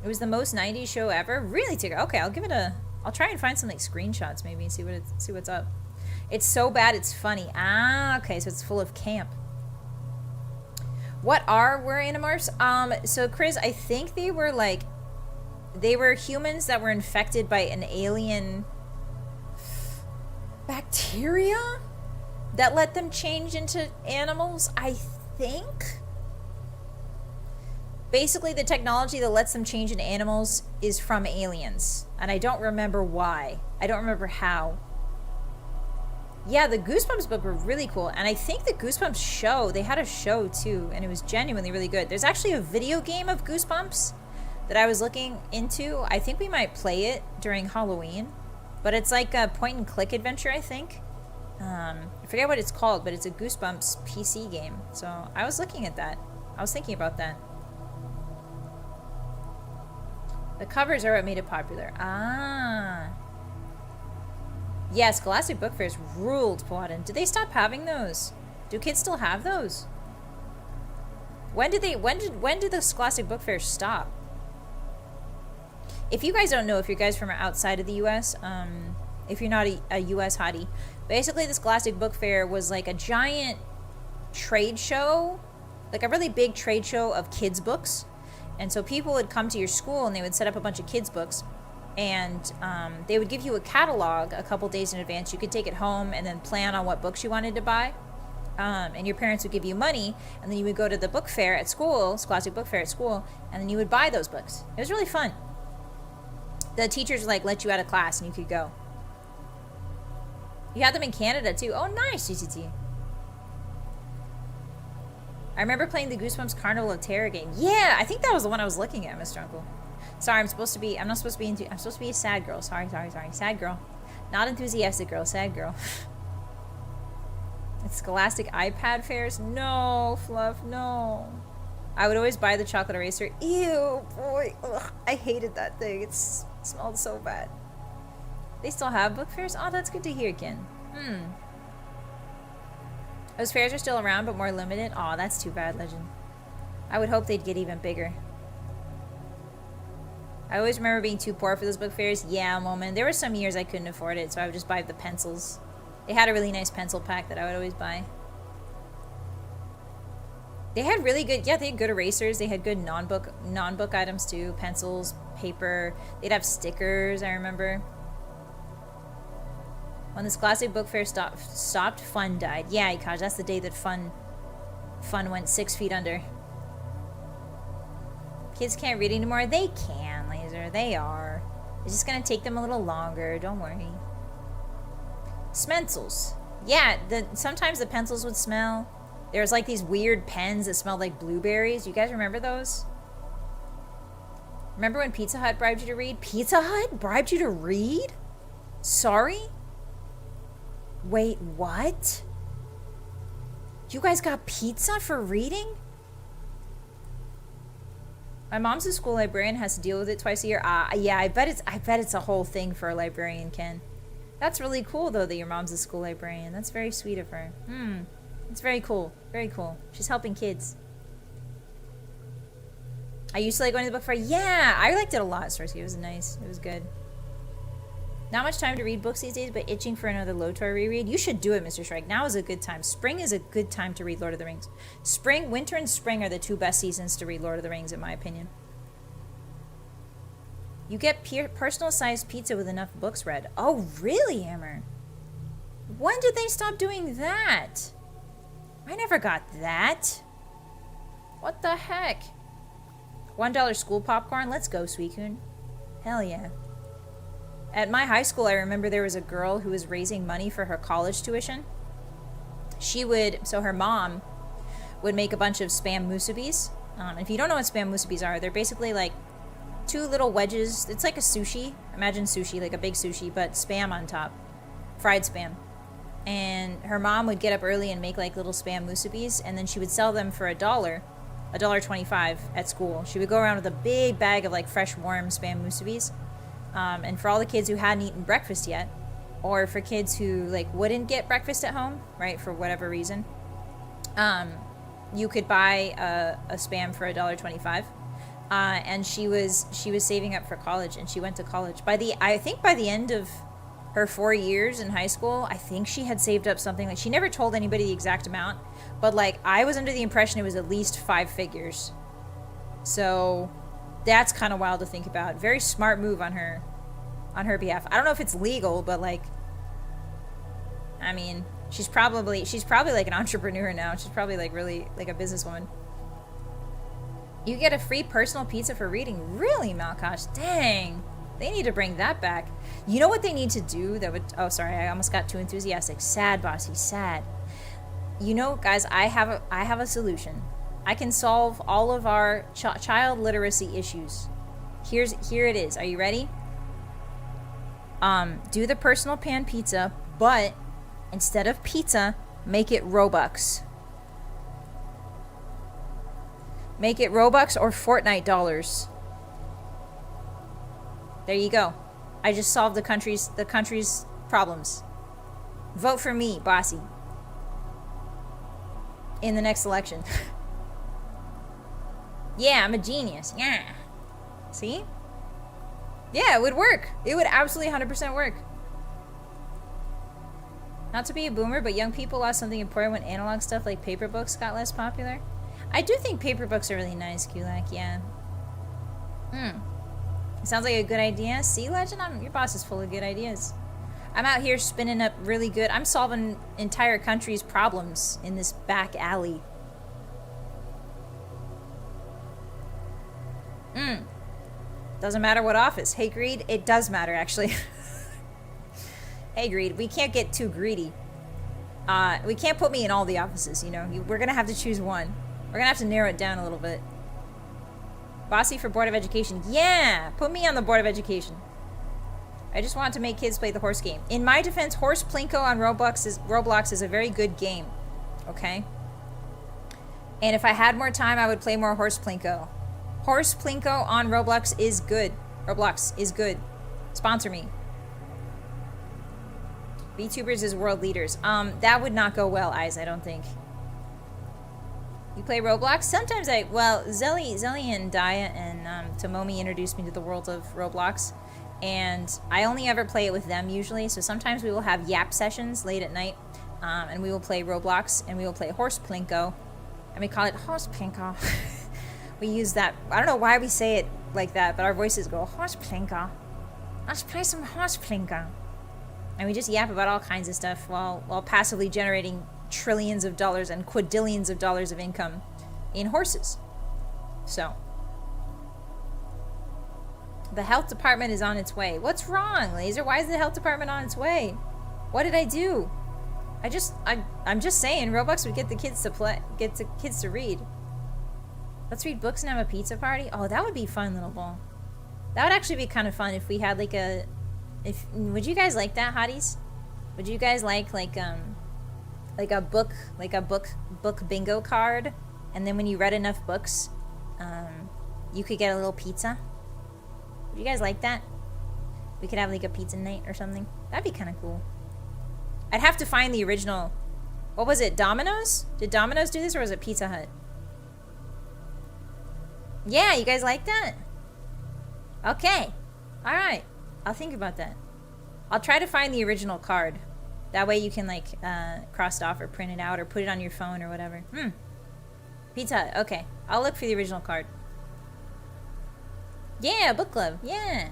It was the most 90s show ever? Really, Tigger? Okay, I'll give it a... I'll try and find some like screenshots maybe and see what's up. It's so bad it's funny. Ah, okay, so it's full of camp. What were Animorphs? So Chris, I think they were humans that were infected by an alien bacteria that let them change into animals, I think. Basically, the technology that lets them change into animals is from aliens. And I don't remember why. I don't remember how. Yeah, the Goosebumps book were really cool. And I think the Goosebumps show, they had a show too, and it was genuinely really good. There's actually a video game of Goosebumps that I was looking into. I think we might play it during Halloween. But it's like a point-and-click adventure, I think. I forget what it's called, but it's a Goosebumps PC game. So I was looking at that. I was thinking about that. The covers are what made it popular. Ah. Yeah, Scholastic Book Fairs ruled, Paladin. Did they stop having those? Do kids still have those? When did the Scholastic Book Fairs stop? If you guys don't know, if you guys from outside of the US, if you're not a US hottie, basically the Scholastic Book Fair was like a giant trade show, like a really big trade show of kids' books. And so people would come to your school and they would set up a bunch of kids' books, and they would give you a catalog a couple days in advance. You could take it home and then plan on what books you wanted to buy. And your parents would give you money, and then you would go to the book fair at school, Scholastic Book Fair at school, and then you would buy those books. It was really fun. The teachers like let you out of class and you could go. You had them in Canada too. Oh, nice, GTT. I remember playing the Goosebumps Carnival of Terror game. Yeah, I think that was the one I was looking at, Mr. Uncle. Sorry, I'm supposed to be a sad girl. Sorry. Sad girl. Not enthusiastic girl, sad girl. It's Scholastic iPad fairs? No, Fluff, no. I would always buy the chocolate eraser. Ew, boy. Ugh, I hated that thing. It smelled so bad. They still have book fairs? Oh, that's good to hear, Ken. Those fairs are still around, but more limited? Aw, that's too bad, Legend. I would hope they'd get even bigger. I always remember being too poor for those book fairs. Yeah, moment. There were some years I couldn't afford it, so I would just buy the pencils. They had a really nice pencil pack that I would always buy. They had really good, yeah, they had good erasers. They had good non-book items too. Pencils, paper. They'd have stickers, I remember. When the Scholastic Book Fair stopped, fun died. Yeah, Ikaj, that's the day that fun went 6 feet under. Kids can't read anymore. They can, Laser. They are. It's just gonna take them a little longer. Don't worry. Smencils. Yeah, sometimes the pencils would smell. There was like these weird pens that smelled like blueberries. You guys remember those? Remember when Pizza Hut bribed you to read? Pizza Hut bribed you to read? Sorry? Wait, what? You guys got pizza for reading? My mom's a school librarian, has to deal with it twice a year. Yeah, I bet it's a whole thing for a librarian, Ken. That's really cool though that your mom's a school librarian. That's very sweet of her. It's very cool. Very cool. She's helping kids. I used to like going to the book fair. Yeah, I liked it a lot, Starsky. It was nice. It was good. Not much time to read books these days, but itching for another Lotor reread. You should do it, Mr. Shrek. Now is a good time. Spring is a good time to read Lord of the Rings. Winter and spring are the two best seasons to read Lord of the Rings, in my opinion. You get personal-sized pizza with enough books read. Oh, really, Hammer? When did they stop doing that? I never got that. What the heck? $1 school popcorn? Let's go, Suicune. Hell yeah. At my high school, I remember there was a girl who was raising money for her college tuition. So her mom would make a bunch of Spam musubis. If you don't know what Spam musubis are, they're basically like two little wedges. It's like a sushi. Imagine sushi, like a big sushi, but Spam on top. Fried Spam. And her mom would get up early and make like little Spam musubis, and then she would sell them for $1.25 at school. She would go around with a big bag of like fresh, warm Spam musubis. And for all the kids who hadn't eaten breakfast yet, or for kids who like wouldn't get breakfast at home, right, for whatever reason, you could buy a Spam for $1.25. And she was saving up for college, and she went to college. I think by the end of her 4 years in high school, I think she had saved up something like, she never told anybody the exact amount, but like I was under the impression it was at least 5 figures. So that's kind of wild to think about. Very smart move on her behalf. I don't know if it's legal, but like, I mean, she's probably like an entrepreneur now. She's probably like really like a businesswoman. You get a free personal pizza for reading. Really, Malkosh? Dang. They need to bring that back. You know what they need to do that would... Oh, sorry. I almost got too enthusiastic. Sad, Bossy. Sad. You know, guys, I have a solution. I can solve all of our child literacy issues. Here it is. Are you ready? Do the personal pan pizza, but instead of pizza, make it Robux. Make it Robux or Fortnite dollars. There you go. I just solved the country's problems. Vote for me, Bossy. In the next election. Yeah, I'm a genius. Yeah. See? Yeah, it would work. It would absolutely 100% work. Not to be a boomer, but young people lost something important when analog stuff like paper books got less popular. I do think paper books are really nice, Kulak, yeah. Sounds like a good idea. See, Legend? Your boss is full of good ideas. I'm out here spinning up really good. I'm solving entire countries' problems in this back alley. Doesn't matter what office. Hey, Greed, it does matter, actually. Hey, Greed, we can't get too greedy. We can't put me in all the offices, you know. We're going to have to choose one. We're going to have to narrow it down a little bit. Bossy for Board of Education. Yeah! Put me on the Board of Education. I just want to make kids play the horse game. In my defense, Horse Plinko on Roblox is a very good game. Okay? And if I had more time, I would play more Horse Plinko. Horse Plinko on Roblox is good. Roblox is good. Sponsor me. Vtubers is world leaders. That would not go well, Eyes, I don't think. You play Roblox? Sometimes Zelly and Daya and Tomomi introduced me to the world of Roblox. And I only ever play it with them usually. So sometimes we will have Yap sessions late at night. And we will play Roblox and we will play Horse Plinko. And we call it Horse Plinko. We use that. I don't know why we say it like that, but our voices go, Horse Plinko. Let's play some Horse Plinko. And we just yap about all kinds of stuff while passively generating trillions of dollars and quadrillions of dollars of income in horses. So, the health department is on its way. What's wrong, Laser? Why is the health department on its way? What did I do? I'm just saying, Roblox would get the kids to read. Let's read books and have a pizza party. Oh, that would be fun, little ball. That would actually be kind of fun if we had like a... would you guys like that, hotties? Would you guys like a book bingo card, and then when you read enough books, you could get a little pizza? Would you guys like that? We could have like a pizza night or something. That'd be kind of cool. I'd have to find the original. What was it? Domino's? Did Domino's do this, or was it Pizza Hut? Yeah, you guys like that? Okay. All right. I'll think about that. I'll try to find the original card. That way you can like cross it off or print it out or put it on your phone or whatever. Pizza Hut. Okay. I'll look for the original card. Yeah, book club. Yeah.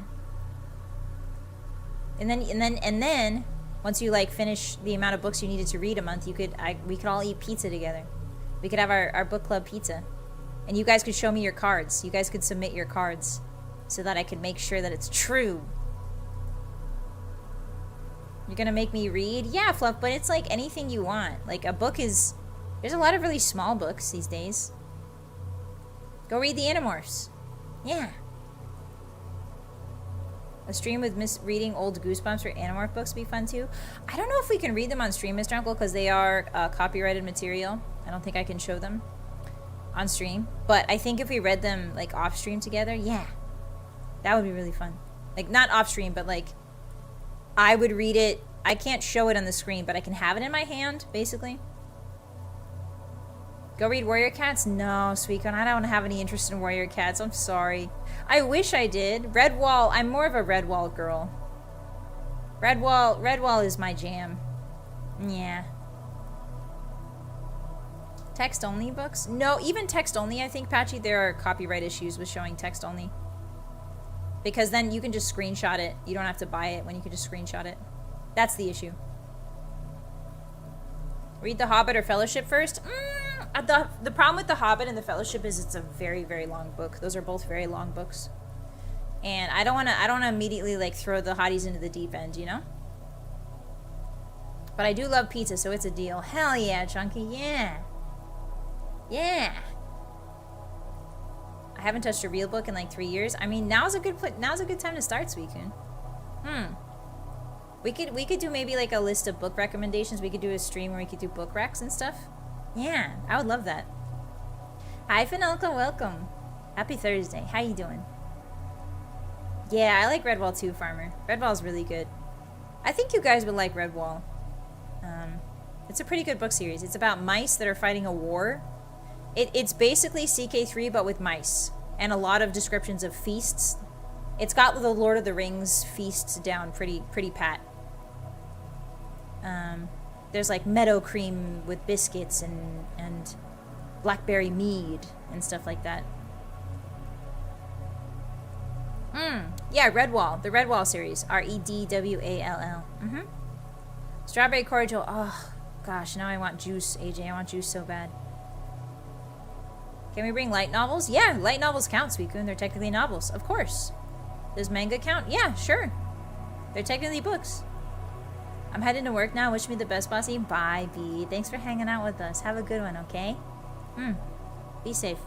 And then once you like finish the amount of books you needed to read a month, we could all eat pizza together. We could have our book club pizza. And you guys could show me your cards. You guys could submit your cards so that I could make sure that it's true. You're gonna make me read? Yeah, Fluff, but it's like anything you want. Like a book is... There's a lot of really small books these days. Go read the Animorphs. Yeah. A stream with reading old Goosebumps or Animorph books would be fun too. I don't know if we can read them on stream, Mr. Uncle, because they are copyrighted material. I don't think I can show them on stream. But I think if we read them like off stream together, yeah. That would be really fun. Like not off stream, but like I would read it. I can't show it on the screen, but I can have it in my hand, basically. Go read Warrior Cats? No, Sweetcon, I don't have any interest in Warrior Cats. I'm sorry. I wish I did. Redwall, I'm more of a Redwall girl. Redwall is my jam. Yeah. Text-only books? No, even text-only, I think, Patchy, there are copyright issues with showing text-only. Because then you can just screenshot it. You don't have to buy it when you can just screenshot it. That's the issue. Read The Hobbit or Fellowship first? The problem with The Hobbit and The Fellowship is it's a very, very long book. Those are both very long books. And I don't wanna immediately like throw the hotties into the deep end, you know? But I do love pizza, so it's a deal. Hell yeah, Chunky, yeah. Yeah. I haven't touched a real book in like 3 years. I mean, now's a good time to start, Sweetcoon. We could do maybe like a list of book recommendations. We could do a stream where we could do book recs and stuff. Yeah, I would love that. Hi, Finelka, welcome. Happy Thursday. How you doing? Yeah, I like Redwall too, Farmer. Redwall's really good. I think you guys would like Redwall. It's a pretty good book series. It's about mice that are fighting a war. It's basically CK3 but with mice. And a lot of descriptions of feasts. It's got the Lord of the Rings feasts down pretty pat. There's like meadow cream with biscuits and blackberry mead and stuff like that. Yeah, Redwall. The Redwall series. Redwall. Strawberry cordial. Oh, gosh, now I want juice, AJ. I want juice so bad. Can we bring light novels? Yeah, light novels count, Sweetcoon. They're technically novels. Of course. Does manga count? Yeah, sure. They're technically books. I'm heading to work now. Wish me the best, Bossy. Bye, B. Thanks for hanging out with us. Have a good one, okay? Be safe.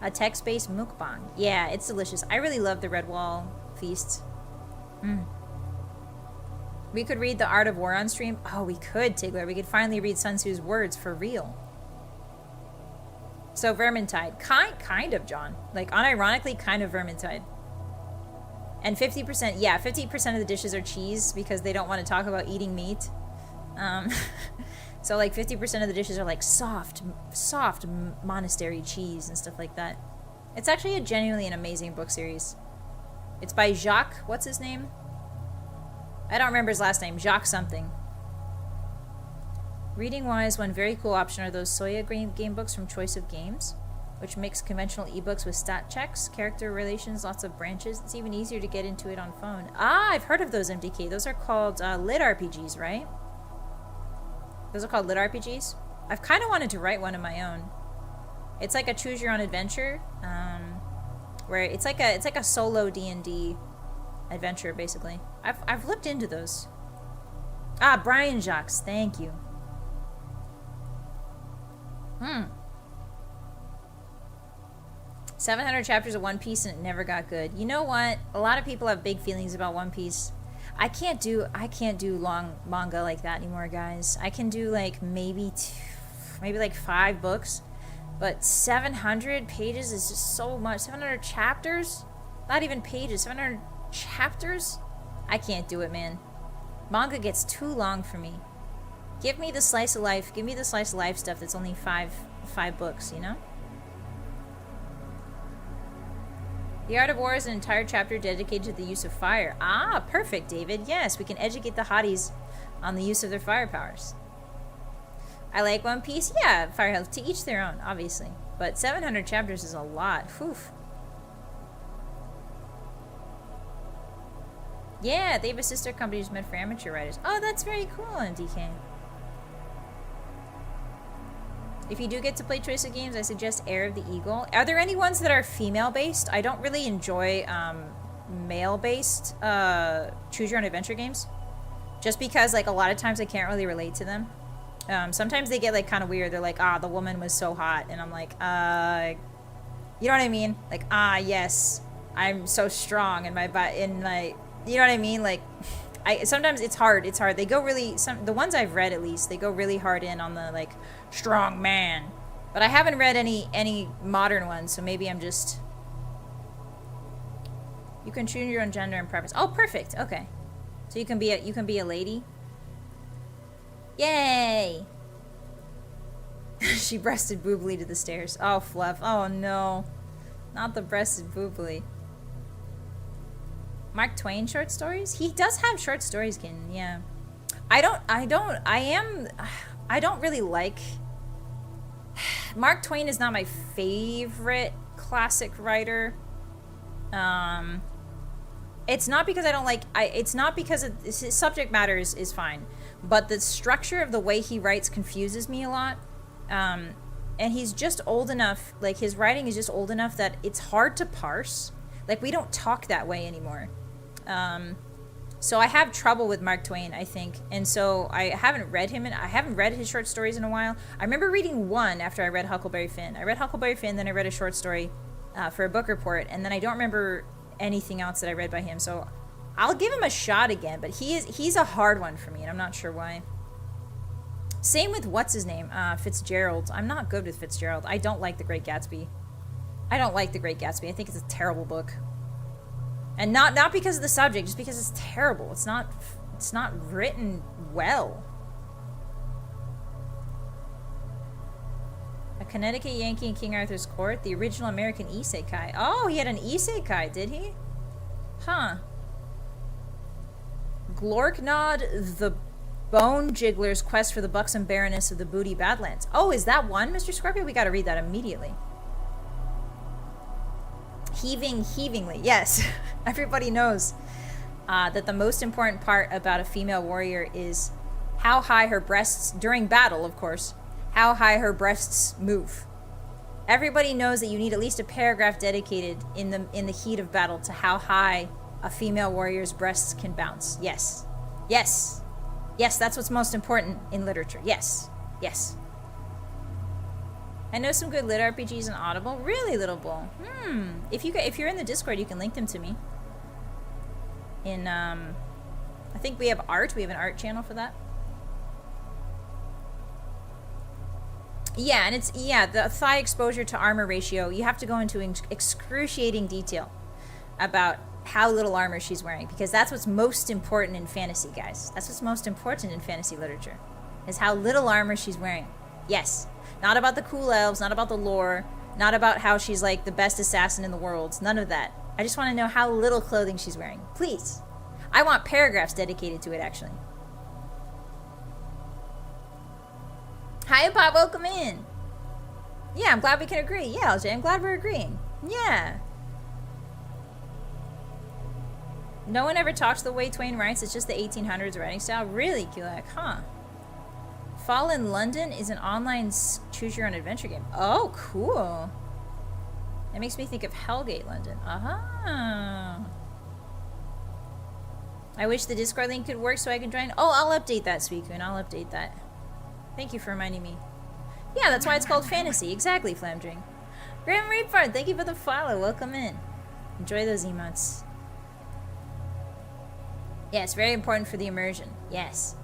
A text-based mukbang. Yeah, it's delicious. I really love the Redwall feast. We could read The Art of War on stream. Oh, we could, Tigler. We could finally read Sun Tzu's words for real. So, Vermintide. Kind of, John. Like, unironically, kind of Vermintide. And 50%, yeah, 50% of the dishes are cheese because they don't want to talk about eating meat. So, like, 50% of the dishes are, like, soft monastery cheese and stuff like that. It's actually a genuinely an amazing book series. It's by Jacques, what's his name? I don't remember his last name. Jacques something. Reading-wise, one very cool option are those Soya game books from Choice of Games, which makes conventional ebooks with stat checks, character relations, lots of branches. It's even easier to get into it on phone. Ah, I've heard of those, MDK. Those are called lit RPGs, right? Those are called lit RPGs? I've kind of wanted to write one of my own. It's like a choose your own adventure, where it's like a solo D&D adventure, basically. I've looked into those. Ah, Brian Jacques, thank you. 700 chapters of One Piece and it never got good. You know what? A lot of people have big feelings about One Piece. I can't do long manga like that anymore, guys. I can do like maybe like 5 books, but 700 pages is just so much. 700 chapters? Not even pages. 700 chapters? I can't do it, man. Manga gets too long for me. Give me the slice of life. Give me the slice of life stuff that's only five books, you know? The Art of War is an entire chapter dedicated to the use of fire. Ah, perfect, David. Yes, we can educate the hotties on the use of their fire powers. I like One Piece. Yeah, fire health. To each their own, obviously. But 700 chapters is a lot. Whew. Yeah, they have a sister company who's meant for amateur writers. Oh, that's very cool, MDK. If you do get to play choice of games, I suggest Heir of the Eagle. Are there any ones that are female-based? I don't really enjoy male-based choose your own adventure games. Just because, like, a lot of times I can't really relate to them. Sometimes they get, like, kind of weird. They're like, the woman was so hot. And I'm like, you know what I mean? Like, yes, I'm so strong in my butt. In, like, you know what I mean? Like, sometimes it's hard. They go really, the ones I've read at least, they go really hard in on the, like, strong man. But I haven't read any modern ones, so maybe I'm just... You can choose your own gender and preference. Oh, perfect. Okay. So you can be a lady. Yay! She breasted boobly to the stairs. Oh, Fluff. Oh, no. Not the breasted boobly. Mark Twain short stories? He does have short stories, Kin. Yeah. I don't really like... Mark Twain is not my favorite classic writer. It's not because I don't like... it's not because his subject matter is fine. But the structure of the way he writes confuses me a lot. And he's just old enough... Like, his writing is just old enough that it's hard to parse. Like, we don't talk that way anymore. So I have trouble with Mark Twain, I think. And so I haven't read him, and I haven't read his short stories in a while. I remember reading one after I read Huckleberry Finn. I read Huckleberry Finn, then I read a short story for a book report, and then I don't remember anything else that I read by him. So I'll give him a shot again, but he's a hard one for me, and I'm not sure why. Same with what's his name, Fitzgerald. I'm not good with Fitzgerald. I don't like The Great Gatsby. I think it's a terrible book. And not because of the subject, just because it's terrible. It's not written well. A Connecticut Yankee in King Arthur's Court, the original American isekai. Oh, he had an isekai, did he? Huh. Glorknod the Bone Jiggler's Quest for the Buxom Baroness of the Booty Badlands. Oh, is that one, Mr. Scorpio? We gotta read that immediately. Heavingly, yes. Everybody knows that the most important part about a female warrior is how high her breasts, during battle, of course, how high her breasts move. Everybody knows that you need at least a paragraph dedicated in the heat of battle to how high a female warrior's breasts can bounce. Yes. Yes. Yes, that's what's most important in literature. Yes. Yes. I know some good lit RPGs on Audible. Really, Little Bull? If you're in the Discord, you can link them to me. I think we have art. We have an art channel for that. Yeah, and it's the thigh exposure to armor ratio. You have to go into excruciating detail about how little armor she's wearing, because that's what's most important in fantasy, guys. That's what's most important in fantasy literature, is how little armor she's wearing. Yes. Not about the cool elves, not about the lore, not about how she's like the best assassin in the world. None of that. I just want to know how little clothing she's wearing. Please. I want paragraphs dedicated to it, actually. Hi, Bob. Welcome in. Yeah, I'm glad we can agree. Yeah, LJ, I'm glad we're agreeing. Yeah. No one ever talks the way Twain writes. It's just the 1800s writing style. Really, Kulak? Huh. Fallen London is an online choose-your-own-adventure game. Oh, cool. That makes me think of Hellgate London. Uh-huh. I wish the Discord link could work so I can join. Oh, I'll update that, Suicune. I'll update that. Thank you for reminding me. Yeah, that's why it's called fantasy. Exactly, Flamdring. Grim Reaper, thank you for the follow. Welcome in. Enjoy those emotes. Yes, very important for the immersion. Yes.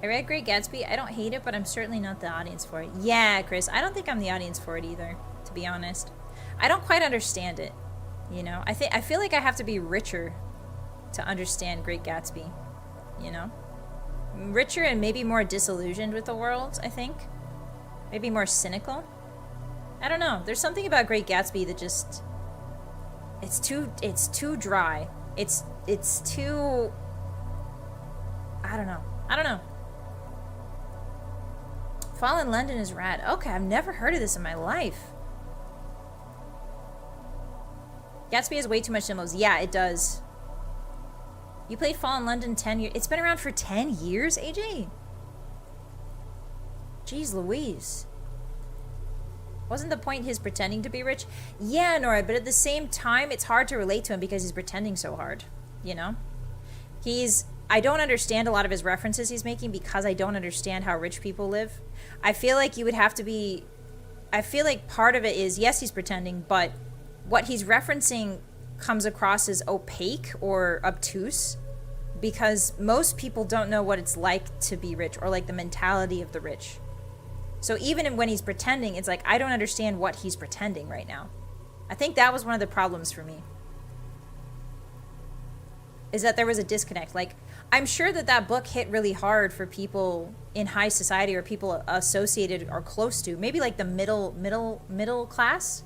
I read Great Gatsby. I don't hate it, but I'm certainly not the audience for it. Yeah, Chris, I don't think I'm the audience for it either, to be honest. I don't quite understand it, you know? I feel like I have to be richer to understand Great Gatsby, you know? Richer and maybe more disillusioned with the world, I think. Maybe more cynical. I don't know. There's something about Great Gatsby that just... It's too dry. It's too... I don't know. Fallen London is rad. Okay, I've never heard of this in my life. Gatsby has way too much symbols. Yeah, it does. You played Fallen London 10 years. It's been around for 10 years, AJ? Jeez Louise. Wasn't the point his pretending to be rich? Yeah, Nora, but at the same time, it's hard to relate to him because he's pretending so hard, you know? I don't understand a lot of his references he's making because I don't understand how rich people live. I feel like you would have to be... I feel like part of it is, yes, he's pretending, but what he's referencing comes across as opaque or obtuse because most people don't know what it's like to be rich or like the mentality of the rich. So even when he's pretending, it's like, I don't understand what he's pretending right now. I think that was one of the problems for me. Is that there was a disconnect. Like, I'm sure that book hit really hard for people in high society or people associated or close to. Maybe like the middle class.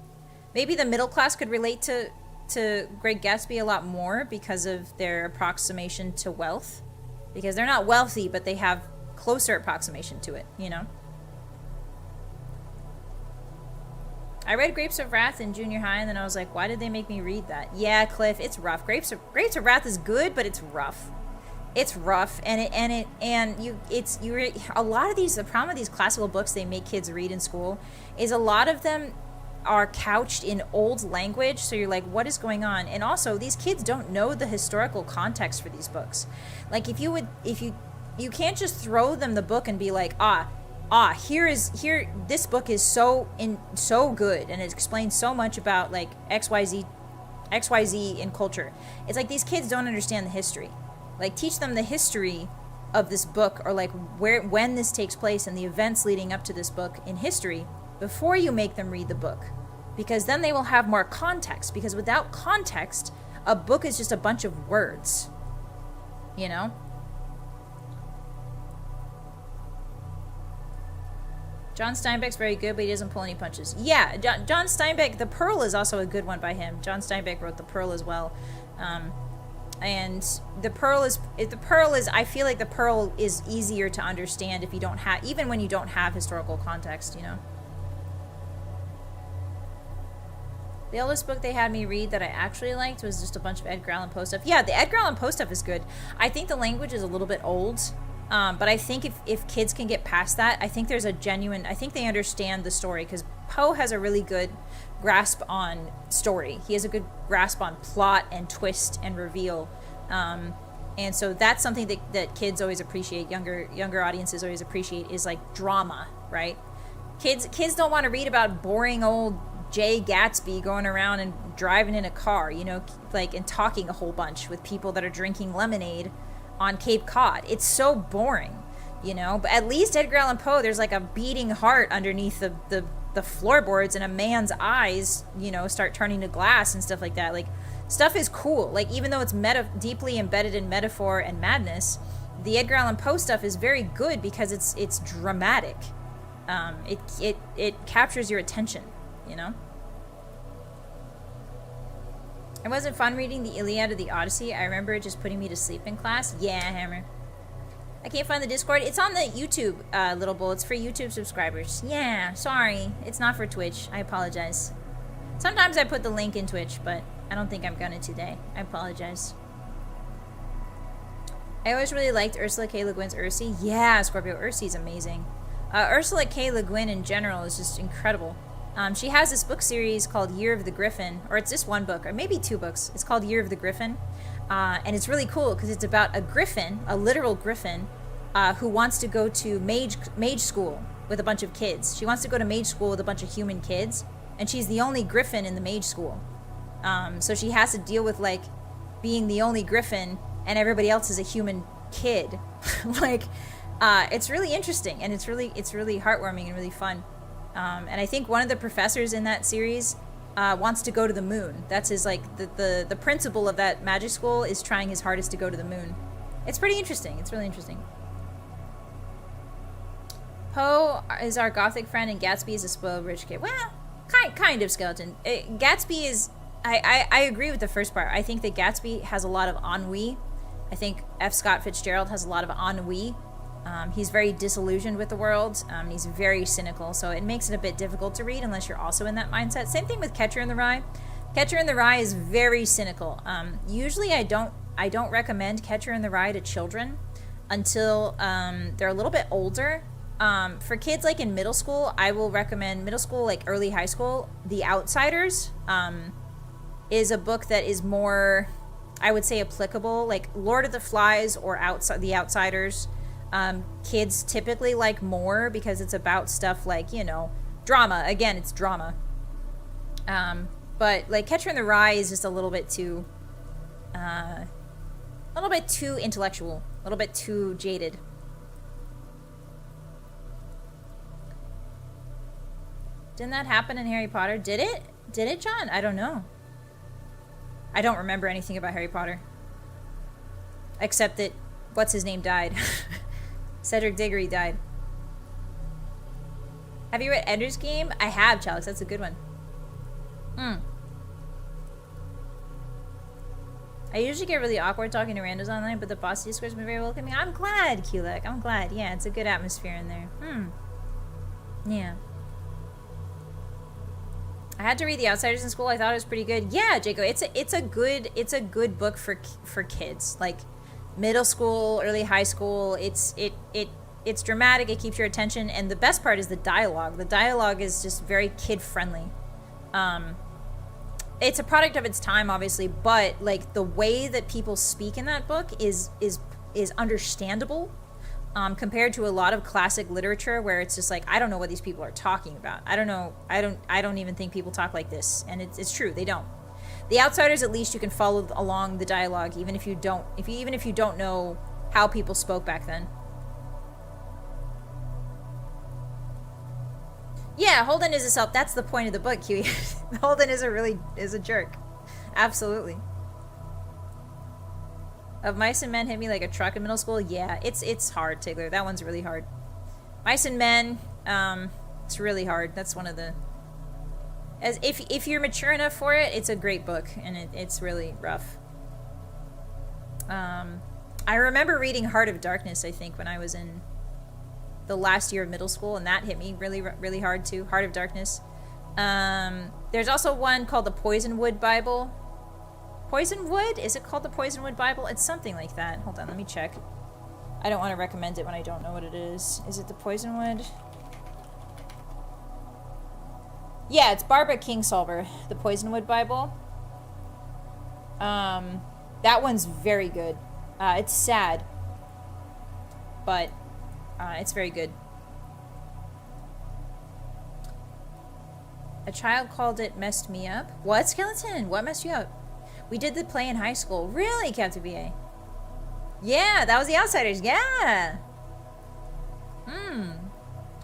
Maybe the middle class could relate to Great Gatsby a lot more because of their approximation to wealth. Because they're not wealthy, but they have closer approximation to it, you know? I read Grapes of Wrath in junior high, and then I was like, why did they make me read that? Yeah, Cliff, it's rough. Grapes of Wrath is good, but it's rough. It's rough, a lot of these, the problem with these classical books they make kids read in school is a lot of them are couched in old language, so you're like, what is going on? And also, these kids don't know the historical context for these books. Like, you can't just throw them the book and be like, this book is so good and it explains so much about like XYZ in culture. It's like these kids don't understand the history. Like, teach them the history of this book, or like when this takes place and the events leading up to this book in history before you make them read the book, because then they will have more context, because without context a book is just a bunch of words, you know? John Steinbeck's very good, but he doesn't pull any punches. Yeah, John Steinbeck, The Pearl is also a good one by him. John Steinbeck wrote The Pearl as well. And The Pearl is, I feel like The Pearl is easier to understand if you don't have, even when you don't have historical context, you know? The oldest book they had me read that I actually liked was just a bunch of Edgar Allan Poe stuff. Yeah, the Edgar Allan Poe stuff is good. I think the language is a little bit old. But I think if kids can get past that, I think there's a genuine, I think they understand the story, because Poe has a really good grasp on story. He has a good grasp on plot and twist and reveal. And so that's something that kids always appreciate, younger audiences always appreciate, is like drama, right? Kids don't want to read about boring old Jay Gatsby going around and driving in a car, you know, like, and talking a whole bunch with people that are drinking lemonade on Cape Cod. It's so boring, you know? But at least Edgar Allan Poe, there's like a beating heart underneath the floorboards, and a man's eyes, you know, start turning to glass and stuff like that. Like, stuff is cool. Like, even though it's deeply embedded in metaphor and madness, the Edgar Allan Poe stuff is very good because it's dramatic. It captures your attention, you know? It wasn't fun reading the Iliad or the Odyssey. I remember it just putting me to sleep in class. Yeah, Hammer. I can't find the Discord. It's on the YouTube, Little Bull. It's for YouTube subscribers. Yeah, sorry. It's not for Twitch. I apologize. Sometimes I put the link in Twitch, but I don't think I'm gonna today. I apologize. I always really liked Ursula K. Le Guin's Ursi. Yeah, Scorpio Ursi is amazing. Ursula K. Le Guin in general is just incredible. She has this book series called Year of the Griffin, or it's just one book, or maybe two books. It's called Year of the Griffin, and it's really cool because it's about a griffin, a literal griffin, who wants to go to mage school with a bunch of kids. She wants to go to mage school with a bunch of human kids, and she's the only griffin in the mage school. So she has to deal with like being the only griffin and everybody else is a human kid. Like, it's really interesting, and it's really heartwarming and really fun. And I think one of the professors in that series wants to go to the moon. That's his, like, the principal of that magic school is trying his hardest to go to the moon. It's pretty interesting. It's really interesting. Poe is our gothic friend, and Gatsby is a spoiled rich kid. Well, kind of, Skeleton. Gatsby is... I agree with the first part. I think that Gatsby has a lot of ennui. I think F. Scott Fitzgerald has a lot of ennui. He's very disillusioned with the world. He's very cynical, so it makes it a bit difficult to read unless you're also in that mindset. Same thing with Catcher in the Rye. Catcher in the Rye is very cynical. Usually I don't recommend Catcher in the Rye to children until they're a little bit older. For kids like in middle school, I will recommend middle school, like early high school, The Outsiders is a book that is more, I would say, applicable. Like Lord of the Flies or The Outsiders, kids typically like more because it's about stuff like, you know, drama. Again, it's drama. But like Catcher in the Rye is just a little bit too intellectual, a little bit too jaded. Didn't that happen in Harry Potter? Did it? Did it, John? I don't know. I don't remember anything about Harry Potter. Except that, what's his name died. Cedric Diggory died. Have you read Ender's Game? I have, Chalice. That's a good one. I usually get really awkward talking to randos online, but the boss Discord's been very welcoming. I'm glad, Kulek. I'm glad. Yeah, it's a good atmosphere in there. Yeah. I had to read The Outsiders in school. I thought it was pretty good. Yeah, Jaco, it's a good book for kids. Like middle school, early high school. It's dramatic. It keeps your attention, and the best part is the dialogue. The dialogue is just very kid friendly. It's a product of its time, obviously, but like the way that people speak in that book is understandable. Compared to a lot of classic literature where it's just like, I don't know what these people are talking about. I don't know. I don't even think people talk like this. And it's true. They don't. The Outsiders, at least you can follow along the dialogue, even if you don't know how people spoke back then. Yeah, Holden is a self. That's the point of the book, Huey. Holden is a jerk. Absolutely. Of Mice and Men hit me like a truck in middle school. Yeah, it's hard, Tigler. That one's really hard. Mice and Men, it's really hard. That's one of the... If you're mature enough for it, it's a great book, and it's really rough. I remember reading Heart of Darkness, I think, when I was in the last year of middle school, and that hit me really, really hard, too. Heart of Darkness. There's also one called the Poisonwood Bible. Poisonwood? Is it called the Poisonwood Bible? It's something like that. Hold on, let me check. I don't want to recommend it when I don't know what it is. Is it the Poisonwood? Yeah, it's Barbara Kingsolver, the Poisonwood Bible. That one's very good. It's sad, but it's very good. A child called it Messed Me Up. What, Skeleton? What messed you up? We did the play in high school. Really, Captain BA? Yeah, that was The Outsiders. Yeah.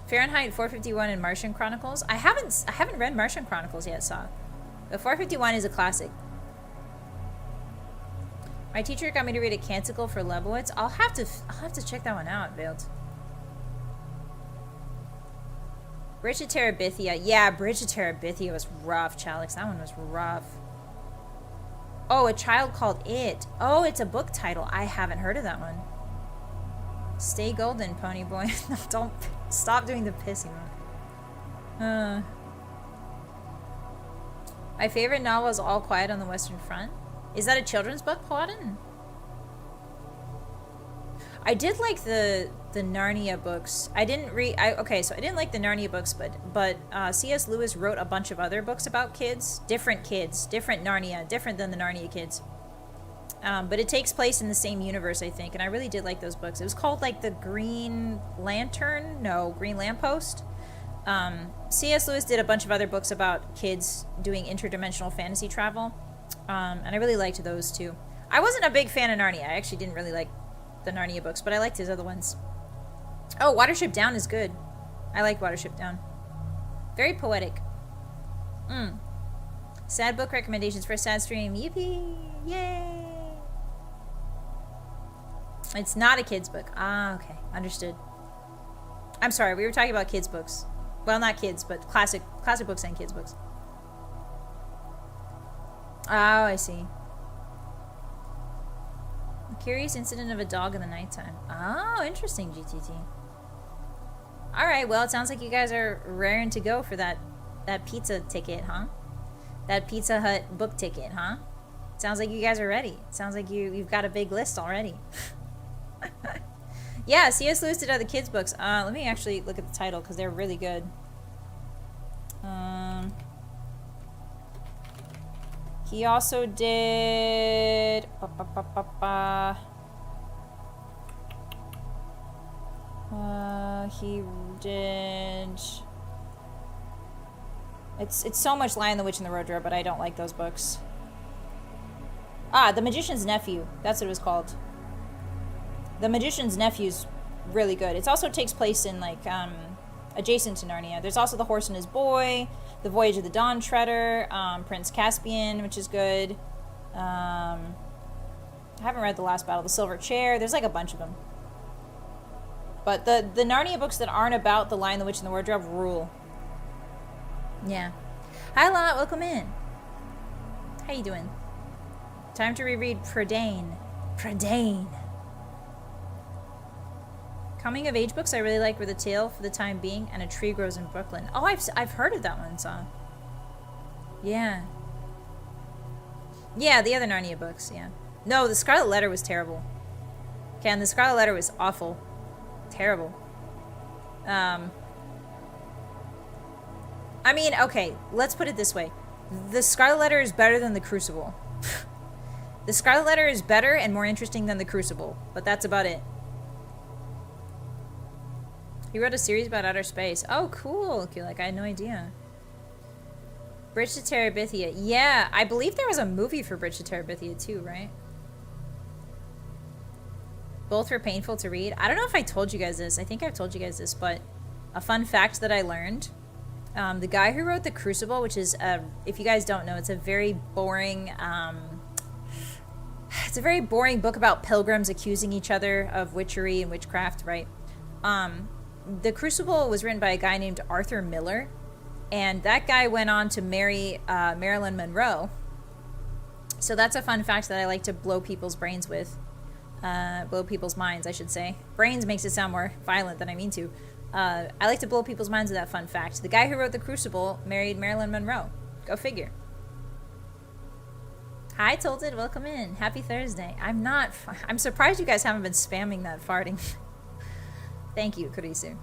Fahrenheit 451 and Martian Chronicles. I haven't read Martian Chronicles yet, Saw. But 451 is a classic. My teacher got me to read a canticle for Lebowitz. I'll have to check that one out, Veiled. Bridge to Terabithia. Yeah, Bridge to Terabithia was rough, Chalix. That one was rough. Oh, A Child Called It. Oh, it's a book title. I haven't heard of that one. Stay golden, pony boy. No, don't stop doing the pissing one. My favorite novel is All Quiet on the Western Front. Is that a children's book, Plodden? I did like the Narnia books. I didn't read. Okay, so I didn't like the Narnia books, but C.S. Lewis wrote a bunch of other books about kids, different Narnia, different than the Narnia kids. But it takes place in the same universe, I think, and I really did like those books. It was called like the Green Lantern? No, Green Lamppost. C.S. Lewis did a bunch of other books about kids doing interdimensional fantasy travel, and I really liked those too. I wasn't a big fan of Narnia. I actually didn't really like the Narnia books, but I liked his other ones. Oh, Watership Down is good. I like Watership Down. Very poetic. Sad book recommendations for a sad stream. Yippee! Yay! It's not a kid's book. Ah, okay. Understood. I'm sorry, we were talking about kids' books. Well, not kids, but classic books and kids' books. Oh, I see. A curious incident of a dog in the nighttime. Oh, interesting, GTT. Alright, well, it sounds like you guys are raring to go for that pizza ticket, huh? That Pizza Hut book ticket, huh? Sounds like you guys are ready. Sounds like you've got a big list already. Yeah, C.S. Lewis did other kids' books. Let me actually look at the title because they're really good. He also did... he did... It's so much Lion, the Witch, and the Wardrobe, but I don't like those books. Ah, The Magician's Nephew. That's what it was called. The Magician's Nephew's really good. It also takes place in, like, adjacent to Narnia. There's also The Horse and His Boy, The Voyage of the Dawn Treader, Prince Caspian, which is good. I haven't read The Last Battle, The Silver Chair. There's, like, a bunch of them. But the Narnia books that aren't about The Lion, the Witch, and the Wardrobe rule. Yeah. Hi, Lot. Welcome in. How you doing? Time to reread Prydain. Prydain. Coming of age books I really like were The Tale for the Time Being and A Tree Grows in Brooklyn. Oh, I've heard of that one, so. Yeah. Yeah, the other Narnia books, yeah. No, The Scarlet Letter was terrible. Ken, The Scarlet Letter was awful. Terrible. I mean, okay, let's put it this way. The Scarlet Letter is better than The Crucible. The Scarlet Letter is better and more interesting than The Crucible, but that's about it. He wrote a series about outer space. Oh, cool. Okay, like, I had no idea. Bridge to Terabithia. Yeah, I believe there was a movie for Bridge to Terabithia too, right? Both were painful to read. I don't know if I told you guys this. I think I've told you guys this, but a fun fact that I learned. The guy who wrote The Crucible, which is, if you guys don't know, it's a very boring, book about pilgrims accusing each other of witchery and witchcraft, right? The Crucible was written by a guy named Arthur Miller, and that guy went on to marry Marilyn Monroe. So that's a fun fact that I like to blow people's brains with. Blow people's minds, I should say. Brains makes it sound more violent than I mean to. I like to blow people's minds with that fun fact. The guy who wrote The Crucible married Marilyn Monroe. Go figure. Hi, Tilted. Welcome in. Happy Thursday. I'm surprised you guys haven't been spamming that farting. Thank you, Kurisu.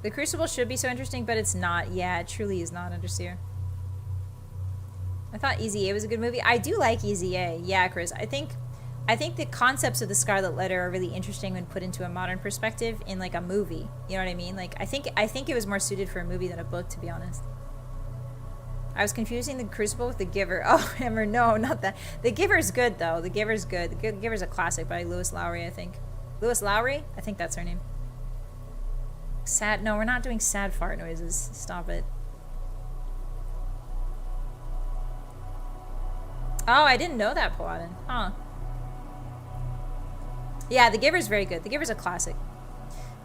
The Crucible should be so interesting, but it's not. Yeah, it truly is not, Underseer. I thought Easy A was a good movie. I do like Easy A. Yeah, Chris. I think the concepts of the Scarlet Letter are really interesting when put into a modern perspective in, like, a movie. You know what I mean? Like, I think it was more suited for a movie than a book, to be honest. I was confusing The Crucible with The Giver. Oh, Hammer, no, not that. The Giver's good, though. The Giver's good. The Giver's a classic by Lewis Lowry, I think. Lewis Lowry? I think that's her name. Sad. No, we're not doing sad fart noises. Stop it. Oh, I didn't know that, Paladin. Huh. Yeah, The Giver's very good. The Giver's a classic.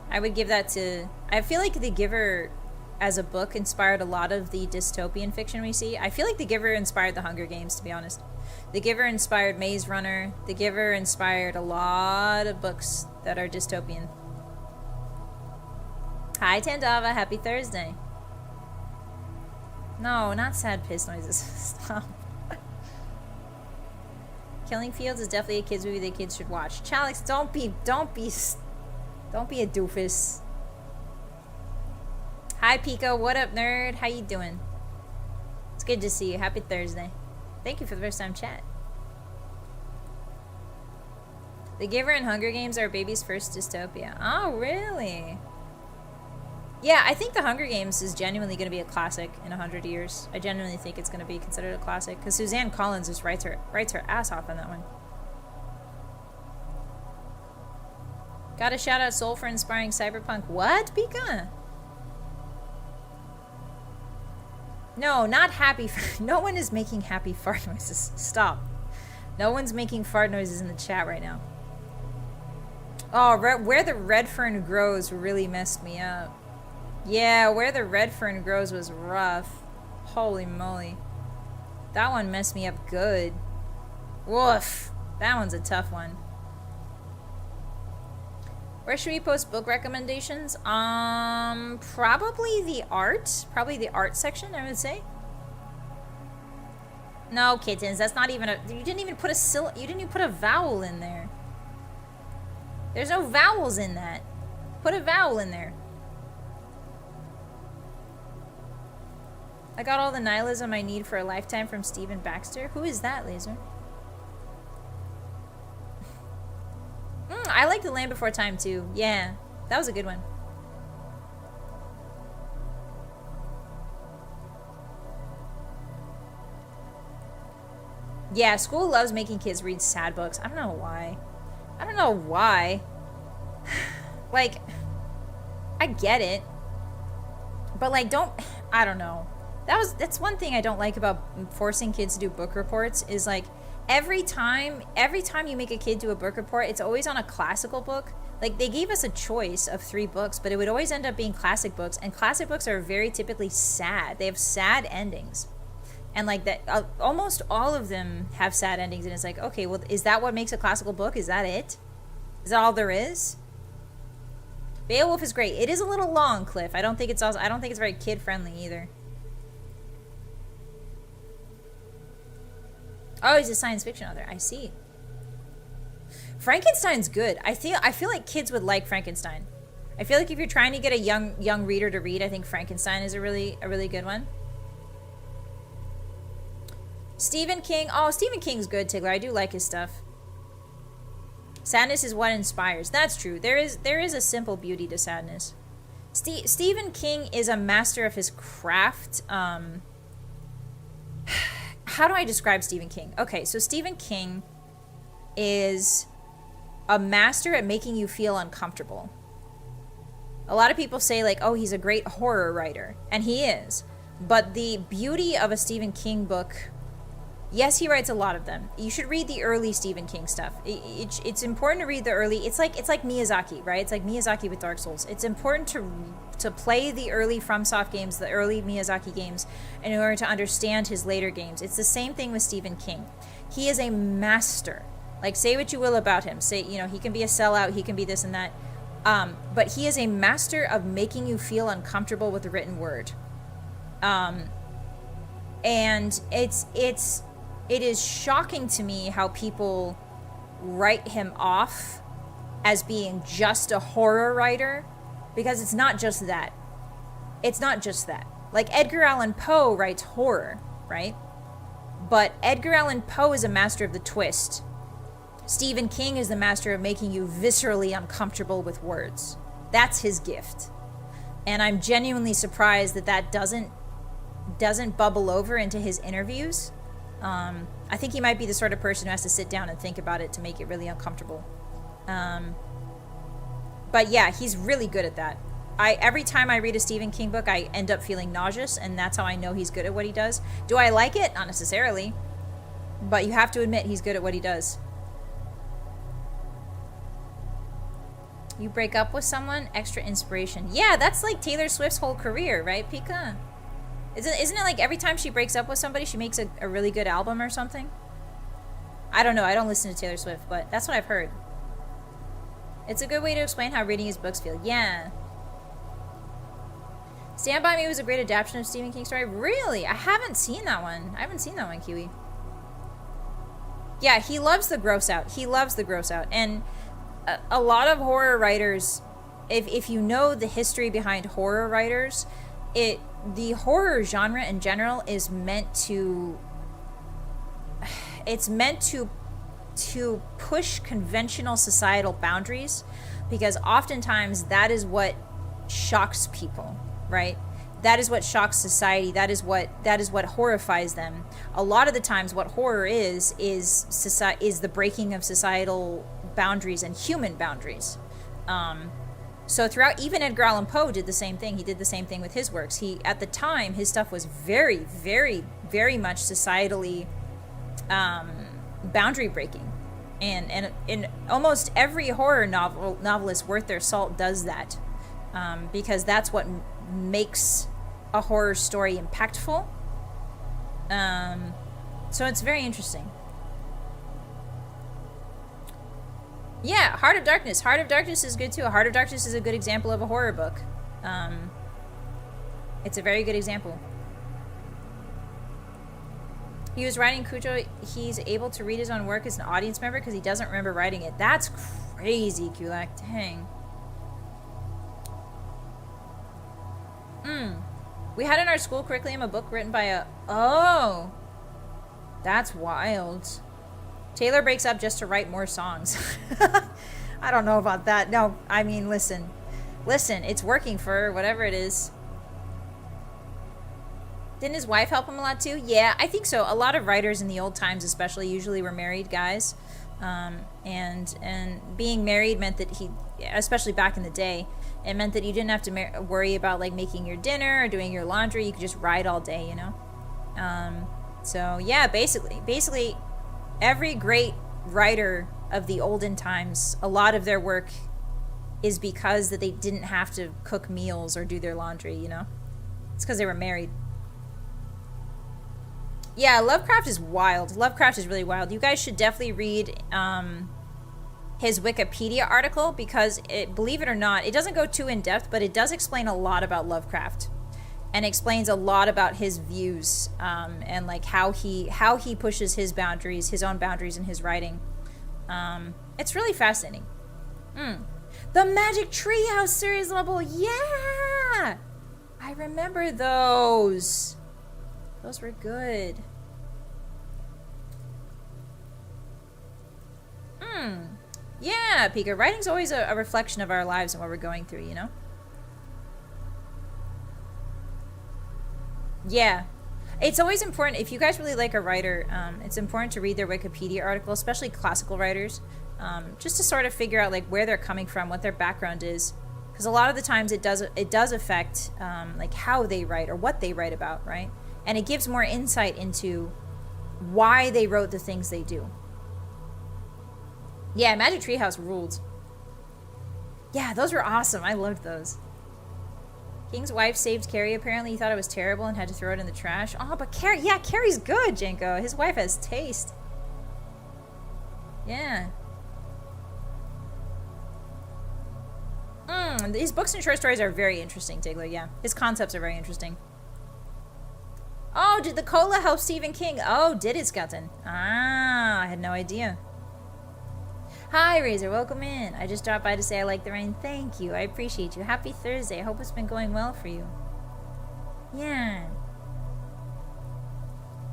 I would give that to... I feel like The Giver, as a book, inspired a lot of the dystopian fiction we see. I feel like The Giver inspired The Hunger Games, to be honest. The Giver inspired Maze Runner. The Giver inspired a lot of books that are dystopian. Hi, Tandava. Happy Thursday. No, not sad piss noises. Stop. Killing Fields is definitely a kids movie that kids should watch. Chalix, don't be a doofus. Hi, Pico. What up, nerd? How you doing? It's good to see you. Happy Thursday. Thank you for the first time chat. The Giver and Hunger Games are baby's first dystopia. Oh, really? Yeah, I think The Hunger Games is genuinely going to be a classic in 100 years. I genuinely think it's going to be considered a classic because Suzanne Collins just writes her ass off on that one. Gotta shout out Soul for inspiring cyberpunk. What, Pika? No, not happy. No one is making happy fart noises. Stop. No one's making fart noises in the chat right now. Oh, where the red fern grows really messed me up. Yeah, where the red fern grows was rough. Holy moly. That one messed me up good. Woof. That one's a tough one. Where should we post book recommendations? Probably the art section, I would say. No, kittens, that's not even you didn't even put a vowel in there. There's no vowels in that. Put a vowel in there. I got all the nihilism I need for a lifetime from Stephen Baxter. Who is that, Laser? I like The Land Before Time too. Yeah, that was a good one. Yeah, school loves making kids read sad books. I don't know why. Like, I get it. But like, I don't know. That's one thing I don't like about forcing kids to do book reports is like, every time you make a kid do a book report, it's always on a classical book. Like, they gave us a choice of 3 books, but it would always end up being classic books, and classic books are very typically sad. They have sad endings. And like that, almost all of them have sad endings, and it's like, okay, well, is that what makes a classical book? Is that it? Is that all there is? Beowulf is great. It is a little long, Cliff. I don't think it's very kid friendly either. Oh, he's a science fiction author. I see. Frankenstein's good. I feel like kids would like Frankenstein. I feel like if you're trying to get a young reader to read, I think Frankenstein is a really good one. Stephen King. Oh, Stephen King's good, Tigler. I do like his stuff. Sadness is what inspires. That's true. There is a simple beauty to sadness. Stephen King is a master of his craft. How do I describe Stephen King? Okay, so Stephen King is a master at making you feel uncomfortable. A lot of people say, like, oh, he's a great horror writer. And he is. But the beauty of a Stephen King book... Yes, he writes a lot of them. You should read the early Stephen King stuff. It's important to read the early... It's like Miyazaki, right? It's like Miyazaki with Dark Souls. It's important to play the early FromSoft games, the early Miyazaki games, in order to understand his later games. It's the same thing with Stephen King. He is a master. Like, say what you will about him. Say, you know, he can be a sellout, he can be this and that. But he is a master of making you feel uncomfortable with the written word. And it is shocking to me how people write him off as being just a horror writer, because it's not just that. It's not just that. Like, Edgar Allan Poe writes horror, right? But Edgar Allan Poe is a master of the twist. Stephen King is the master of making you viscerally uncomfortable with words. That's his gift. And I'm genuinely surprised that doesn't bubble over into his interviews. I think he might be the sort of person who has to sit down and think about it to make it really uncomfortable. But yeah, he's really good at that. Every time I read a Stephen King book, I end up feeling nauseous, and that's how I know he's good at what he does. Do I like it? Not necessarily. But you have to admit he's good at what he does. You break up with someone, extra inspiration. Yeah, that's like Taylor Swift's whole career, right, Pika? Isn't it like every time she breaks up with somebody, she makes a really good album or something? I don't know. I don't listen to Taylor Swift, but that's what I've heard. It's a good way to explain how reading his books feel. Yeah. Stand By Me was a great adaptation of Stephen King's story. Really? I haven't seen that one. Kiwi. Yeah, he loves the gross out. And a lot of horror writers, if you know the history behind horror writers, the horror genre in general is meant to it's meant to push conventional societal boundaries, because oftentimes that is what shocks people, right? That is what shocks society. That is what horrifies them. A lot of the times what horror is the breaking of societal boundaries and human boundaries. So throughout, even Edgar Allan Poe did the same thing. He did the same thing with his works. At the time, his stuff was very, very, very much societally boundary breaking. And almost every horror novelist worth their salt does that, because that's what makes a horror story impactful. So it's very interesting. Yeah, Heart of Darkness. Heart of Darkness is good too. Heart of Darkness is a good example of a horror book. It's a very good example. He was writing Cujo. He's able to read his own work as an audience member because he doesn't remember writing it. That's crazy, Kulak. Dang. We had in our school curriculum a book written by a... Oh. That's wild. Taylor breaks up just to write more songs. I don't know about that. No, I mean, listen. Listen, it's working for her, whatever it is. Didn't his wife help him a lot too? Yeah, I think so. A lot of writers in the old times especially usually were married guys. And being married meant that especially back in the day, it meant that you didn't have to worry about like making your dinner or doing your laundry. You could just write all day, you know? So yeah, basically every great writer of the olden times, a lot of their work is because that they didn't have to cook meals or do their laundry, you know? It's because they were married. Yeah, Lovecraft is wild. Lovecraft is really wild. You guys should definitely read his Wikipedia article, because believe it or not, it doesn't go too in depth, but it does explain a lot about Lovecraft, and explains a lot about his views, and like how he pushes his own boundaries in his writing. It's really fascinating. The Magic Treehouse series level, yeah, I remember those. Those were good. Yeah, Pika. Writing's always a reflection of our lives and what we're going through, you know? Yeah. It's always important, if you guys really like a writer, it's important to read their Wikipedia article, especially classical writers, just to sort of figure out like where they're coming from, what their background is. Because a lot of the times it does affect like how they write or what they write about, right? And it gives more insight into why they wrote the things they do. Yeah, Magic Treehouse ruled. Yeah, those were awesome. I loved those. King's wife saved Carrie. Apparently he thought it was terrible and had to throw it in the trash. Oh, but Carrie, yeah, Carrie's good, Jenko. His wife has taste. Yeah. These books and short stories are very interesting, Tigler, yeah. His concepts are very interesting. Oh, did the cola help Stephen King? Oh, did it, Scutton? Ah, I had no idea. Hi, Razor. Welcome in. I just dropped by to say I like the rain. Thank you. I appreciate you. Happy Thursday. I hope it's been going well for you. Yeah.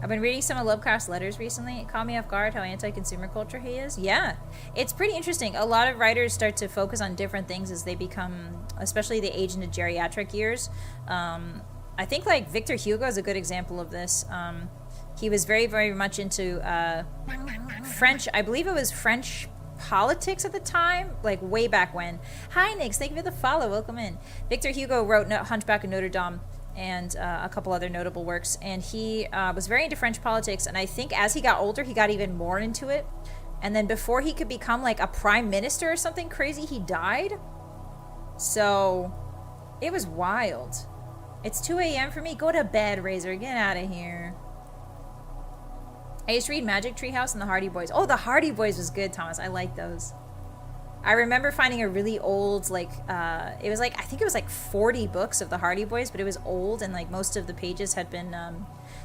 I've been reading some of Lovecraft's letters recently. It caught me off guard how anti-consumer culture he is. Yeah. It's pretty interesting. A lot of writers start to focus on different things as they become, especially they age into geriatric years. I think like Victor Hugo is a good example of this. He was very, very much into French, I believe it was French politics at the time, like way back when. Hi, Nix. Thank you for the follow. Welcome in. Victor Hugo wrote Hunchback of Notre Dame and a couple other notable works. And he was very into French politics. And I think as he got older, he got even more into it. And then before he could become like a prime minister or something crazy, he died. So it was wild. It's 2 a.m. for me. Go to bed, Razor. Get out of here. I used to read Magic Treehouse and the Hardy Boys. Oh, the Hardy Boys was good, Thomas. I like those. I remember finding a really old, like, it was like, I think it was like 40 books of the Hardy Boys, but it was old and like most of the pages had been,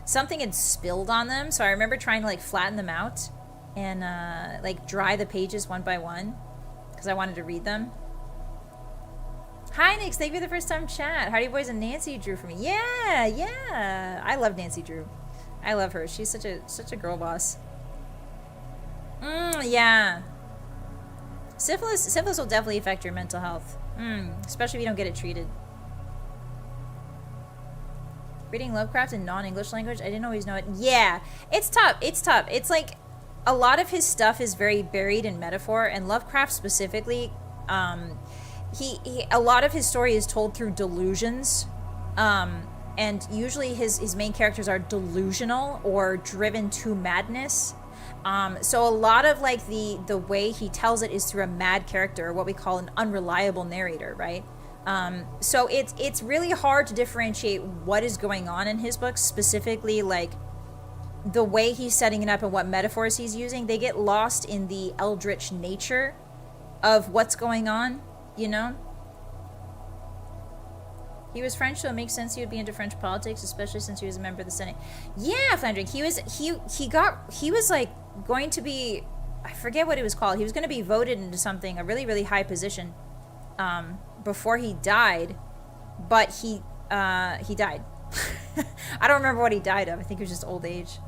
something had spilled on them. So I remember trying to like flatten them out and like dry the pages one by one because I wanted to read them. Hi, Nix. Thank you for the first time chat. Hardy Boys and Nancy Drew for me. Yeah, yeah. I love Nancy Drew. I love her. She's such a girl boss. Yeah. Syphilis will definitely affect your mental health. Especially if you don't get it treated. Reading Lovecraft in non-English language, I didn't always know it. Yeah, it's tough. It's tough. It's like a lot of his stuff is very buried in metaphor, and Lovecraft specifically, he a lot of his story is told through delusions, and usually his main characters are delusional or driven to madness. So a lot of like the way he tells it is through a mad character, or what we call an unreliable narrator, right? So it's really hard to differentiate what is going on in his books, specifically like the way he's setting it up and what metaphors he's using. They get lost in the eldritch nature of what's going on, you know? He was French, so it makes sense he would be into French politics, especially since he was a member of the Senate. Yeah, Flandrick, he was like going to be, I forget what it was called. He was going to be voted into something, a really, really high position, before he died, but he died. I don't remember what he died of. I think it was just old age.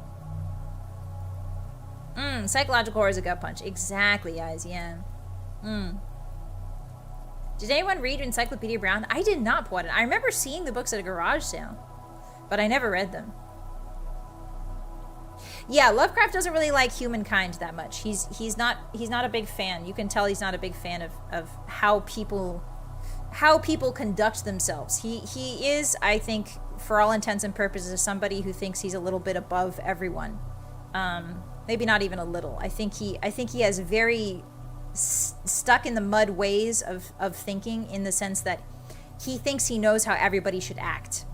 Psychological horror is a gut punch. Exactly, guys. Yeah. Did anyone read Encyclopedia Brown? I did not, Poitin. I remember seeing the books at a garage sale, but I never read them. Yeah, Lovecraft doesn't really like humankind that much. He's not a big fan. You can tell he's not a big fan of how people conduct themselves. He is, I think, for all intents and purposes, somebody who thinks he's a little bit above everyone. Maybe not even a little. I think he has very stuck in the mud ways of thinking, in the sense that he thinks he knows how everybody should act.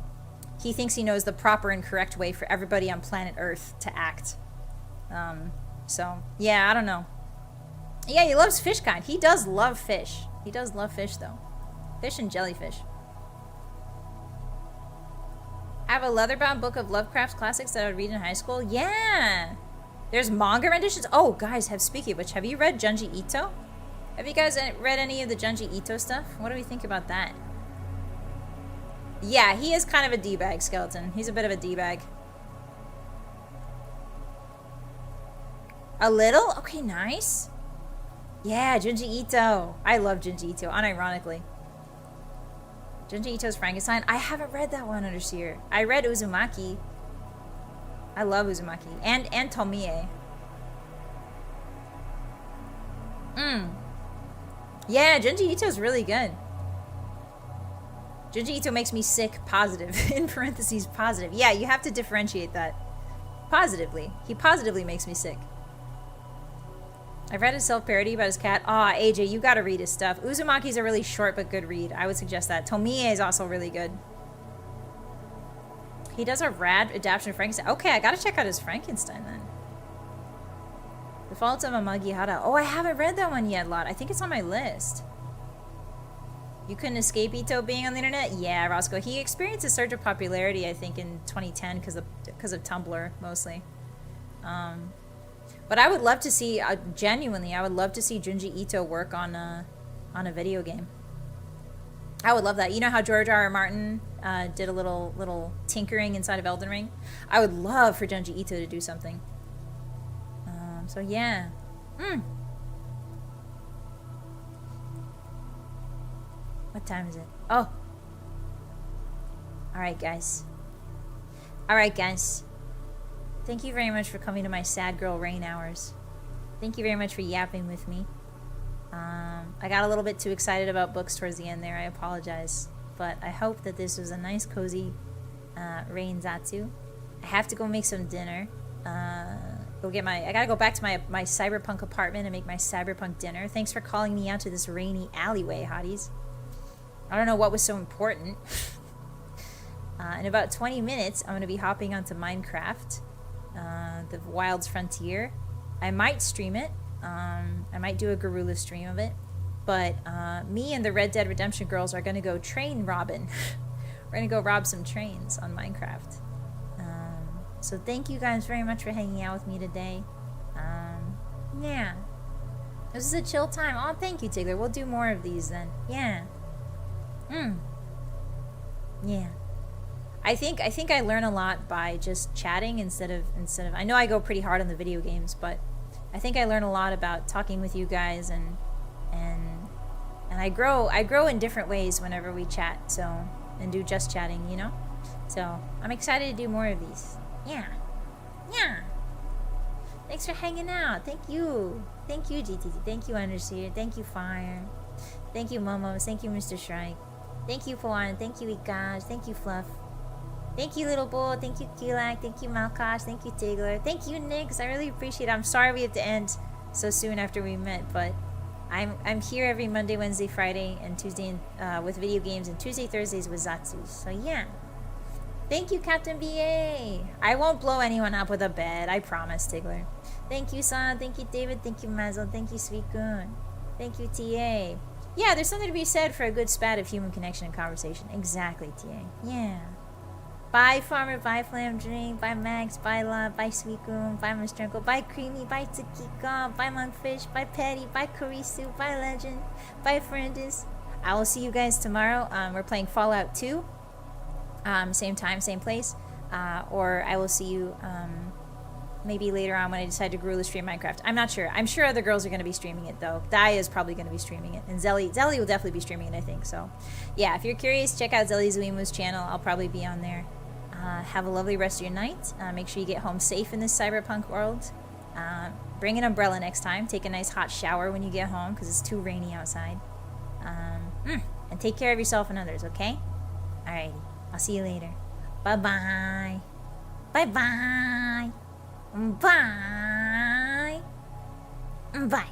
He thinks he knows the proper and correct way for everybody on planet Earth to act. So, yeah, I don't know. Yeah, he loves fish kind. He does love fish. He does love fish, though. Fish and jellyfish. I have a leather-bound book of Lovecraft's classics that I would read in high school. Yeah! There's manga renditions. Oh, guys, speaking of which, have you read Junji Ito? Have you guys read any of the Junji Ito stuff? What do we think about that? Yeah, he is kind of a D-bag, Skeleton. He's a bit of a D-bag. A little? Okay, nice. Yeah, Junji Ito. I love Junji Ito, unironically. Junji Ito's Frankenstein. I haven't read that one, Underseer. I read Uzumaki. I love Uzumaki. And Tomie. Yeah, Junji Ito's really good. Junji Ito makes me sick, positive. In parentheses, positive. Yeah, you have to differentiate that. Positively. He positively makes me sick. I've read his self-parody about his cat. AJ, you gotta read his stuff. Uzumaki's a really short but good read. I would suggest that. Tomie is also really good. He does a rad adaptation of Frankenstein. Okay, I gotta check out his Frankenstein then. The Faults of Amagihara. Oh, I haven't read that one yet, Lot. I think it's on my list. You couldn't escape Ito being on the internet? Yeah, Roscoe. He experienced a surge of popularity, I think, in 2010 because of Tumblr, mostly. But I would love to see, genuinely, I would love to see Junji Ito work on a video game. I would love that. You know how George R. R. Martin did a little tinkering inside of Elden Ring? I would love for Junji Ito to do something. So yeah. What time is it? Oh. Alright, guys. Alright, guys. Thank you very much for coming to my Sad Girl Rain hours. Thank you very much for yapping with me. I got a little bit too excited about books towards the end there. I apologize. But I hope that this was a nice, cozy Rain Zatsu. I have to go make some dinner. I gotta go back to my cyberpunk apartment and make my cyberpunk dinner. Thanks for calling me out to this rainy alleyway, Hotties. I don't know what was so important. In about 20 minutes, I'm gonna be hopping onto Minecraft. The Wilds Frontier. I might stream it. I might do a Garula stream of it. But me and the Red Dead Redemption girls are going to go train robbing. We're going to go rob some trains on Minecraft. So thank you guys very much for hanging out with me today. Yeah. This is a chill time. Oh, thank you, Tigger. We'll do more of these then. Yeah. Yeah. I think I learn a lot by just chatting instead of I know I go pretty hard on the video games, but I think I learn a lot about talking with you guys, and I grow in different ways whenever we chat, so, and do just chatting, you know? So I'm excited to do more of these. Yeah. Thanks for hanging out. Thank you GTT. Thank you Underseer. Thank you Fire. Thank you Momos. Thank you Mr. Shrike. Thank you Fuan. Thank you Ikash. Thank you Fluff. Thank you Little Bull. Thank you Kilak. Thank you Malkosh. Thank you Tigler. Thank you Nix. I really appreciate it. I'm sorry we have to end so soon after we met, but I'm here every Monday, Wednesday, Friday, and Tuesday with video games, and Tuesday, Thursdays with Zatsu. So yeah. Thank you, Captain BA. I won't blow anyone up with a bed. I promise, Tigler. Thank you, San. Thank you, David. Thank you, Mazel. Thank you, Sweet Goon. Thank you, TA. Yeah, there's something to be said for a good spat of human connection and conversation. Exactly, TA. Yeah. Bye, Farmer. Bye, Flam Drink. Bye, Max. Bye, Love. Bye, Sweet Goon. Bye, Mr. Uncle. Bye, Creamy. Bye, Takika. Bye, Monkfish. Bye, Petty. Bye, Karisu. Bye, Legend. Bye, Friendis. I will see you guys tomorrow. We're playing Fallout 2. Same time, same place. Or I will see you maybe later on when I decide to Gorilla stream Minecraft. I'm not sure. I'm sure other girls are going to be streaming it, though. Daya is probably going to be streaming it. And Zelly will definitely be streaming it, I think. So, yeah, if you're curious, check out Zelly Zuimu's channel. I'll probably be on there. Have a lovely rest of your night. Make sure you get home safe in this cyberpunk world. Bring an umbrella next time. Take a nice hot shower when you get home because it's too rainy outside. And take care of yourself and others, okay? Alrighty. I'll see you later. Bye-bye. Bye-bye. Bye. Bye.